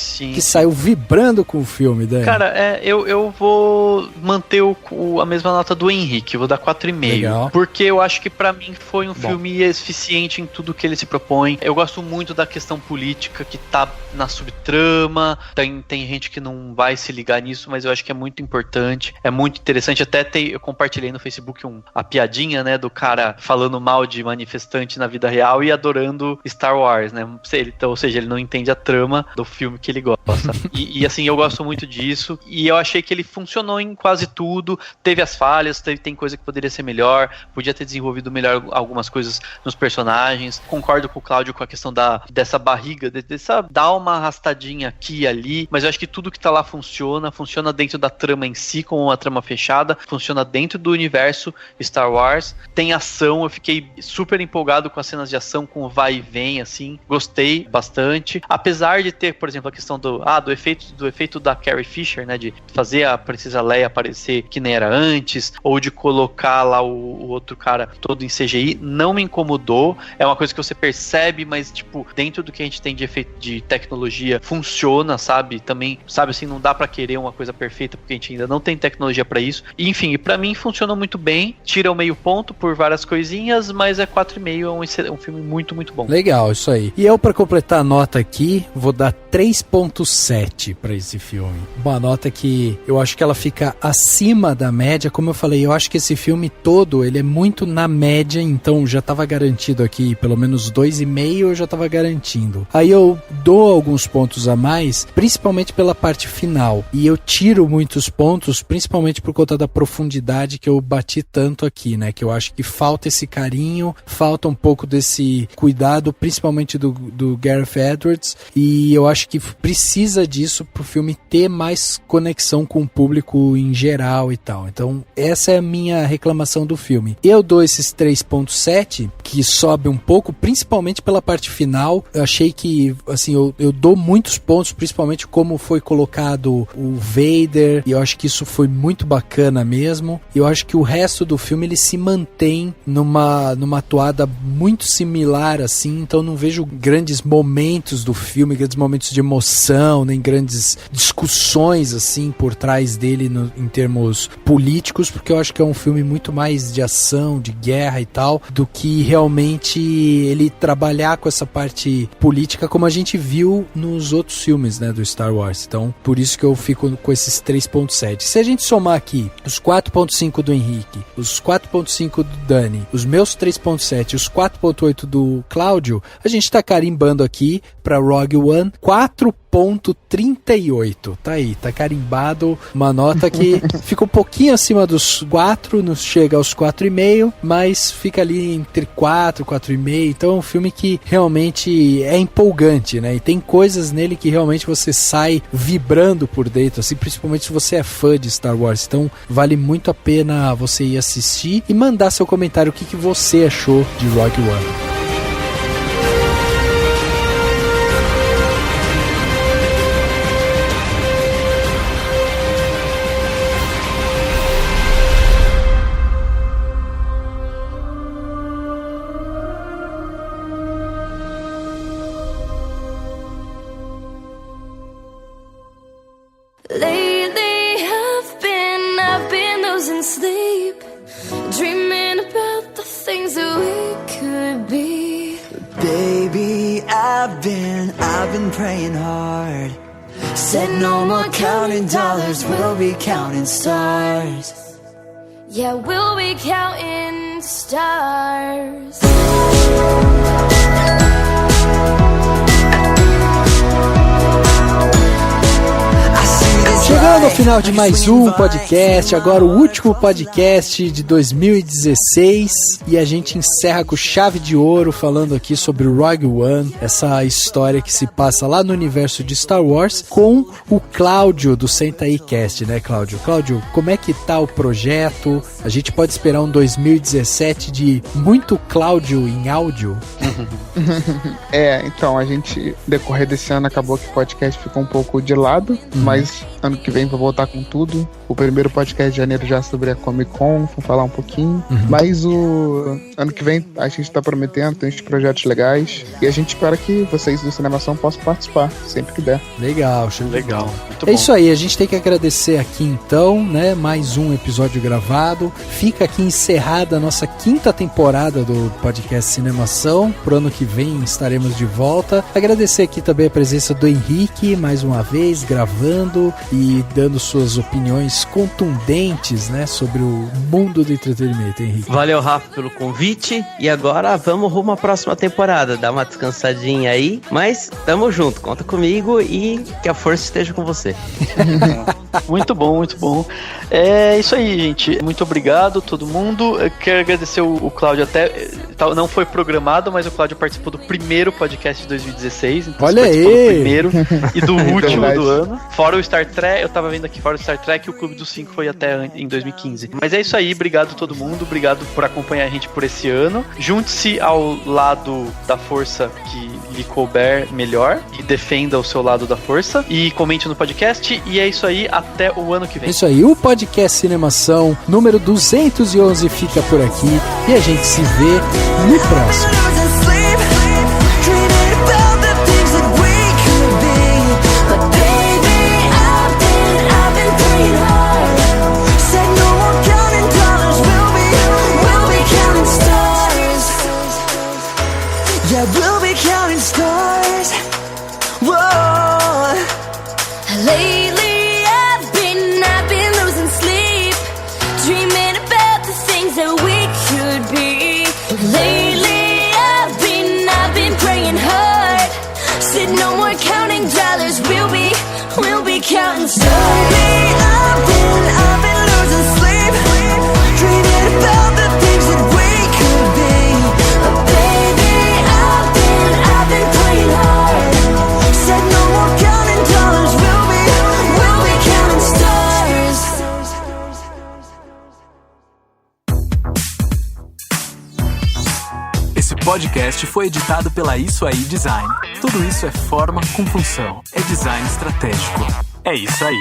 saiu vibrando com o filme, Dani. Cara, eu vou manter a mesma nota do Henrique, eu vou dar 4,5. Porque eu acho que pra mim foi um filme eficiente em tudo que ele se propõe. Eu gosto muito da questão política que tá na subtrama. Tem gente que não vai se ligar nisso, mas eu acho que é muito importante, é muito interessante. Até eu compartilhei no Facebook a piadinha, né, do cara falando mal de manifestante na vida real e adorando Star Wars, né? Ou seja, ele não entende a trama do filme que ele gosta. e assim, eu gosto muito disso, e eu achei que ele funcionou em quase tudo. Teve as falhas, tem coisa que poderia ser melhor, podia ter desenvolvido melhor algumas coisas nos personagens. Concordo com o Cláudio com a questão dessa barriga, dar uma arrastadinha aqui e ali, mas eu acho que tudo que tá lá funciona dentro da trama em si, com uma trama fechada, funciona dentro do universo Star Wars. Tem ação, eu fiquei super empolgado com as cenas de ação, com o vai e vem, assim, gostei bastante, apesar de ter, por exemplo, a questão do efeito da Carrie Fisher, né, de fazer a Princesa Leia aparecer que nem era antes, ou de colocar lá o outro cara todo em CGI, não me incomodou. É uma coisa que você percebe, mas, tipo, dentro do que a gente tem de efeito de tecnologia, funciona, sabe? Também, sabe, assim, não dá pra querer uma coisa perfeita, porque a gente ainda não tem tecnologia pra isso. E, enfim, pra mim funcionou muito bem, tira o meio ponto por várias coisinhas, mas é 4,5, é um filme muito, muito bom. Legal, isso aí. E eu, pra completar a nota aqui, vou dar 3.7 pra esse filme. Uma nota que eu acho que ela fica acima da média. Como eu falei, eu acho que esse filme todo, ele é muito na média, então já tava garantido aqui, pelo menos 2,5 eu já tava garantindo. Aí eu dou alguns pontos a mais, principalmente pela parte final, e eu tiro muitos pontos, principalmente por conta da profundidade que eu bati tanto aqui, né, que eu acho que falta esse carinho, falta um pouco desse cuidado, principalmente do Gareth Edwards, e eu acho que precisa disso pro filme ter mais conexão com o público em geral e tal. Então essa é a minha reclamação do filme. Eu dou esses 3.7, que sobe um pouco, principalmente pela parte final. Eu achei que, assim, eu dou muitos pontos, principalmente como foi colocado o Vader, e eu acho que isso foi muito bacana mesmo. Eu acho que o resto do filme, ele se mantém numa toada muito similar, assim, então não vejo grandes momentos do filme, grandes momentos de emoção, nem grandes discussões, assim, por trás dele em termos políticos, porque eu acho que é um filme muito mais de ação, de guerra e tal, do que realmente ele trabalhar com essa parte política como a gente viu nos outros filmes, né, do Star Wars. Então, por isso que eu fico com esses 3.7. Se a gente somar aqui os 4.5 do Henrique, os 4.5 do Dani, os meus 3.7 e os 4.8 do Cláudio, a gente tá carimbando aqui pra Rogue One 4.38. Tá aí, tá carimbado, uma nota que fica um pouquinho acima dos 4, não chega aos 4,5, mas fica ali entre 4, 4,5. Então é um filme que realmente é empolgante, né? E tem coisas nele que realmente você sai vibrando por dentro, assim, principalmente se você é fã de Star Wars. Então vale muito a pena você ir assistir e mandar seu comentário, o que você achou de Rogue One. Lately I've been losing sleep, dreaming about the things that we could be. Baby, I've been praying hard. Said no more counting dollars, we'll be counting stars. Yeah, we'll be counting stars. Chegando ao final de mais um podcast, agora o último podcast de 2016, e a gente encerra com chave de ouro falando aqui sobre o Rogue One, essa história que se passa lá no universo de Star Wars, com o Cláudio do Senta aí Cast, né, Cláudio? Cláudio, como é que tá o projeto? A gente pode esperar um 2017 de muito Cláudio em áudio? Então, a gente, decorrer desse ano, acabou que o podcast ficou um pouco de lado, mas ano que vem vai voltar com tudo. O primeiro podcast de janeiro já sobre a Comic Con, vou falar um pouquinho. Mas o ano que vem a gente tá prometendo, tem uns projetos legais, e a gente espera que vocês do Cinemação possam participar, sempre que der. Legal, show. Legal, muito bom. É isso aí, a gente tem que agradecer aqui então, né, mais um episódio gravado. Fica aqui encerrada a nossa 5ª temporada do podcast Cinemação. Pro ano que vem estaremos de volta. Agradecer aqui também a presença do Henrique, mais uma vez, gravando e dando suas opiniões contundentes, né, sobre o mundo do entretenimento, Henrique. Valeu, Rafa, pelo convite, e agora vamos rumo à próxima temporada, dá uma descansadinha aí, mas tamo junto, conta comigo e que a força esteja com você. Muito bom, muito bom. É isso aí, gente, muito obrigado todo mundo. Eu quero agradecer o Cláudio, até não foi programado, mas o Cláudio participou do primeiro podcast de 2016, então olha aí, participou do primeiro e do último do ano. Fora o Star Trek, eu tava vendo aqui, fora o Star Trek, o Clube dos 5 foi até em 2015. Mas é isso aí, obrigado todo mundo, obrigado por acompanhar a gente por esse ano. Junte-se ao lado da força que lhe couber melhor e defenda o seu lado da força e comente no podcast, e é isso aí, até o ano que vem. É isso aí, o podcast Cinemação número 211 fica por aqui e a gente se vê no próximo. Yeah, we'll be counting stars. Whoa. Lately I've been losing sleep, dreaming about the things that we could be. Lately I've been praying hard. Said no more counting dollars, we'll be counting stars. I've been losing sleep, dreaming about the things that we could be. Baby, I've been praying hard. Said no more counting dollars, we'll be counting stars. Esse podcast foi editado pela Isso Aí Design. Tudo isso é forma com função. É design estratégico. É isso aí.